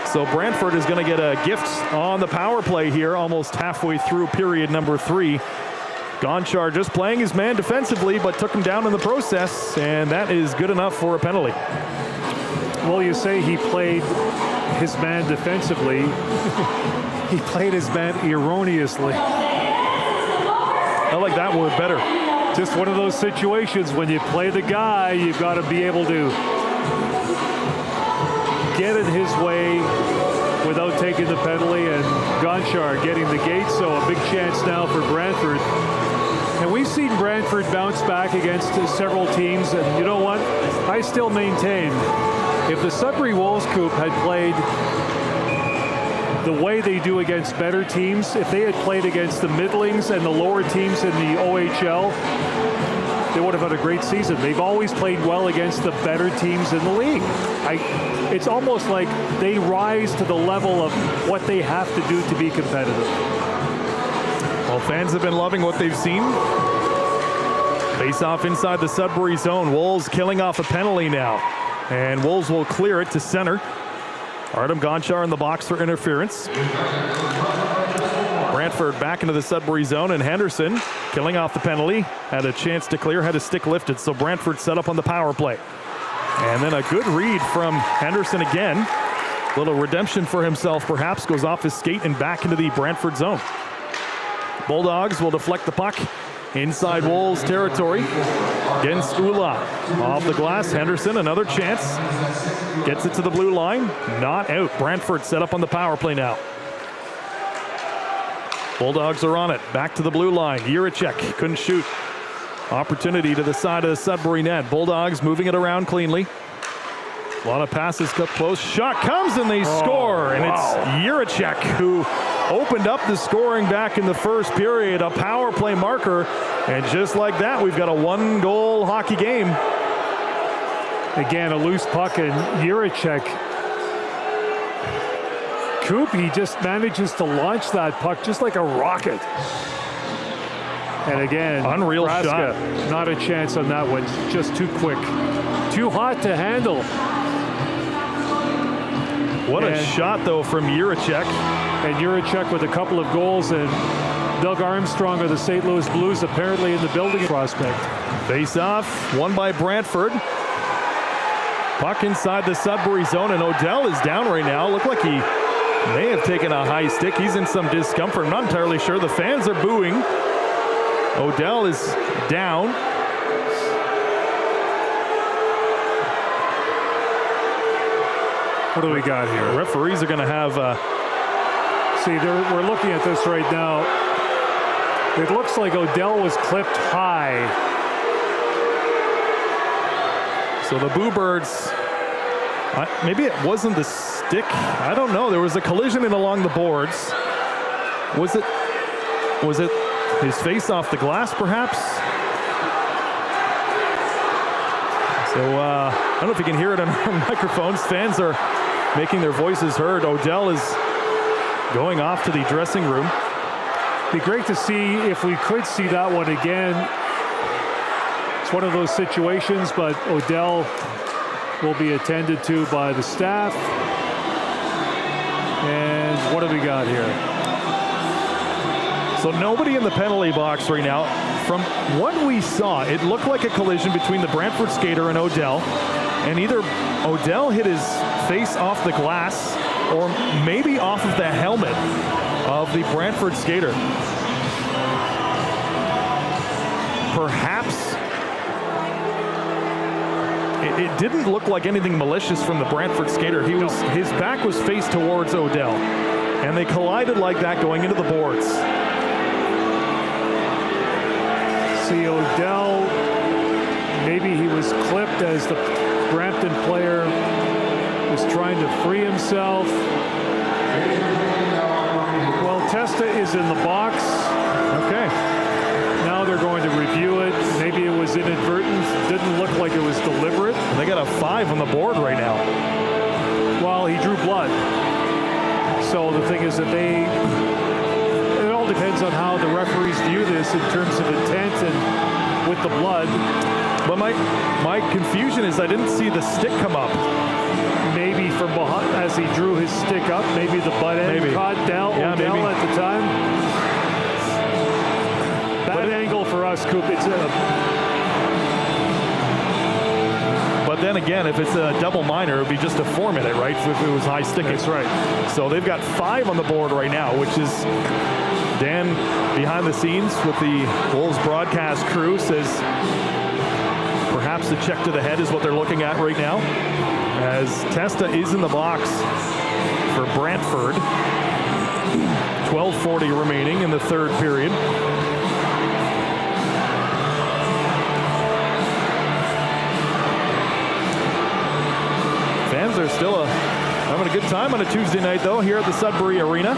So Brantford is going to get a gift on the power play here, almost halfway through period number 3. Gonchar just playing his man defensively, but took him down in the process, and that is good enough for a penalty. Well, you say he played his man defensively. He played his man erroneously. I like that word better. Just one of those situations when you play the guy, you've got to be able to get it his way without taking the penalty, and Gonchar getting the gate, so a big chance now for Brantford. And we've seen Brantford bounce back against several teams, and you know what? I still maintain, if the Sudbury Wolves Coop had played the way they do against better teams, if they had played against the middlings and the lower teams in the OHL, they would have had a great season. They've always played well against the better teams in the league. It's almost like they rise to the level of what they have to do to be competitive. Well, fans have been loving what they've seen. Face off inside the Sudbury zone. Wolves killing off a penalty now. And Wolves will clear it to center. Artem Gonchar in the box for interference. Brantford back into the Sudbury zone, and Henderson killing off the penalty. Had a chance to clear, had his stick lifted, so Brantford set up on the power play. And then a good read from Henderson again. Little redemption for himself perhaps, goes off his skate and back into the Brantford zone. Bulldogs will deflect the puck inside Wolves territory. Against Ula. Off the glass, Henderson, another chance. Gets it to the blue line, not out. Brantford set up on the power play now. Bulldogs are on it, back to the blue line. Jiricek couldn't shoot. Opportunity to the side of the Sudbury net. Bulldogs moving it around cleanly. A lot of passes cut close. Shot comes and they score. And it's Jiricek who opened up the scoring back in the first period. A power play marker. And just like that, we've got a 1-goal hockey game. Again, a loose puck, and Jiricek. Coop, he just manages to launch that puck just like a rocket. And again, unreal Frasca, shot. Not a chance on that one. Just too quick. Too hot to handle. What a shot, though, from Jiricek. And Jiricek with a couple of goals, and Doug Armstrong of the St. Louis Blues apparently in the building prospect. Face off, won by Brantford. Puck inside the Sudbury zone, and Odell is down right now. Looked like he may have taken a high stick. He's in some discomfort. I'm not entirely sure. The fans are booing. Odell is down. What do we got here? The referees are going to have... See, we're looking at this right now. It looks like Odell was clipped high. So the Boo Birds, maybe it wasn't the stick. I don't know. There was a collision in along the boards. Was it his face off the glass, perhaps? So I don't know if you can hear it on our microphones. Fans are making their voices heard. Odell is going off to the dressing room. Be great to see if we could see that one again. It's one of those situations, but Odell will be attended to by the staff. And what have we got here? So nobody in the penalty box right now. From what we saw, it looked like a collision between the Brantford skater and Odell. And either Odell hit his face off the glass or maybe off of the helmet of the Brantford skater. Perhaps it didn't look like anything malicious from the Brantford skater. His back was faced towards Odell, and they collided like that going into the boards. See, Odell, maybe he was clipped as the Brampton player was trying to free himself. Well, Testa is in the box. Okay. Now they're going to review it. Maybe it was inadvertent. Didn't look like it was deliberate. And they got a 5 on the board right now. Well, he drew blood. So the thing is that it all depends on how the referees view this in terms of intent and with the blood. But my confusion is I didn't see the stick come up. Maybe from behind, as he drew his stick up, maybe the butt end caught Odell at the time. Bad angle for us, Coop. But then again, if it's a double minor, it would be just a 4-minute, right? If it was high sticking. That's right. So they've got 5 on the board right now, which is Dan behind the scenes with the Wolves broadcast crew says perhaps the check to the head is what they're looking at right now. As Testa is in the box for Brantford. 12:40 remaining in the third period. Fans are still having a good time on a Tuesday night, though, here at the Sudbury Arena.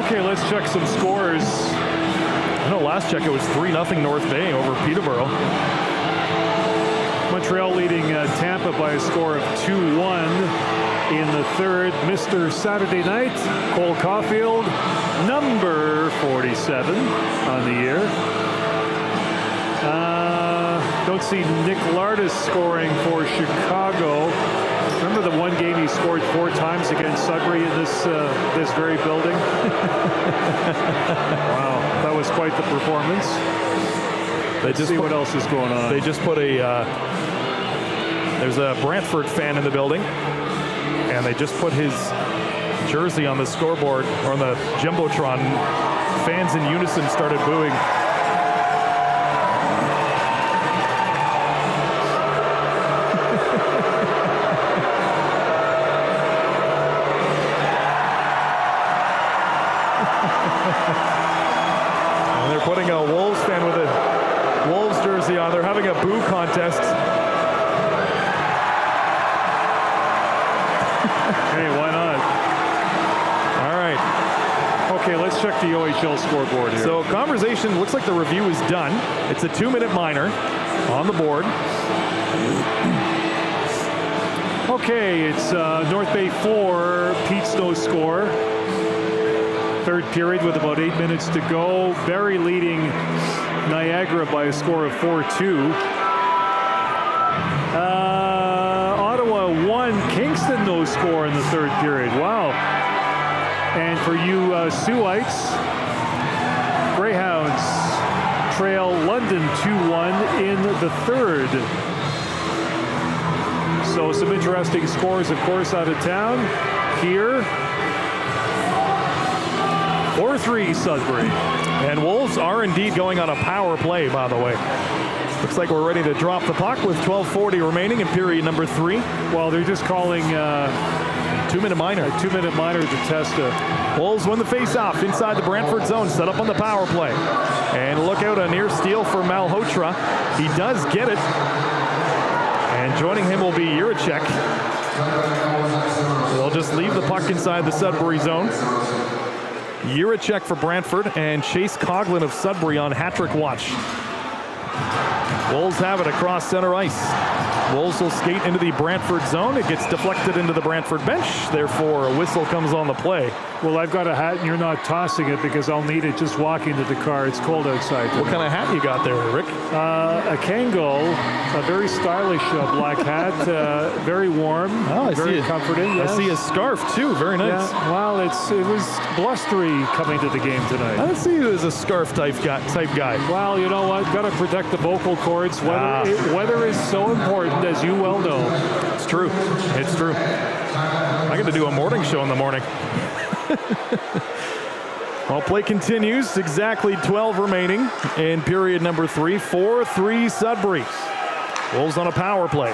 Okay, let's check some scores. I know last check it was 3-0 North Bay over Peterborough. Montreal leading Tampa by a score of 2-1 in the third. Mr. Saturday Night, Cole Caulfield, number 47 on the year. Don't see Nick Lardis scoring for Chicago. Remember the one game he scored 4 times against Sudbury in this very building? Wow, that was quite the performance. Let's see what else is going on. They just put there's a Brantford fan in the building, and they just put his jersey on the scoreboard, or on the Jumbotron. Fans in unison started booing. And they're putting a Wolves fan with a Wolves jersey on. They're having a boo contest. Hey, why not? All right. Okay, let's check the OHL scoreboard here. So conversation looks like the review is done. It's a 2-minute minor on the board. Okay, it's North Bay 4, Pete's no score. Third period with about 8 minutes to go. Barrie leading Niagara by a score of 4-2. Ottawa 1, Kingston no score in the third period. Wow. And for you Sueites, Greyhounds trail London 2-1 in the third. So some interesting scores, of course, out of town. Here, 4-3 Sudbury. And Wolves are indeed going on a power play, by the way. Looks like we're ready to drop the puck with 12:40 remaining in period number 3. Well, they're just calling 2-minute minor. a 2-minute minor to Testa. Wolves win the face-off inside the Brantford zone, set up on the power play. And look out, a near steal for Malhotra. He does get it. And joining him will be Juracek. They'll just leave the puck inside the Sudbury zone. Juracek for Brantford and Chase Coughlin of Sudbury on hat-trick watch. Wolves have it across center ice. Wolves will skate into the Brantford zone. It gets deflected into the Brantford bench. Therefore, a whistle comes on the play. Well, I've got a hat and you're not tossing it because I'll need it just walking to the car. It's cold outside. What kind of hat you got there, Rick? A Kangol, a very stylish black hat, very warm, very comforting. Yes. I see a scarf too, very nice. Yeah, well, it was blustery coming to the game tonight. I don't see you as a scarf type guy. Well, you know what? Got to protect the vocal cords. Weather is so important, as you well know. It's true. It's true. I got to do a morning show in the morning. Well, play continues. Exactly 12 remaining in period number 3. 4-3 Sudbury. Wolves on a power play.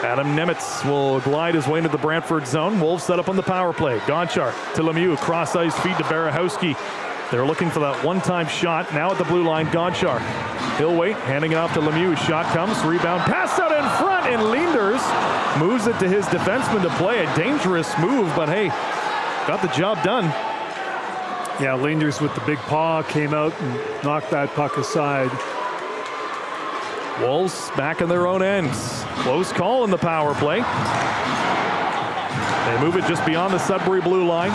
Adam Nemitz will glide his way into the Brantford zone. Wolves set up on the power play. Gonchar to Lemieux. Cross ice feed to Barahowski. They're looking for that one-time shot. Now at the blue line, Gonchar. He'll wait, handing it off to Lemieux. Shot comes, rebound, pass out in front, and Leenders moves it to his defenseman to play. A dangerous move, but hey, got the job done. Yeah, Leenders with the big paw came out and knocked that puck aside. Wolves back in their own ends. Close call in the power play. They move it just beyond the Sudbury blue line.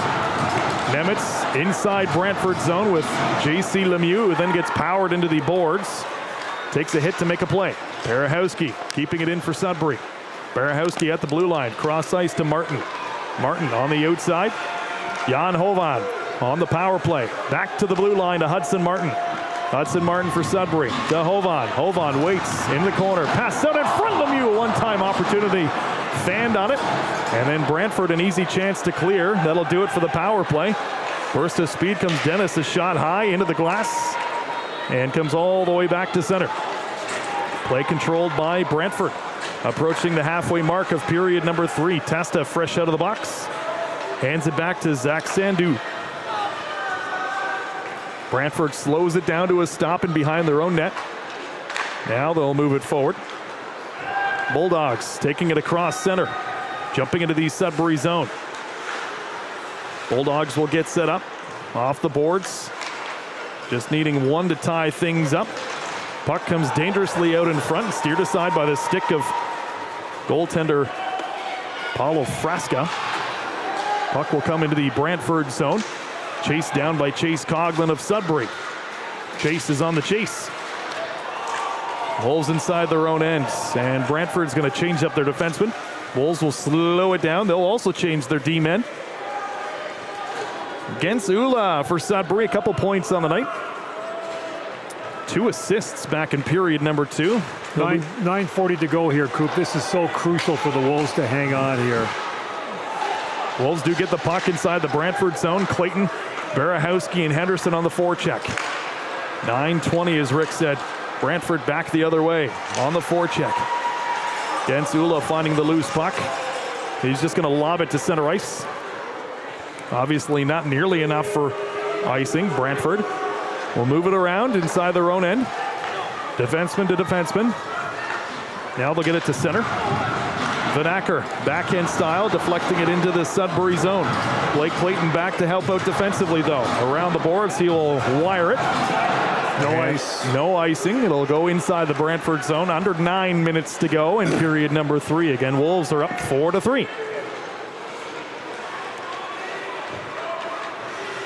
Nemitz inside Brantford zone with J.C. Lemieux, who then gets powered into the boards. Takes a hit to make a play. Barahowski keeping it in for Sudbury. Barahowski at the blue line. Cross ice to Martin. Martin on the outside. Jan Hovan on the power play. Back to the blue line to Hudson Martin. Hudson Martin for Sudbury. To Hovan. Hovan waits in the corner. Pass out in front. Lemieux, a one-time opportunity. Fanned on it. And then Brantford an easy chance to clear. That'll do it for the power play. Burst of speed comes Dennis. A shot high into the glass. And comes all the way back to center. Play controlled by Brantford. Approaching the halfway mark of period number 3. Testa fresh out of the box. Hands it back to Zach Sandu. Brantford slows it down to a stop and behind their own net. Now they'll move it forward. Bulldogs taking it across center. Jumping into the Sudbury zone. Bulldogs will get set up. Off the boards. Just needing one to tie things up. Puck comes dangerously out in front. Steered aside by the stick of goaltender Paulo Frasca. Puck will come into the Brantford zone. Chased down by Chase Coughlin of Sudbury. Chase is on the chase. Wolves inside their own ends. And Brantford's going to change up their defenseman. Wolves will slow it down. They'll also change their D-men. Gens Ula for Sudbury. A couple points on the night. 2 assists back in period number 2. 9:40 to go here, Coop. This is so crucial for the Wolves to hang on here. Wolves do get the puck inside the Brantford zone. Clayton, Barahowski, and Henderson on the forecheck. 9:20, as Rick said. Brantford back the other way on the forecheck. Gens Ula finding the loose puck. He's just going to lob it to center ice. Obviously not nearly enough for icing. Brantford will move it around inside their own end. Defenseman to defenseman. Now they'll get it to center. Vanacker, backhand style, deflecting it into the Sudbury zone. Blake Clayton back to help out defensively, though. Around the boards, he will wire it. No icing. It'll go inside the Brantford zone. Under 9 minutes to go in period number 3. Again, Wolves are up 4-3.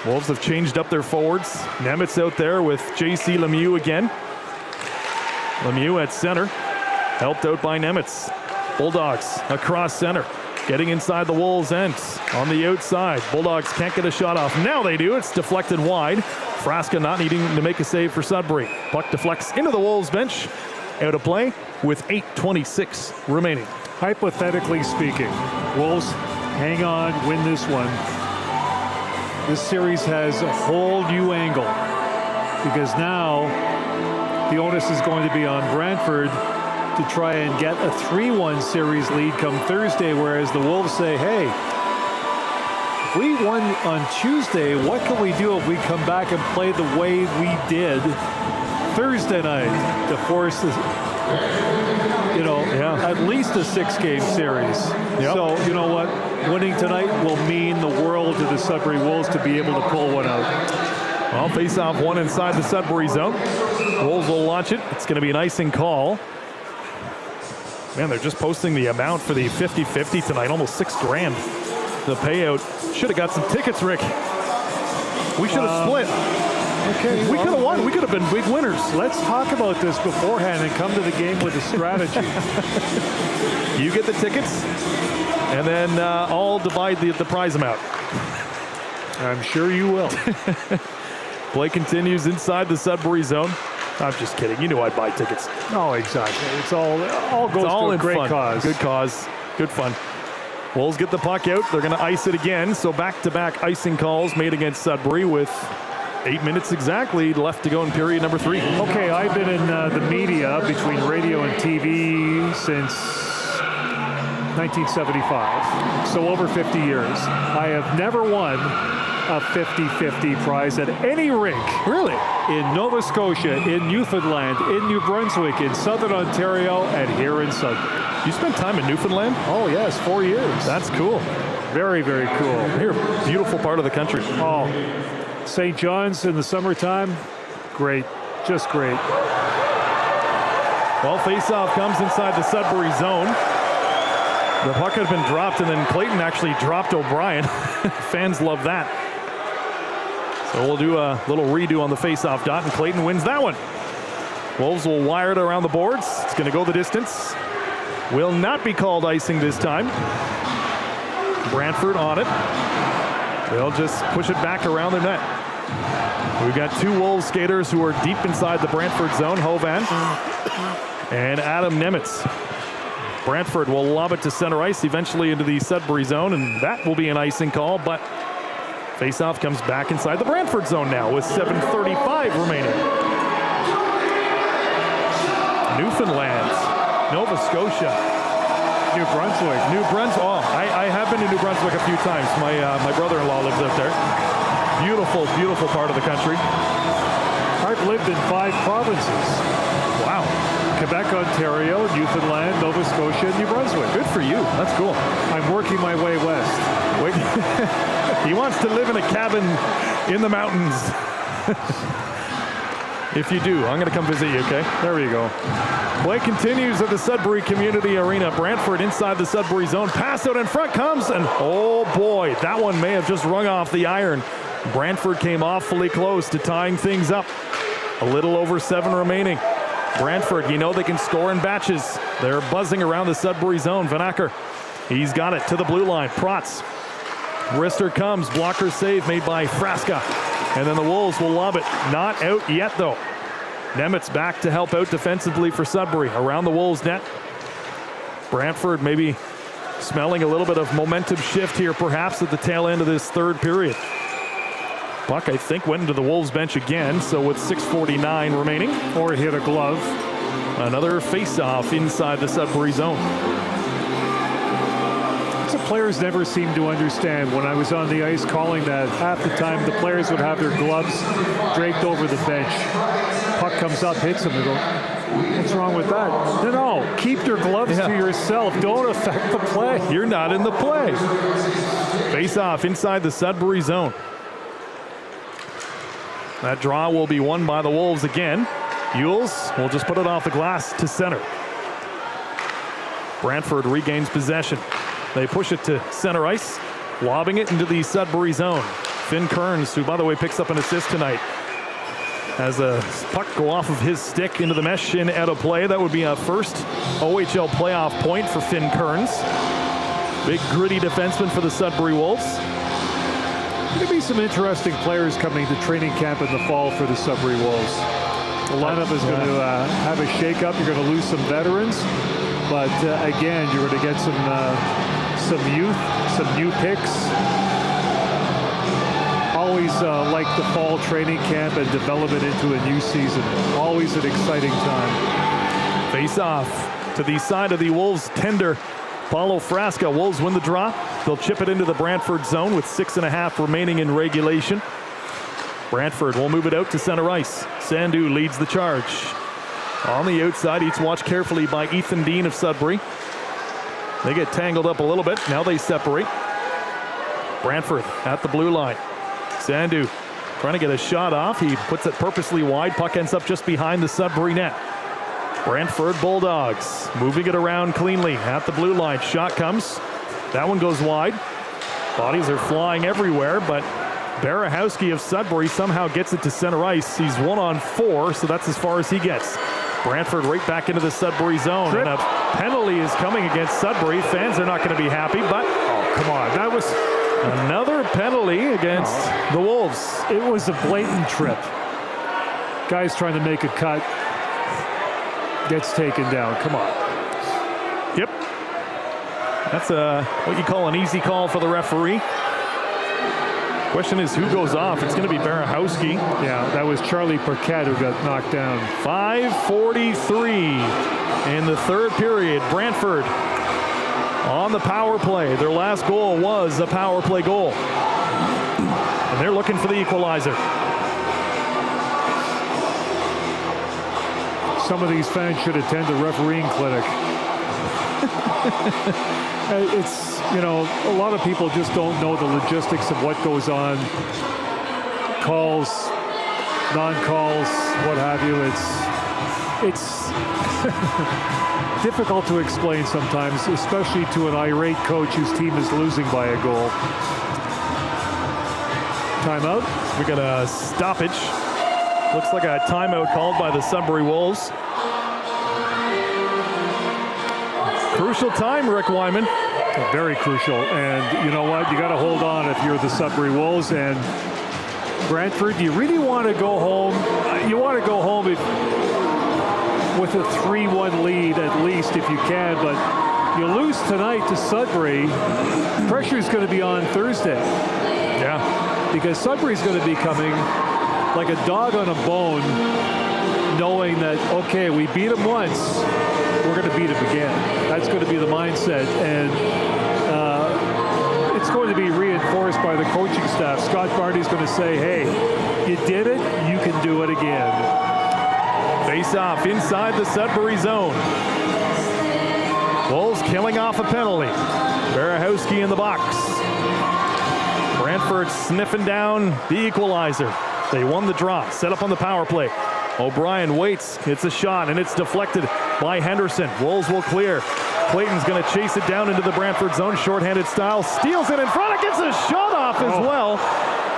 Wolves have changed up their forwards. Nemitz out there with J.C. Lemieux again. Lemieux at center, helped out by Nemitz. Bulldogs across center, getting inside the Wolves' ends. On the outside, Bulldogs can't get a shot off. Now they do. It's deflected wide. Frasca not needing to make a save for Sudbury. Puck deflects into the Wolves' bench. Out of play with 8:26 remaining. Hypothetically speaking, Wolves hang on, win this one. This series has a whole new angle because now the onus is going to be on Brantford to try and get a 3-1 series lead come Thursday, whereas the Wolves say, hey, if we won on Tuesday, what can we do if we come back and play the way we did Thursday night to force this, at least a 6-game series. Yep. So, you know what? Winning tonight will mean the world to the Sudbury Wolves to be able to pull one out. Well, face-off one inside the Sudbury zone. Wolves will launch it. It's going to be an icing call. Man, they're just posting the amount for the 50-50 tonight, almost $6,000. The payout. Should have got some tickets, Rick. We should have split. Okay, We could have won. We could have been big winners. Let's talk about this beforehand and come to the game with a strategy. You get the tickets, and then I'll divide the prize amount. I'm sure you will. Play continues inside the Sudbury zone. I'm just kidding. You knew I'd buy tickets. Oh, exactly. It's all goes It's all to a in great fun. cause. Good cause. Good fun. Wolves get the puck out. They're going to ice it again. So back-to-back icing calls made against Sudbury with 8 minutes exactly left to go in period number 3. Okay, I've been in the media between radio and TV since 1975, so over 50 years. I have never won a 50-50 prize at any rink. Really? In Nova Scotia, in Newfoundland, in New Brunswick, in Southern Ontario, and here in Sudbury. You spent time in Newfoundland? Oh, yes, 4 years. That's cool. Very, very cool. You're a beautiful part of the country. Oh, St. John's in the summertime, great, just great. Well, face-off comes inside the Sudbury zone. The puck had been dropped, and then Clayton actually dropped O'Brien. Fans love that. So we'll do a little redo on the face-off dot, and Clayton wins that one. Wolves will wire it around the boards. It's going to go the distance. Will not be called icing this time. Brantford on it. They'll just push it back around the net. We've got 2 Wolves skaters who are deep inside the Brantford zone, Hovan and Adam Nemitz. Brantford will lob it to center ice, eventually into the Sudbury zone, and that will be an icing call, but faceoff comes back inside the Brantford zone now with 7:35 remaining. Newfoundland, Nova Scotia, New Brunswick. New Brunswick. Oh, I have been to New Brunswick a few times. My brother-in-law lives up there. Beautiful, beautiful part of the country. I've lived in 5 provinces. Wow. Quebec, Ontario, Newfoundland, Nova Scotia, and New Brunswick. Good for you. That's cool. I'm working my way west. He wants to live in a cabin in the mountains. If you do, I'm going to come visit you, okay? There you go. Play continues at the Sudbury Community Arena. Brantford inside the Sudbury zone. Pass out in front comes, and oh boy, that one may have just rung off the iron. Brantford came awfully close to tying things up. A little over 7 remaining. Brantford, you know they can score in batches. They're buzzing around the Sudbury zone. Van Acker, he's got it to the blue line. Protz. Wrister comes. Blocker save made by Frasca. And then the Wolves will lob it. Not out yet, though. Nemitz back to help out defensively for Sudbury. Around the Wolves' net. Brantford maybe smelling a little bit of momentum shift here, perhaps at the tail end of this third period. Puck, I think, went into the Wolves bench again, so with 6:49 remaining. Or hit a glove. Another face-off inside the Sudbury zone. The players never seem to understand. When I was on the ice calling that, half the time the players would have their gloves draped over the bench. Puck comes up, hits them, they go, what's wrong with that? No, keep your gloves to yourself. Don't affect the play. You're not in the play. Face-off inside the Sudbury zone. That draw will be won by the Wolves again. Yules will just put it off the glass to center. Brantford regains possession. They push it to center ice, lobbing it into the Sudbury zone. Finn Kearns, who, by the way, picks up an assist tonight, has a puck go off of his stick into the mesh in out of play. That would be a first OHL playoff point for Finn Kearns. Big, gritty defenseman for the Sudbury Wolves. There'll be some interesting players coming to training camp in the fall for the Sudbury Wolves. The lineup is going to have a shake-up. You're going to lose some veterans, but again, you're going to get some youth, some new picks. Always like the fall training camp and development into a new season. Always an exciting time. Face off to the side of the Wolves tender. Paulo Frasca. Wolves win the draw. They'll chip it into the Brantford zone with 6.5 remaining in regulation. Brantford will move it out to center ice. Sandu leads the charge. On the outside, it's watched carefully by Ethan Dean of Sudbury. They get tangled up a little bit. Now they separate. Brantford at the blue line. Sandu trying to get a shot off. He puts it purposely wide. Puck ends up just behind the Sudbury net. Brantford Bulldogs moving it around cleanly at the blue line. Shot comes. That one goes wide. Bodies are flying everywhere, but Barahowski of Sudbury somehow gets it to center ice. He's 1-on-4, so that's as far as he gets. Brantford right back into the Sudbury zone. Trip. And a penalty is coming against Sudbury. Fans are not going to be happy, but Oh, come on. That was another penalty against the Wolves. It was a blatant trip. Guy's trying to make a cut. Gets taken down. Come on. Yep. That's what you call an easy call for the referee. Question is, who goes off? It's going to be Barahowski. Yeah, that was Charlie Paquette who got knocked down. 5:43 in the third period. Brantford on the power play. Their last goal was a power play goal. And they're looking for the equalizer. Some of these fans should attend a refereeing clinic. It's, you know, a lot of people just don't know the logistics of what goes on. Calls, non-calls, what have you. It's difficult to explain sometimes, especially to an irate coach whose team is losing by a goal. Timeout. We got a stoppage. Looks like a timeout called by the Sudbury Wolves. Crucial time, Rick Wyman. Very crucial. And you know what? You got to hold on if you're the Sudbury Wolves. And Brantford, you really want to go home. You want to go home with a 3-1 lead at least if you can. But you lose tonight to Sudbury, pressure is going to be on Thursday. Yeah. Because Sudbury's going to be coming like a dog on a bone, knowing that, okay, we beat them once, we're going to beat them again. That's going to be the mindset. And it's going to be reinforced by the coaching staff. Scott Barty's going to say, hey, you did it, you can do it again. Face off inside the Sudbury zone. Wolves killing off a penalty. Barahowski in the box. Brantford sniffing down the equalizer. They won the draw, set up on the power play. O'Brien waits, it's a shot, and it's deflected by Henderson. Wolves will clear. Clayton's going to chase it down into the Brantford zone, shorthanded style, steals it in front, it gets a shot off as well.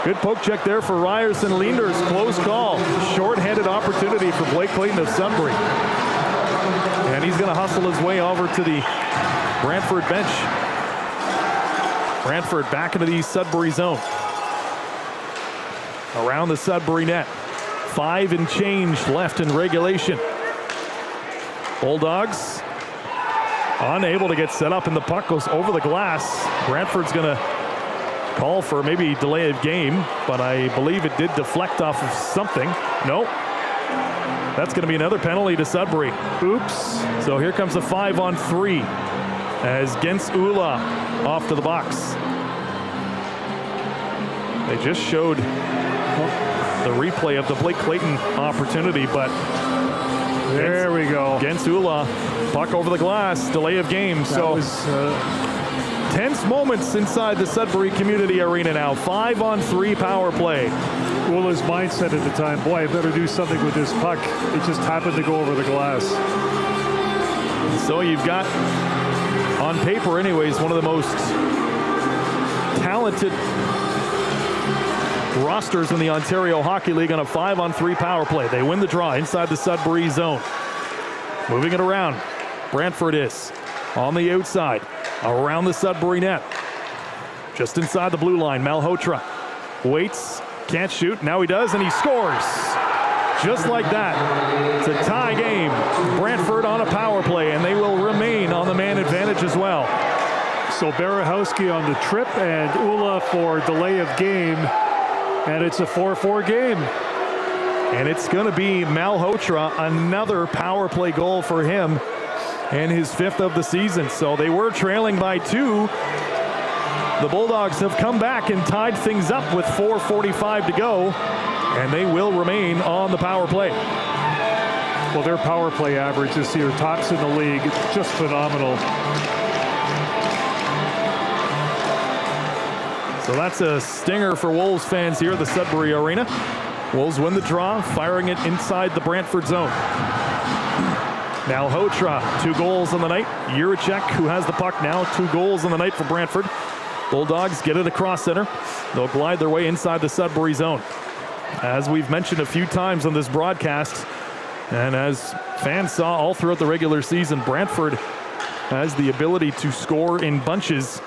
Good poke check there for Ryerson Leenders, close call. Shorthanded opportunity for Blake Clayton of Sudbury. And he's going to hustle his way over to the Brantford bench. Brantford back into the Sudbury zone. Around the Sudbury net. 5 and change left in regulation. Bulldogs unable to get set up, and the puck goes over the glass. Brantford's going to call for maybe delay of game, but I believe it did deflect off of something. No. That's going to be another penalty to Sudbury. Oops. So here comes a 5-on-3 as Gens Ula off to the box. They just showed the replay of the Blake Clayton opportunity, but there we go. Gens Ula, puck over the glass, delay of game. So tense moments inside the Sudbury Community Arena now. 5-on-3 power play. Ula's mindset at the time, boy, I better do something with this puck. It just happened to go over the glass. So you've got, on paper anyways, one of the most talented rosters in the Ontario Hockey League on a 5-on-3 power play. They win the draw inside the Sudbury zone. Moving it around. Brantford is on the outside, around the Sudbury net. Just inside the blue line, Malhotra waits, can't shoot, now he does, and he scores. Just like that. It's a tie game. Brantford on a power play, and they will remain on the man advantage as well. So Barahowski on the trip and Ula for delay of game. And it's a 4-4 game. And it's going to be Malhotra, another power play goal for him, and his 5th of the season. So they were trailing by 2. The Bulldogs have come back and tied things up with 4:45 to go, and they will remain on the power play. Well, their power play average this year tops in the league. It's just phenomenal. So that's a stinger for Wolves fans here at the Sudbury Arena. Wolves win the draw, firing it inside the Brantford zone. Now Hotra, 2 goals on the night. Juracek, who has the puck now, 2 goals on the night for Brantford. Bulldogs get it across center. They'll glide their way inside the Sudbury zone. As we've mentioned a few times on this broadcast, and as fans saw all throughout the regular season, Brantford has the ability to score in bunches.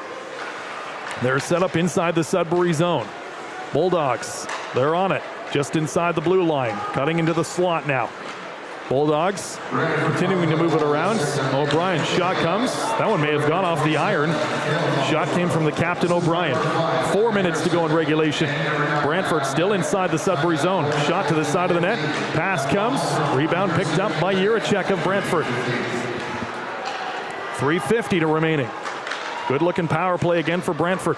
They're set up inside the Sudbury zone. Bulldogs, they're on it, just inside the blue line, cutting into the slot now. Bulldogs continuing to move it around. O'Brien, shot comes. That one may have gone off the iron. Shot came from the captain, O'Brien. 4 minutes to go in regulation. Brantford still inside the Sudbury zone. Shot to the side of the net. Pass comes. Rebound picked up by Juracek of Brantford. 3:50 to remaining. Good looking power play again for Brantford.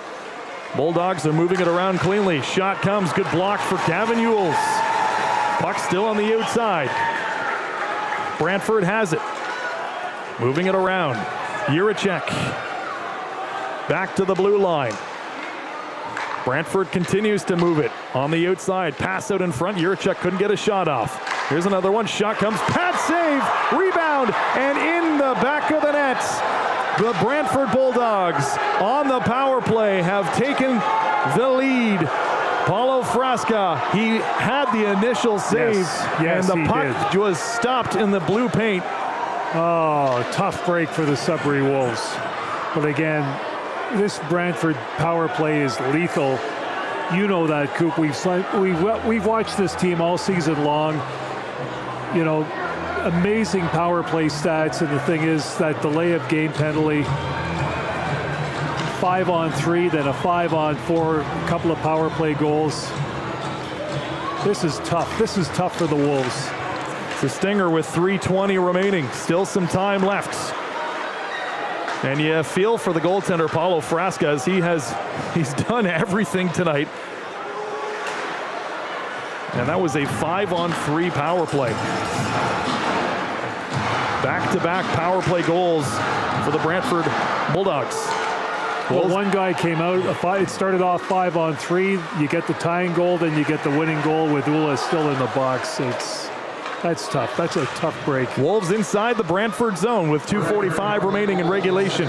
Bulldogs are moving it around cleanly. Shot comes. Good block for Gavin Ewells. Puck still on the outside. Brantford has it. Moving it around. Juracek. Back to the blue line. Brantford continues to move it on the outside. Pass out in front. Juracek couldn't get a shot off. Here's another one. Shot comes. Pad save. Rebound. And in the back of the net. The Brantford Bulldogs on the power play have taken the lead. Paulo Frasca, he had the initial save, yes, and the puck was stopped in the blue paint. Oh, tough break for the Sudbury Wolves. But again, this Brantford power play is lethal. You know that, Coop. We've watched this team all season long. You know, amazing power play stats, and the thing is that delay of game penalty, 5-on-3, then a 5-on-4, a couple of power play goals. This is tough. This is tough for the Wolves. It's a stinger with 3:20 remaining. Still some time left. And you feel for the goaltender, Paulo Frasca, as he's done everything tonight. And that was a 5-on-3 power play. Back-to-back power play goals for the Brantford Bulldogs. Well, one guy came out, it started off 5-on-3. You get the tying goal, then you get the winning goal with Ula still in the box. That's tough. That's a tough break. Wolves inside the Brantford zone with 2:45 remaining in regulation.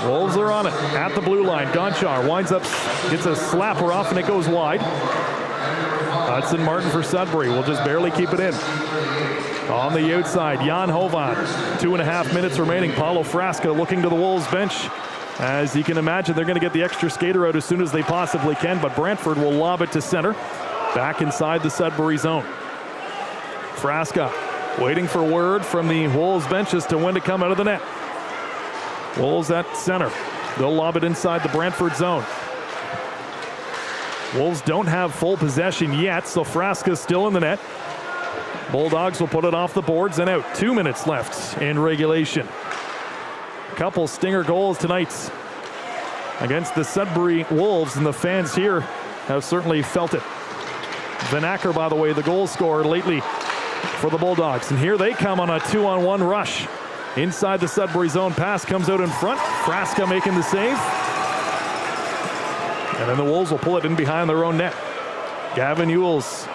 Wolves are on it at the blue line. Gonchar winds up, gets a slapper off, and it goes wide. Hudson Martin for Sudbury will just barely keep it in. On the outside, Jan Hovan. 2.5 minutes remaining. Paulo Frasca looking to the Wolves bench. As you can imagine, they're going to get the extra skater out as soon as they possibly can, but Brantford will lob it to center. Back inside the Sudbury zone. Frasca waiting for word from the Wolves bench as to when to come out of the net. Wolves at center. They'll lob it inside the Brantford zone. Wolves don't have full possession yet, so Frasca's still in the net. Bulldogs will put it off the boards and out. 2 minutes left in regulation. Couple stinger goals tonight against the Sudbury Wolves, and the fans here have certainly felt it. Van Acker, by the way, the goal scorer lately for the Bulldogs. And here they come on a 2-on-1 rush. Inside the Sudbury zone, pass comes out in front. Frasca making the save. And then the Wolves will pull it in behind their own net. Gavin Ewells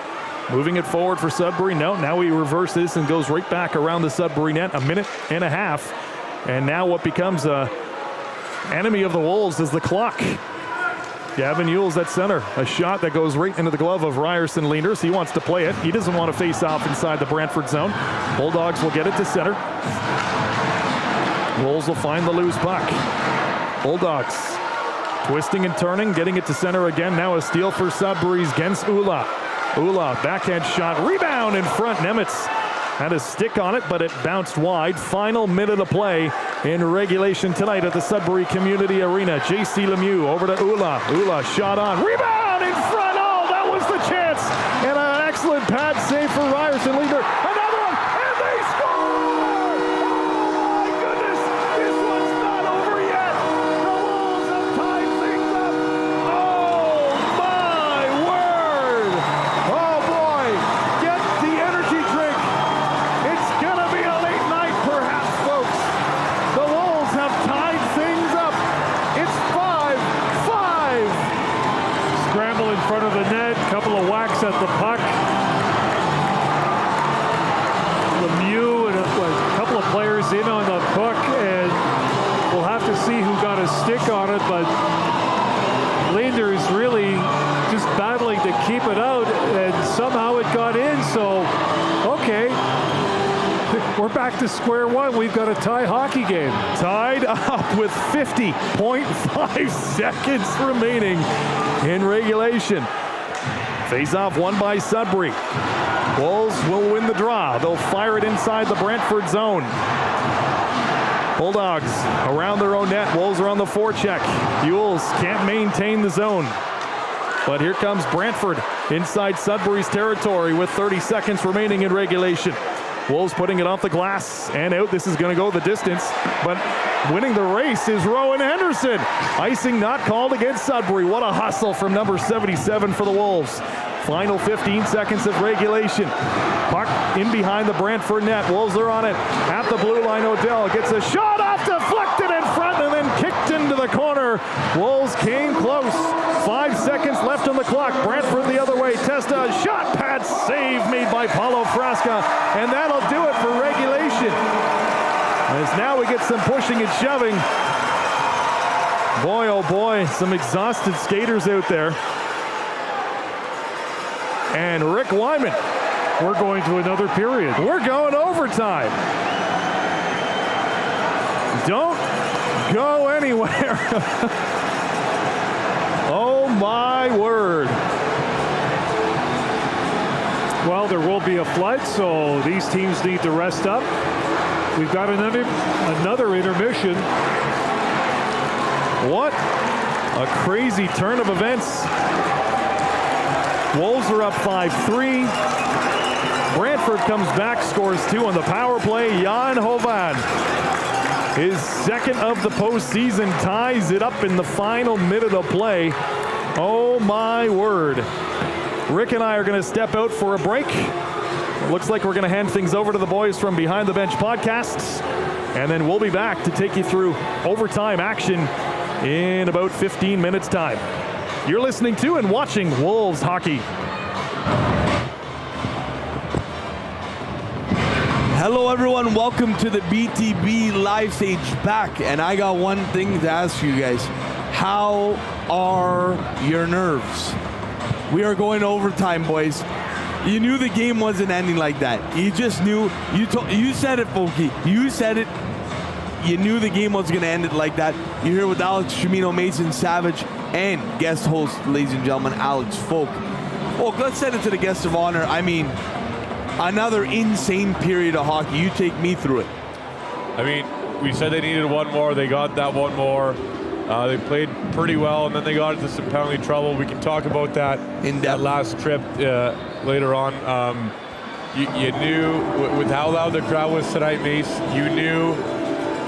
moving it forward for Sudbury. No, now he reverses this and goes right back around the Sudbury net. 1.5 minutes. And now what becomes a enemy of the Wolves is the clock. Gavin Ewells at center. A shot that goes right into the glove of Ryerson Leenders. He wants to play it. He doesn't want to face off inside the Brantford zone. Bulldogs will get it to center. Wolves will find the loose puck. Bulldogs twisting and turning, getting it to center again. Now a steal for Sudbury's Gens Ula. Ula, backhand shot, rebound in front. Nemitz had a stick on it, but it bounced wide. Final minute of play in regulation tonight at the Sudbury Community Arena. J.C. Lemieux over to Ula. Ula shot on, rebound in front. Oh, that was the chance. And an excellent pad save for Ryerson Leader. Another one, and they score! Oh my goodness, this one's not over yet. The Wolves have tied things up. Oh my word. Oh boy, get the energy drink. It's gonna be a late night perhaps, folks. The Wolves have tied things up. It's 5-5. at the puck. Lemieux and a couple of players in on the puck, and we'll have to see who got a stick on it, but Linders really just battling to keep it out, and somehow it got in, so okay. We're back to square one. We've got a tie hockey game. Tied up with 50.5 seconds remaining in regulation. Face-off won by Sudbury. Wolves will win the draw. They'll fire it inside the Brantford zone. Bulldogs around their own net. Wolves are on the forecheck. Mules can't maintain the zone. But here comes Brantford inside Sudbury's territory with 30 seconds remaining in regulation. Wolves putting it off the glass and out. This is going to go the distance, but winning the race is Rowan Henderson. Icing not called against Sudbury. What a hustle from number 77 for the Wolves. Final 15 seconds of regulation. Puck in behind the Brantford net. Wolves are on it at the blue line. Odell gets a shot off, deflected in front, and then kicked into the corner. Wolves came close. 5 seconds left on the clock. Brantford the other way. Testa, shot pad save made by Paulo Frasca, and that'll do it for regulation. As now we get some pushing and shoving. Boy, oh boy, some exhausted skaters out there. And Rick Wyman. We're going to another period. We're going overtime. Don't go anywhere. Oh my word. Well, there will be a flood, so these teams need to rest up. We've got another intermission. What a crazy turn of events. Wolves are up 5-3. Brantford comes back, scores 2 on the power play. Jan Hovan, his second of the postseason, ties it up in the final minute of play. Oh my word. Rick and I are going to step out for a break. Looks like we're going to hand things over to the boys from Behind the Bench podcasts, and then we'll be back to take you through overtime action in about 15 minutes time. You're listening to and watching Wolves hockey. Hello everyone, welcome to the BTB live stage back, and I got one thing to ask you guys. How are your nerves? We are going overtime, boys. You knew the game wasn't ending like that. You just knew. You said it, Folky. You said it. You knew the game was going to end it like that. You're here with Alex Chimino, Mason Savage, and guest host, ladies and gentlemen, Alex Folk. Well, let's send it to the guest of honor. I mean, another insane period of hockey. You take me through it. I mean, we said they needed one more. They got that one more. They played pretty well, and then they got into some penalty trouble. We can talk about that in that last trip later on. You knew with how loud the crowd was tonight, Mace, you knew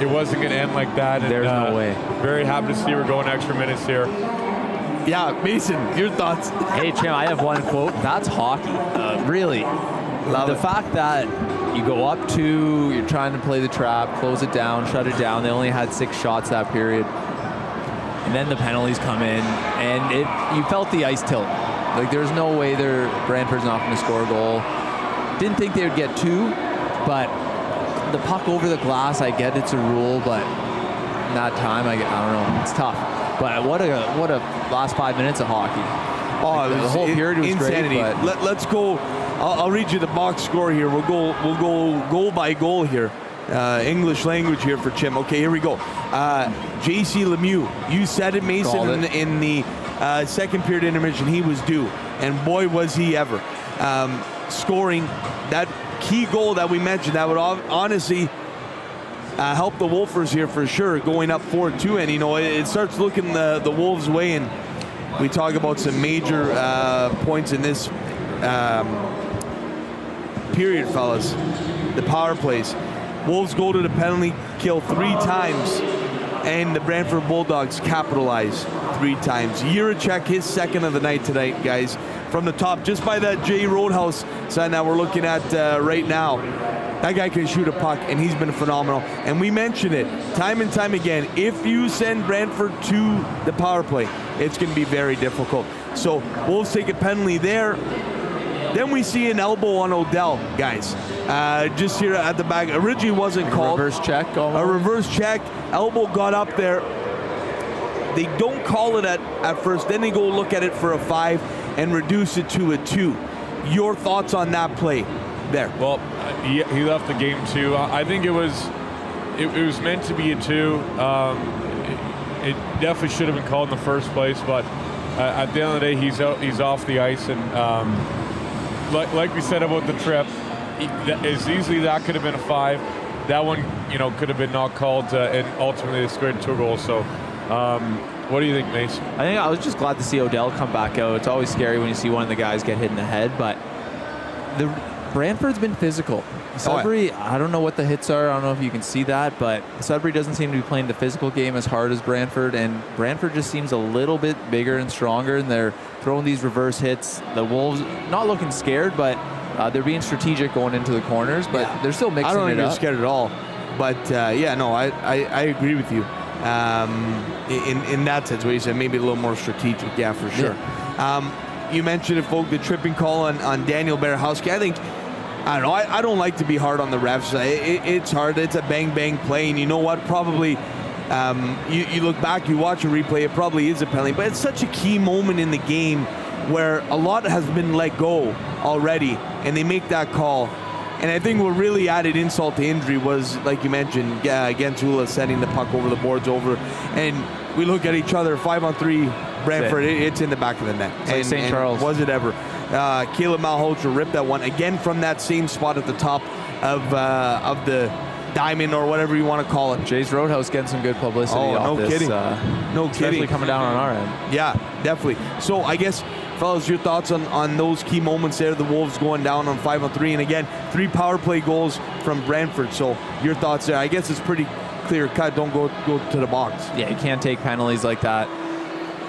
it wasn't going to end like that. And, there's no way. Very happy to see we're going extra minutes here. Yeah, Mason, your thoughts? Hey, Jim, I have one quote. That's hockey. Really. Love the it. fact that you go up 2, you're trying to play the trap, close it down, shut it down. They only had 6 shots that period. And then the penalties come in, and you felt the ice tilt. Like, there's no way Brantford's not going to score a goal. Didn't think they would get 2, but the puck over the glass, I get it's a rule, but in that time, I don't know, it's tough. But what a last 5 minutes of hockey. Oh, the whole period was insanity. great. But Let's go. I'll read you the box score here. We'll go goal by goal here. English language here for Chim. Okay, here we go. J.C. Lemieux, you said it, Mason, in the second period intermission. He was due, and boy was he ever. Scoring that key goal that we mentioned, that would honestly help the Wolfers here for sure, going up 4-2, and it starts looking the Wolves' way, and we talk about some major points in this period, fellas. The power plays. Wolves go to the penalty kill 3 times, and the Brantford Bulldogs capitalize 3 times. Jiricek, his second of the night tonight, guys. From the top, just by that J Roadhouse sign that we're looking at right now. That guy can shoot a puck, and he's been phenomenal. And we mention it time and time again. If you send Brantford to the power play, it's going to be very difficult. So Wolves take a penalty there. Then we see an elbow on Odell, guys. Just here at the back. Originally wasn't called. Reverse check. A reverse check. Elbow got up there. They don't call it at first. Then they go look at it for a 5 and reduce it to a 2. Your thoughts on that play there? Well, he left the game too. I think it was meant to be a 2. It definitely should have been called in the first place, but at the end of the day, he's off the ice, and like we said about the trip, as easily that could have been a 5. That one, could have been not called, and ultimately they scored 2 goals. So, what do you think, Mace? I was just glad to see Odell come back out. It's always scary when you see one of the guys get hit in the head, but Brantford's been physical. Sudbury, I don't know what the hits are. I don't know if you can see that, but Sudbury doesn't seem to be playing the physical game as hard as Brantford, and Brantford just seems a little bit bigger and stronger, and they're throwing these reverse hits. The Wolves not looking scared, but they're being strategic going into the corners, but they're still mixing it up. I don't think they're scared at all, but I agree with you. In that sense, where you said maybe a little more strategic, for sure. Yeah. You mentioned the tripping call on Daniel Berehowski. I don't know. I don't like to be hard on the refs. It's hard. It's a bang play, and you know what? Probably you look back, you watch a replay. It probably is a penalty, but it's such a key moment in the game where a lot has been let go already, and they make that call. And I think what really added insult to injury was, like you mentioned, Gentula sending the puck over the boards over. And we look at each other, 5-on-3, Brantford, it's in the back of the net. It's like St. Charles. Was it ever? Caleb Malhotra ripped that one, again from that same spot at the top of the diamond, or whatever you want to call it. Jay's Roadhouse getting some good publicity off this. Kidding. No especially kidding. Coming down on our end. Yeah, definitely. So I guess, fellas, your thoughts on those key moments there, the Wolves going down on 5-on-3, and again, 3 power play goals from Brantford. So your thoughts there? I guess it's pretty clear cut. Don't go to the box. Yeah, you can't take penalties like that.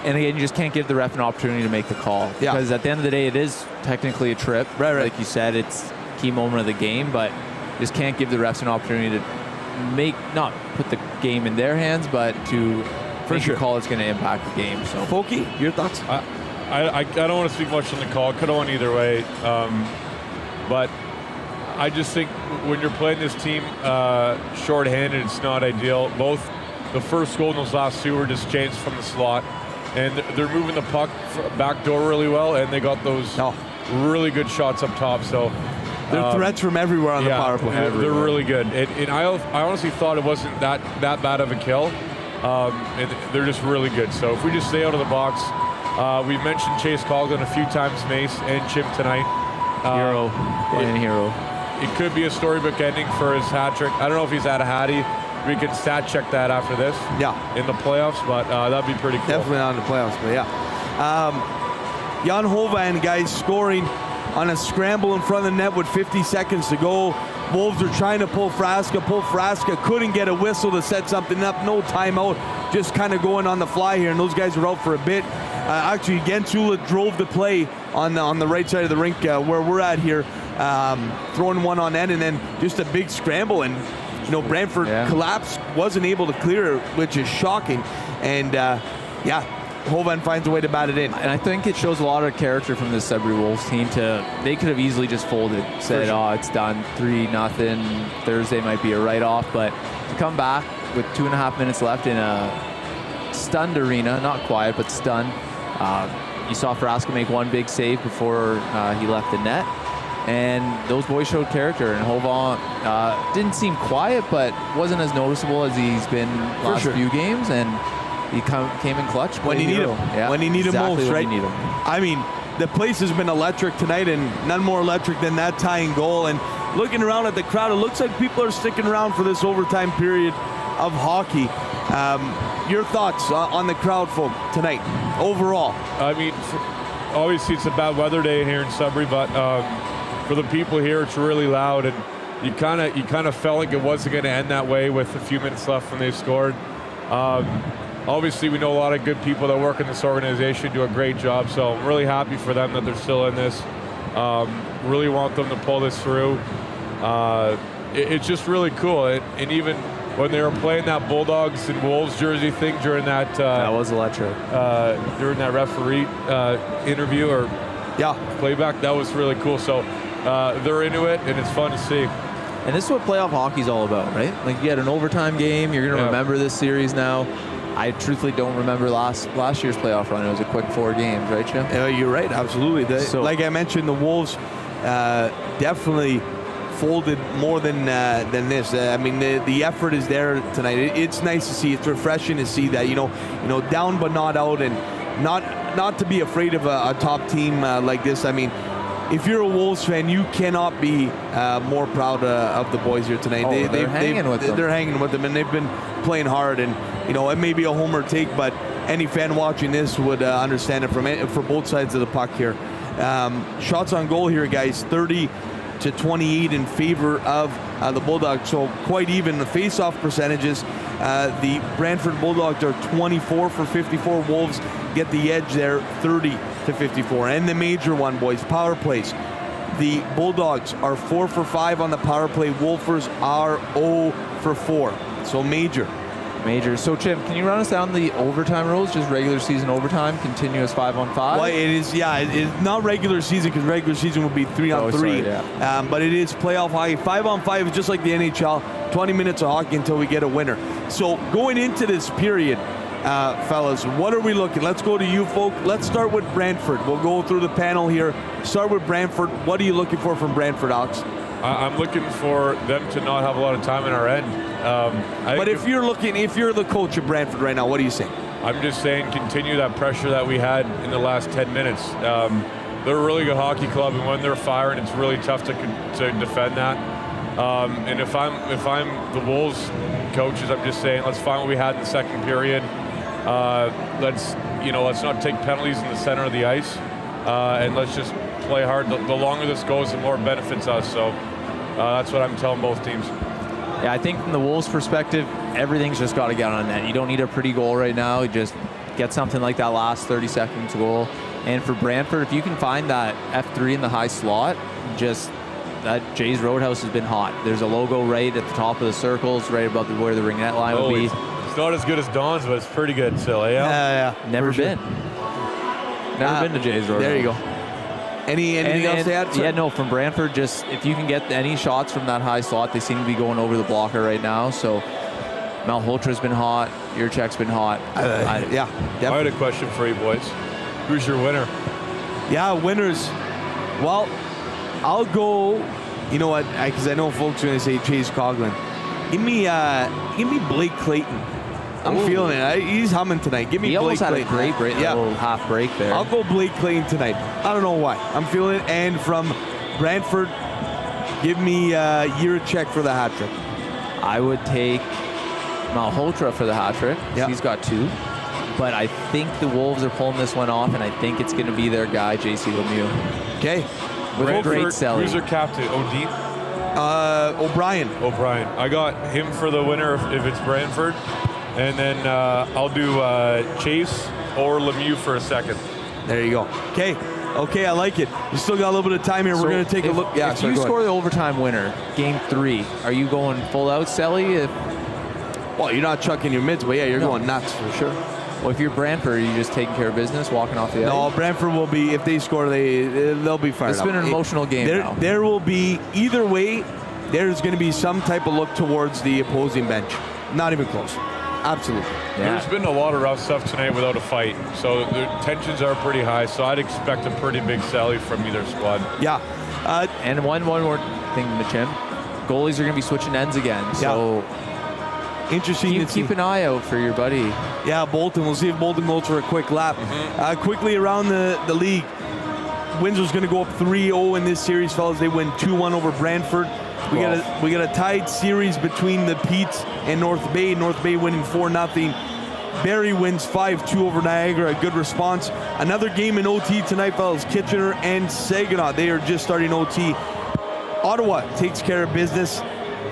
And again, you just can't give the ref an opportunity to make the call. Yeah. Because at the end of the day, it is technically a trip. Right. Like you said, it's a key moment of the game, but you just can't give the refs an opportunity to not put the game in their hands, but to make a call that's going to impact the game. So, Folky, your thoughts? I don't want to speak much on the call. Could have went either way. But I just think when you're playing this team shorthanded, it's not ideal. Both the first goal and those last 2 were just changed from the slot. And they're moving the puck back door really well, and they got those really good shots up top. So they're threats from everywhere on the power play. They're really good. And I honestly thought it wasn't that bad of a kill. And they're just really good. So if we just stay out of the box, we've mentioned Chase Colgan a few times, Mace and Chip tonight. Hero. It could be a storybook ending for his hat trick. I don't know if he's had a hattie. We can stat check that after this. Yeah. In the playoffs, but that'd be pretty cool. Definitely not in the playoffs, but yeah. Jan Hovan, guys, scoring on a scramble in front of the net with 50 seconds to go. Wolves are trying to pull Frasca. Couldn't get a whistle to set something up. No timeout. Just kind of going on the fly here, and those guys were out for a bit. Actually, Gentula drove the play on the right side of the rink where we're at here, throwing one on end, and then just a big scramble, and Brantford collapsed, wasn't able to clear it, which is shocking. And Hovan finds a way to bat it in. And I think it shows a lot of character from the Sudbury Wolves team. They could have easily just folded, said, it's done, 3-0. Thursday might be a write-off, but to come back with 2.5 minutes left in a stunned arena, not quiet, but stunned. You saw Frasca make one big save before he left the net. And those boys showed character, and Hovan didn't seem quiet, but wasn't as noticeable as he's been last few games, and he came in clutch when you need him. Yeah, when you need him most, right? You need him. I mean, the place has been electric tonight, and none more electric than that tying goal. And looking around at the crowd, it looks like people are sticking around for this overtime period of hockey. Your thoughts on the crowd, folk, tonight, overall? I mean, obviously it's a bad weather day here in Sudbury, but for the people here, it's really loud, and you kind of felt like it wasn't going to end that way with a few minutes left when they scored. Obviously, we know a lot of good people that work in this organization, do a great job, so I'm really happy for them that they're still in this. Really want them to pull this through. It's just really cool, and even when they were playing that Bulldogs and Wolves jersey thing during that was electric. During that referee interview or playback. That was really cool. So they're into it, and it's fun to see. And this is what playoff hockey's all about, right? Like, you get an overtime game. You're going to remember this series now. I truthfully don't remember last year's playoff run. It was a quick 4 games, right, Jim? You're right, absolutely. Like I mentioned, the Wolves definitely folded more than this. I mean, the effort is there tonight. It's nice to see. It's refreshing to see that, you know, down but not out, and not to be afraid of a top team like this. I mean, if you're a Wolves fan, you cannot be more proud of the boys here tonight. They're hanging with them. They're hanging with them, and they've been playing hard. And, you know, it may be a homer take, but any fan watching this would understand it for both sides of the puck here. Shots on goal here, guys, 30-28 in favor of the Bulldogs, so quite even. The face-off percentages, the Brantford Bulldogs are 24 for 54. Wolves get the edge there, 30-54. And the major one, boys, power plays. The Bulldogs are 4 for 5 on the power play. Wolfers are 0 for 4. So major. So, Chim, can you run us down the overtime rules? Just regular season overtime, continuous 5-on-5? Well, it is, it's not regular season, because regular season would be 3-on-3. But it is playoff hockey. 5-on-5 is just like the NHL, 20 minutes of hockey until we get a winner. So going into this period, fellas, what are we looking? Let's go to you folk. Let's start with Brantford. We'll go through the panel here. Start with Brantford. What are you looking for from Brantford, Alex? I'm looking for them to not have a lot of time in our end. But if you're the coach of Brantford right now, what are you saying? I'm just saying continue that pressure that we had in the last 10 minutes. They're a really good hockey club, and when they're firing, it's really tough to defend that. And if I'm the Wolves coaches, I'm just saying let's find what we had in the second period. Let's not take penalties in the center of the ice, and let's just play hard. The longer this goes, the more it benefits us. So that's what I'm telling both teams. Yeah, I think from the Wolves' perspective, everything's just got to get on net. You don't need a pretty goal right now. You just get something like that last 30 seconds goal. And for Brantford, if you can find that F3 in the high slot, just that Jay's Roadhouse has been hot. There's a logo right at the top of the circles, right above where the ringette line would be. It's not as good as Don's, but it's pretty good still. Yeah. Never been. Never been to Jay's Roadhouse. There you go. Anything else to add? Yeah, no, from Brantford, just if you can get any shots from that high slot, they seem to be going over the blocker right now. So Malholtra's been hot. Jurček's been hot. Definitely. I had a question for you boys. Who's your winner? Yeah, winners. Well, I'll go, you know what, because I know folks are going to say Chase Coughlin. Give me Blake Clayton. I'm feeling it. He's humming tonight. Give me Blake Clayton. He almost had a great little half break there. I'll go Blake Clayton tonight. I don't know why. I'm feeling it. And from Brantford, give me Jurček for the hat trick. I would take Malhotra for the hat trick. Yep. He's got 2. But I think the Wolves are pulling this one off, and I think it's going to be their guy, JC Lemieux. Okay. With a great selling. Who's their captain? O'Dean? O'Brien. I got him for the winner if it's Brantford. And then I'll do Chase or Lemieux for a second. There you go. Okay, I like it. You still got a little bit of time here. We're going to take a look. Yeah, if you score the overtime winner, game 3, are you going full out, Selly? Well, you're not chucking your mids, but yeah, you're going nuts for sure. Well, if you're Brantford, are you just taking care of business, walking off the ice? No, Brantford will be, if they score, they'll be fired up. It's been an emotional game now. There will be, either way, there's going to be some type of look towards the opposing bench. Not even close. Absolutely. Yeah. There's been a lot of rough stuff tonight without a fight, so the tensions are pretty high, so I'd expect a pretty big sally from either squad. Yeah. And one more thing, Mitchim. Goalies are going to be switching ends again, so interesting. Keep an eye out for your buddy. Yeah, Bolton. We'll see if Bolton goes for a quick lap. Quickly around the league, Windsor's going to go up 3-0 in this series, fellas. They win 2-1 over Brantford. We got a tied series between the Petes and North Bay. North Bay winning 4-0. Barrie wins 5-2 over Niagara. A good response. Another game in OT tonight, fellas. Kitchener and Saginaw. They are just starting OT. Ottawa takes care of business.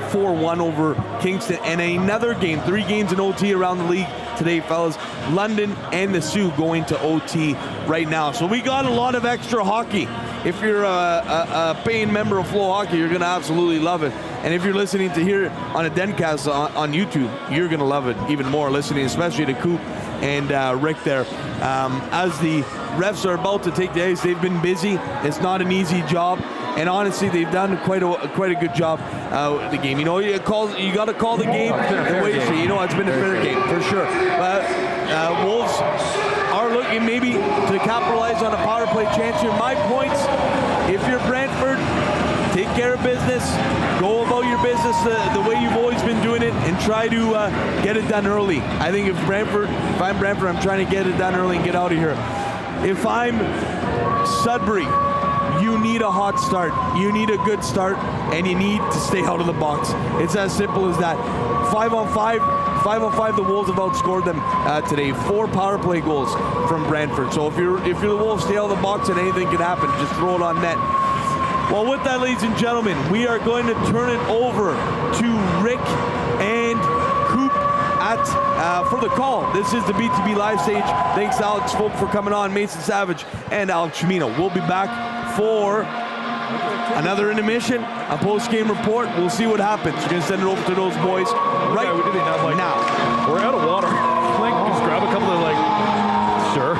4-1 over Kingston. And another game, 3 games in OT around the league today, fellas. London and the Sioux going to OT right now. So we got a lot of extra hockey. If you're a paying member of Flow Hockey, you're going to absolutely love it. And if you're listening to hear it on a DenCast on YouTube, you're going to love it even more, listening especially to Coop and Rick there. As the refs are about to take the ice, they've been busy. It's not an easy job. And honestly, they've done quite a good job with the game. You know, you got to call the game the way you know it's been a fair game for sure. Wolves are looking maybe to capitalize on a power play chance here. My points: if you're Brantford, take care of business, go about your business the way you've always been doing it, and try to get it done early. I think if I'm Brantford, I'm trying to get it done early and get out of here. If I'm Sudbury, you need a hot start. You need a good start, and you need to stay out of the box. It's as simple as that. 5-on-5, the Wolves have outscored them today. 4 power play goals from Brantford. So if you're the Wolves, stay out of the box, and anything can happen. Just throw it on net. Well, with that, ladies and gentlemen, we are going to turn it over to Rick and Coop for the call. This is the BTB live stage. Thanks, Alex Folk, for coming on, Mason Savage and Alex Chimino. We'll be back for another intermission, a post-game report. We'll see what happens. We're going to send it over to those boys right now. We're out of water. Just grab a couple of, sure.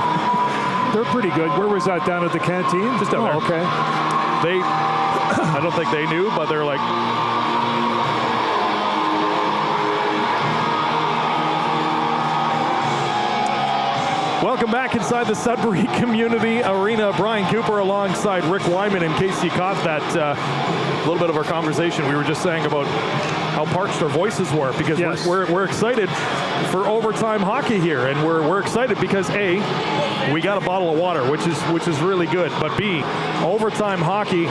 They're pretty good. Where was that, down at the canteen? Just down there. Okay. I don't think they knew, but they're like, welcome back inside the Sudbury Community Arena. Brian Cooper alongside Rick Wyman. In case you caught that little bit of our conversation, we were just saying about how parched our voices were, because yes, we're excited for overtime hockey here, and we're excited because A, we got a bottle of water, which is really good, but B, overtime hockey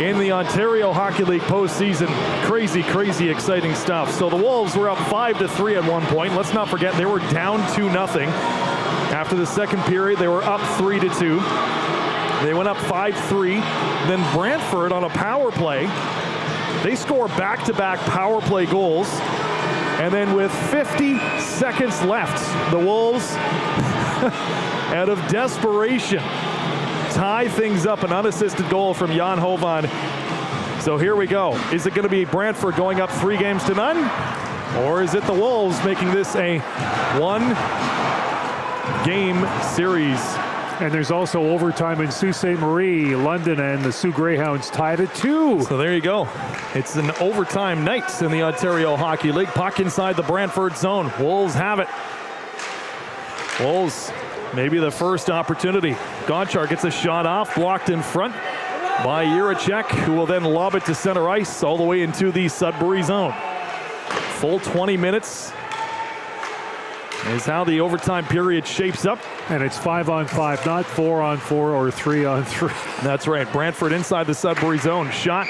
in the Ontario Hockey League postseason. Crazy exciting stuff. So the Wolves were up 5-3 at one point. Let's not forget they were down 2-0. After the second period, they were up 3-2. They went up 5-3. Then Brantford on a power play, they score back-to-back power play goals. And then with 50 seconds left, the Wolves, out of desperation, tie things up. An unassisted goal from Jan Hovan. So here we go. Is it going to be Brantford going up 3-0? Or is it the Wolves making this a 1-game series? And there's also overtime in Sault Ste. Marie. London and the Sioux Greyhounds tied at 2. So there you go. It's an overtime night in the Ontario Hockey League. Puck inside the Brantford zone. Wolves have it. Wolves, maybe the first opportunity. Gonchar gets a shot off, blocked in front by Jiricek, who will then lob it to center ice all the way into the Sudbury zone. Full 20 minutes is how the overtime period shapes up. And it's 5-on-5, not 4-on-4 or 3-on-3. That's right. Brantford inside the Sudbury zone. Shot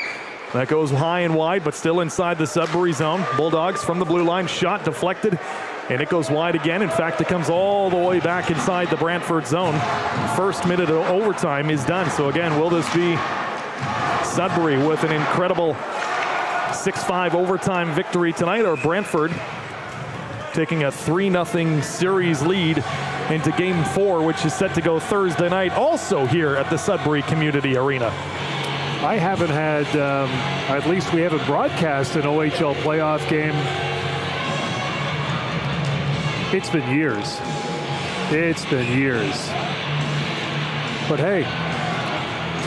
that goes high and wide, but still inside the Sudbury zone. Bulldogs from the blue line. Shot deflected, and it goes wide again. In fact, it comes all the way back inside the Brantford zone. First minute of overtime is done. So again, will this be Sudbury with an incredible 6-5 overtime victory tonight, or Brantford taking a 3-0 series lead into Game 4, which is set to go Thursday night, also here at the Sudbury Community Arena? I haven't had, at least we haven't broadcast an OHL playoff game. It's been years. It's been years. But hey,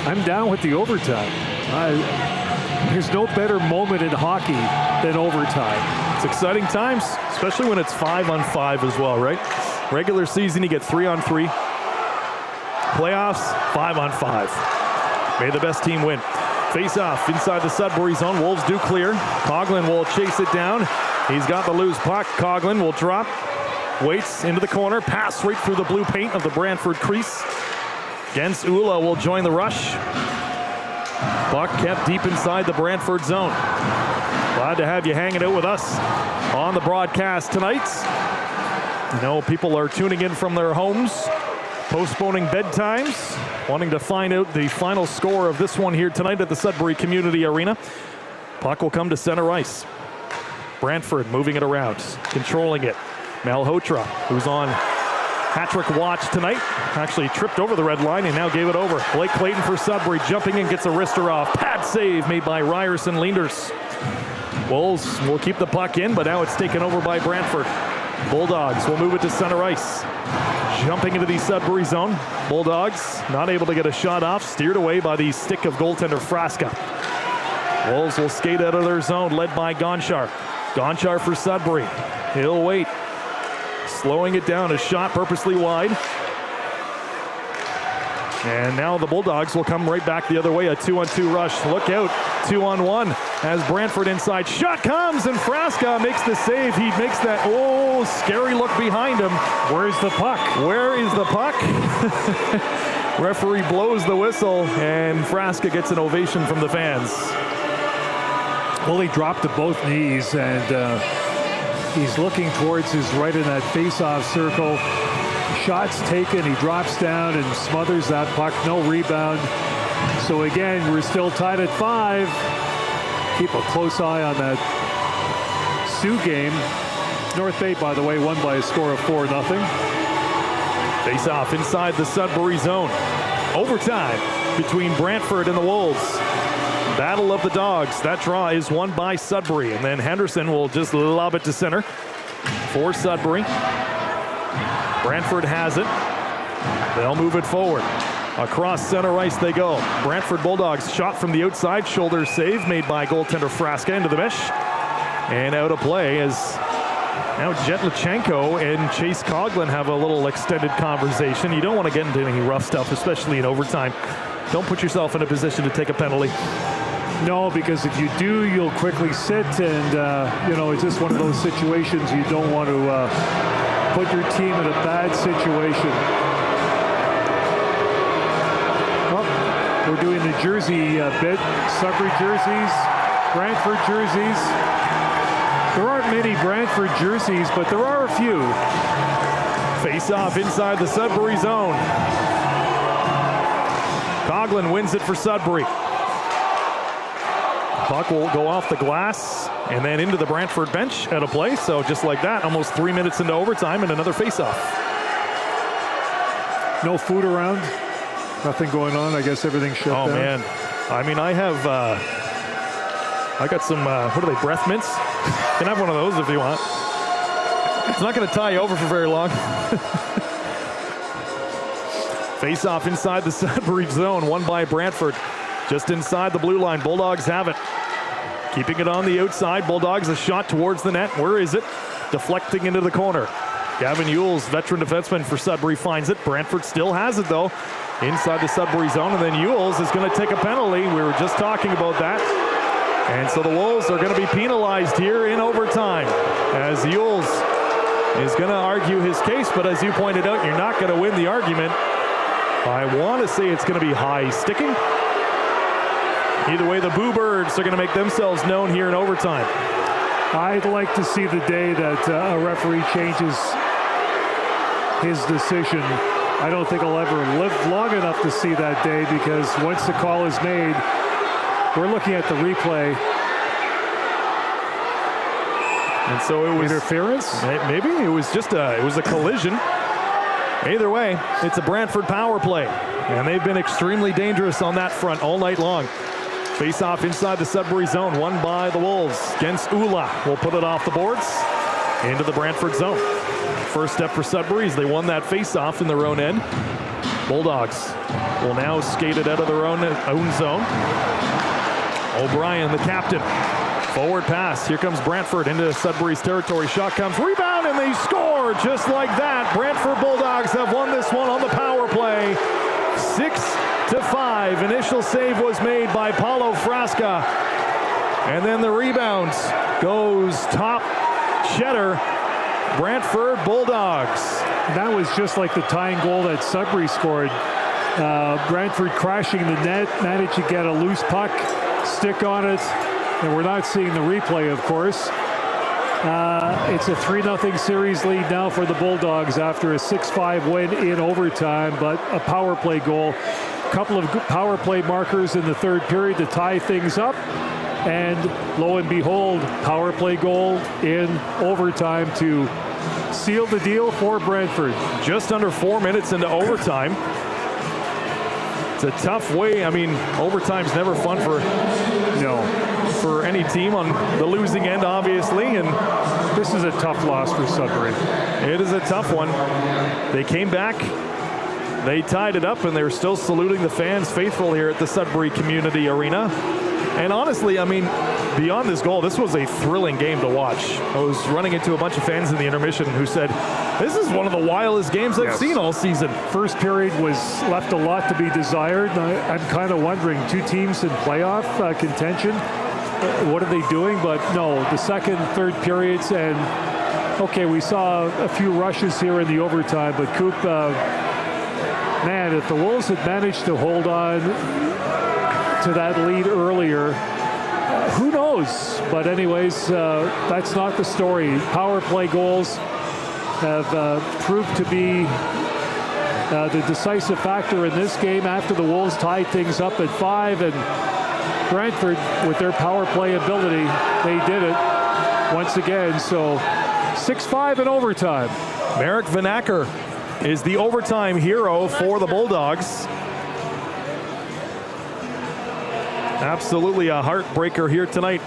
I'm down with the overtime. There's no better moment in hockey than overtime. It's exciting times, especially when it's 5-on-5 as well, right? Regular season, you get 3-on-3. Playoffs, 5-on-5. May the best team win. Face off inside the Sudbury zone. Wolves do clear. Coughlin will chase it down. He's got the loose puck. Coughlin will drop. Waits into the corner. Pass right through the blue paint of the Brantford crease. Gens Ula will join the rush. Puck kept deep inside the Brantford zone. Glad to have you hanging out with us on the broadcast tonight. You know, people are tuning in from their homes, postponing bedtimes, wanting to find out the final score of this one here tonight at the Sudbury Community Arena. Puck will come to center ice. Brantford moving it around, controlling it. Malhotra, who's on hat-trick watch tonight, actually tripped over the red line and now gave it over. Blake Clayton for Sudbury, jumping in, gets a wrister off. Pad save made by Ryerson Leenders. Wolves will keep the puck in, but now it's taken over by Brantford. Bulldogs will move it to center ice. Jumping into the Sudbury zone. Bulldogs not able to get a shot off, steered away by the stick of goaltender Frasca. Wolves will skate out of their zone, led by Gonchar. Gonchar for Sudbury. He'll wait. Slowing it down, a shot purposely wide. And now the Bulldogs will come right back the other way, a 2-on-2 rush. Look out, 2-on-1 as Brantford inside. Shot comes and Frasca makes the save. He makes that, scary look behind him. Where's the puck? Where is the puck? Referee blows the whistle and Frasca gets an ovation from the fans. Well, he dropped to both knees and he's looking towards his right in that face-off circle. Shots taken, he drops down and smothers that puck, no rebound. So again, we're still tied at 5. Keep a close eye on that Sioux game. North Bay, by the way, won by a score of 4-0. Face off inside the Sudbury zone. Overtime between Brantford and the Wolves. Battle of the Dogs. That draw is won by Sudbury. And then Henderson will just lob it to center for Sudbury. Brantford has it. They'll move it forward. Across center ice they go. Brantford Bulldogs shot from the outside. Shoulder save made by goaltender Frasca into the mesh. And out of play as now Jetlachenko and Chase Coughlin have a little extended conversation. You don't want to get into any rough stuff, especially in overtime. Don't put yourself in a position to take a penalty. No, because if you do, you'll quickly sit and, it's just one of those situations you don't want to put your team in a bad situation. We're doing the jersey bit. Sudbury jerseys, Brantford jerseys. There aren't many Brantford jerseys, but there are a few. Face off inside the Sudbury zone. Coughlin wins it for Sudbury. Puck will go off the glass and then into the Brantford bench out of play. So just like that, almost 3 minutes into overtime and another face-off. No food around. Nothing going on. I guess everything's shut down. Oh, man. I mean, I got some, what are they, breath mints? You can have one of those if you want. It's not going to tie you over for very long. Face-off inside the Sudbury zone, won by Brantford. Just inside the blue line, Bulldogs have it. Keeping it on the outside, Bulldogs a shot towards the net. Where is it? Deflecting into the corner. Gavin Ewells, veteran defenseman for Sudbury, finds it. Brantford still has it though, inside the Sudbury zone, and then Ewells is going to take a penalty. We were just talking about that. And so the Wolves are going to be penalized here in overtime as Ewells is going to argue his case, but as you pointed out, you're not going to win the argument. I want to say it's going to be high sticking. Either way, the Boo Birds are going to make themselves known here in overtime. I'd like to see the day that a referee changes his decision. I don't think I'll ever live long enough to see that day, because once the call is made, we're looking at the replay. And so it was interference. Maybe it was just it was a collision. Either way, it's a Brantford power play, and they've been extremely dangerous on that front all night long. Face off inside the Sudbury zone, won by the Wolves. Against Ula will put it off the boards into the Brantford zone. First step for Sudbury as they won that face off in their own end. Bulldogs will now skate it out of their own zone. O'Brien, the captain. Forward pass. Here comes Brantford into Sudbury's territory. Shot comes, rebound, and they score just like that. Brantford Bulldogs have won this one on the power play. 6-5. Initial save was made by Paulo Frasca. And then the rebound goes top Cheddar. Brantford Bulldogs. That was just like the tying goal that Sudbury scored. Brantford crashing the net, managed to get a loose puck, stick on it, and we're not seeing the replay, of course. It's a 3-0 series lead now for the Bulldogs after a 6-5 win in overtime, but a power play goal. A couple of power play markers in the third period to tie things up, and lo and behold, power play goal in overtime to seal the deal for Brantford. Just under 4 minutes into overtime. It's a tough way. I mean, overtime's never fun for for any team on the losing end, obviously, and This is a tough loss for Sudbury. it is a tough one. They came back, they tied it up, and they're still saluting the fans faithful here at the Sudbury Community Arena. And honestly, I mean, beyond this goal, this was a thrilling game to watch. I was running into a bunch of fans in the intermission who said, this is one of the wildest games I've seen all season. First period was left a lot to be desired. I'm kind of wondering, two teams in playoff contention, what are they doing? But no, the second, third periods, and okay, we saw a few rushes here in the overtime, but Coop, man, if the Wolves had managed to hold on to that lead earlier, who knows? But anyways, that's not the story. Power play goals have proved to be the decisive factor in this game after the Wolves tied things up at 5, and Brantford, with their power play ability, they did it once again. So 6-5 in overtime. Marek Vanacker is the overtime hero for the Bulldogs. Absolutely a heartbreaker here tonight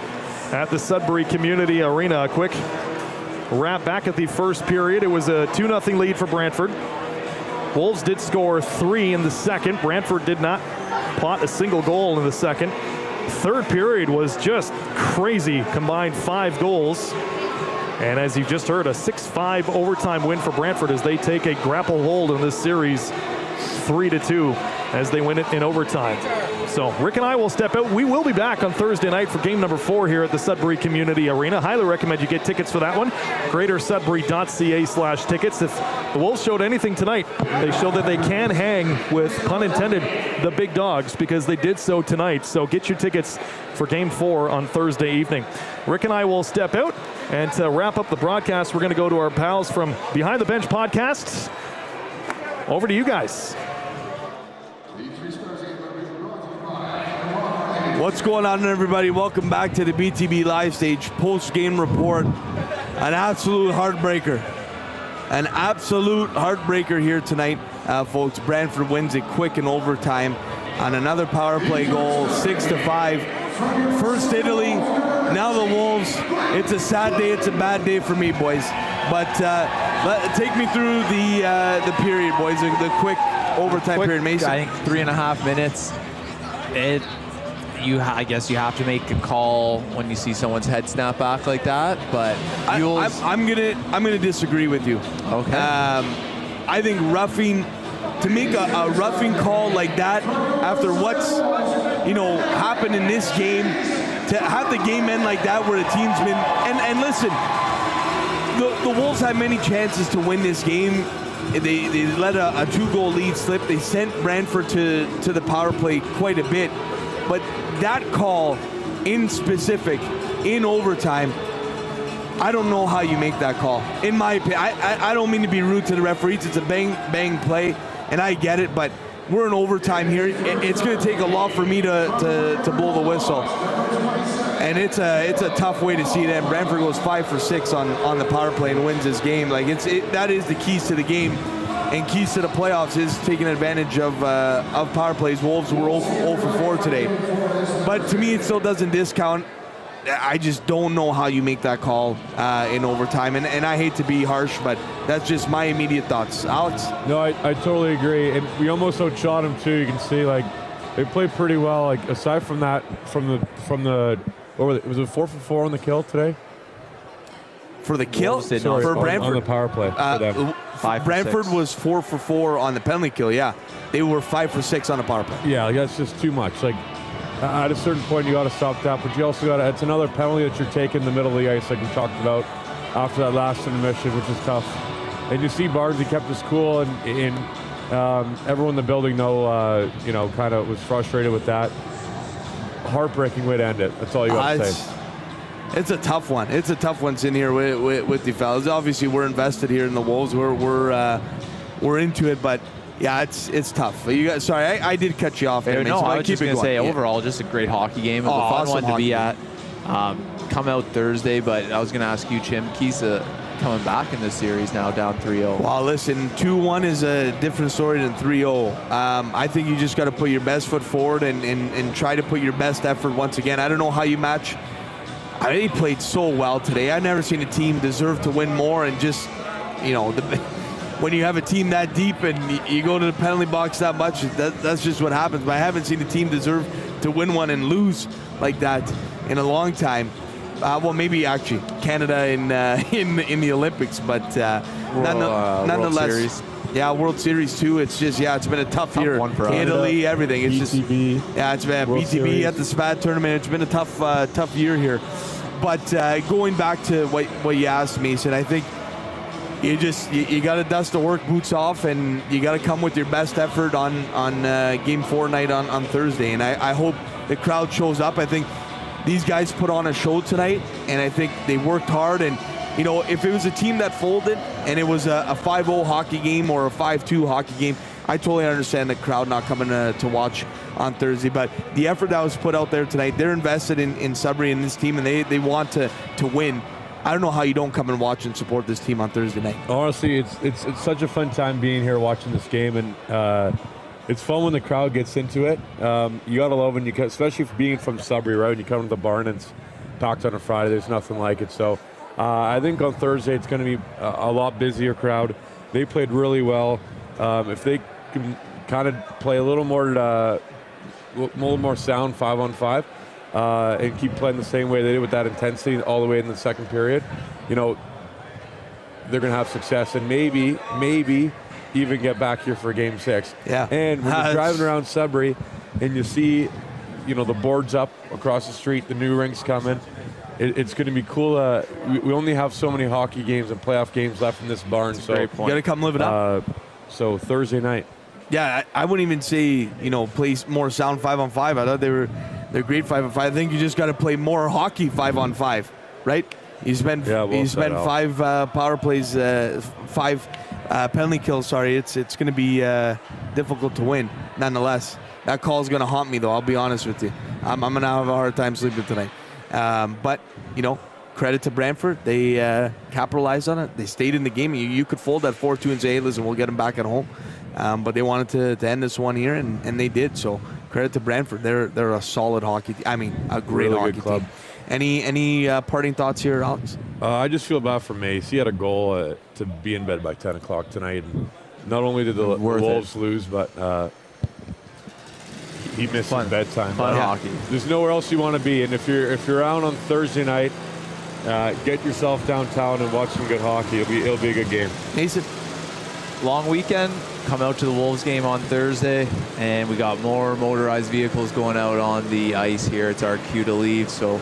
at the Sudbury Community Arena. A quick wrap back at the first period. It was a 2-0 lead for Brantford. Wolves did score 3 in the second. Brantford did not pot a single goal in the second. Third period was just crazy, combined 5 goals. And as you just heard, a 6-5 overtime win for Brantford as they take a grapple hold in this series, 3-2, as they win it in overtime. So Rick and I will step out. We will be back on Thursday night for game number 4 here at the Sudbury Community Arena. Highly recommend you get tickets for that one. greatersudbury.ca/tickets. If the Wolves showed anything tonight, they showed that they can hang with, pun intended, the big dogs, because they did so tonight. So get your tickets for game 4 on Thursday evening. Rick and I will step out, and to wrap up the broadcast, we're going to go to our pals from Behind the Bench podcast. Over to you guys. What's going on, everybody? Welcome back to the BTB live stage post-game report. An absolute heartbreaker. An absolute heartbreaker here tonight, folks. Brantford wins it quick in overtime on another power play goal, 6-5. First Italy, now the Wolves. It's a sad day. It's a bad day for me, boys. But take me through the period, boys. The quick overtime period, Mason. I think 3.5 minutes. I guess you have to make a call when you see someone's head snap back like that. But I'm gonna disagree with you. Okay. I think to make a roughing call like that after what's happened in this game, to have the game end like that where the team's been and listen, the Wolves had many chances to win this game. They let a 2-goal lead slip. They sent Brantford to the power play quite a bit. But that call in specific, in overtime, I don't know how you make that call. In my opinion, I don't mean to be rude to the referees. It's a bang play, and I get it, but we're in overtime here. It's going to take a lot for me to blow the whistle. And it's a tough way to see that. Brantford goes 5 for 6 on the power play and wins this game. Like that is the keys to the game. And keys to the playoffs is taking advantage of power plays. Wolves were 0 for 4 today. But to me, it still doesn't discount. I just don't know how you make that call in overtime. And I hate to be harsh, but that's just my immediate thoughts. Alex? No, I totally agree. And we almost outshot them, too. You can see, like, they played pretty well. Like, aside from that, from the what were they? Was it 4 for 4 on the kill today? For the kill? Sorry, for Brantford? On the power play. For them. Brantford was 4 for 4 on the penalty kill, yeah. They were 5 for 6 on the power play. Yeah, like, that's just too much. Like, at a certain point, you got to stop that, but you also got to, it's another penalty that you're taking in the middle of the ice, like we talked about after that last intermission, which is tough. And you see Barnes, he kept his cool, and everyone in the building kind of was frustrated with that. Heartbreaking way to end it. That's all you got to say. It's a tough one. It's a tough one sitting here with the fellas. Obviously, we're invested here in the Wolves. We're into it, but yeah, it's tough. You guys, sorry, I did cut you off there. No, I was just going to say, overall, just a great hockey game. It was a fun awesome one to be at. Come out Thursday, but I was going to ask you, Chim, keys to coming back in this series now, down 3-0. Well, listen, 2-1 is a different story than 3-0. I think you just got to put your best foot forward and try to put your best effort once again. I don't know how you match. They played so well today. I've never seen a team deserve to win more, and just, when you have a team that deep and you go to the penalty box that much, that's just what happens. But I haven't seen a team deserve to win one and lose like that in a long time. Well, maybe actually Canada in the Olympics, but nonetheless, World Series. Yeah, World Series too. It's just, it's been a tough year. One for Italy, everything. It's BTB, it's been World BTB Series. at the SPAD tournament. It's been a tough year here. But going back to what you asked, Mason, I think you got to dust the work boots off, and you got to come with your best effort on Game 4 night on Thursday. And I hope the crowd shows up. I think these guys put on a show tonight, and I think they worked hard. And if it was a team that folded and it was a 5-0 hockey game or a 5-2 hockey game, I totally understand the crowd not coming to watch on Thursday. But the effort that was put out there tonight, they're invested in Sudbury and this team, and they want to win. I don't know how you don't come and watch and support this team on Thursday night. Honestly, it's such a fun time being here watching this game, and it's fun when the crowd gets into it. You gotta love when especially being from Sudbury, right? When you come to the barn and it's packed on a Friday, there's nothing like it. So I think on Thursday it's going to be a lot busier crowd. They played really well. If they can kind of play a little more sound 5-on-5 and keep playing the same way they did with that intensity all the way in the second period, they're going to have success, and maybe even get back here for Game 6. Yeah. And when you're driving around Sudbury and you see, the boards up across the street, the new rinks coming, it's going to be cool. We only have so many hockey games and playoff games left in this barn. So you got to come live it up. So Thursday night. Yeah, I wouldn't even say, play more sound 5-on-5. I thought they're great 5-on-5. I think you just got to play more hockey 5-on-5, right? You spend 5 power plays, 5 penalty kills. Sorry, it's going to be difficult to win. Nonetheless, that call is going to haunt me, though. I'll be honest with you. I'm going to have a hard time sleeping tonight. But credit to Brantford. They capitalized on it. They stayed in the game. You could fold that 4-2 and say, hey, listen, we'll get them back at home. But they wanted to end this one here, and they did. So credit to Brantford. They're a solid hockey team. I mean, a great really hockey good club. team. Any parting thoughts here, Alex? I just feel bad for Mace. He had a goal to be in bed by 10 o'clock tonight. And not only did the Wolves lose, but he missed his bedtime. Fun hockey. There's nowhere else you want to be. And if you're out on Thursday night, get yourself downtown and watch some good hockey. It'll be a good game. Mason? Long weekend. Come out to the Wolves game on Thursday, and we got more motorized vehicles going out on the ice here. It's our cue to leave. So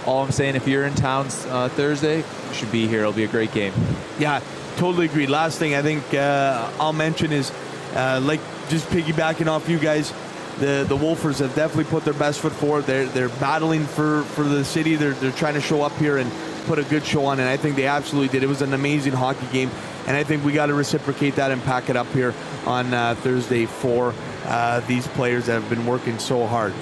all I'm saying, if you're in town Thursday, you should be here. It'll be a great game. Yeah, totally agree. Last thing I think I'll mention is, just piggybacking off you guys, the Wolfers have definitely put their best foot forward. They're battling for the city. They're trying to show up here and put a good show on, and I think they absolutely did. It was an amazing hockey game, and I think we got to reciprocate that and pack it up here on Thursday for these players that have been working so hard.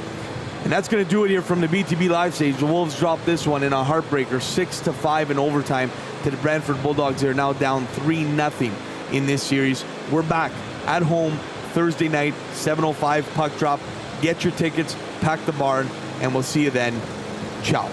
And that's going to do it here from the BTB live stage. The Wolves dropped this one in a heartbreaker, 6-5 in overtime to the Brantford Bulldogs. They're now down 3-0 in this series. We're back at home Thursday night, 7:05 puck drop. Get your tickets, pack the barn, and we'll see you then. Ciao.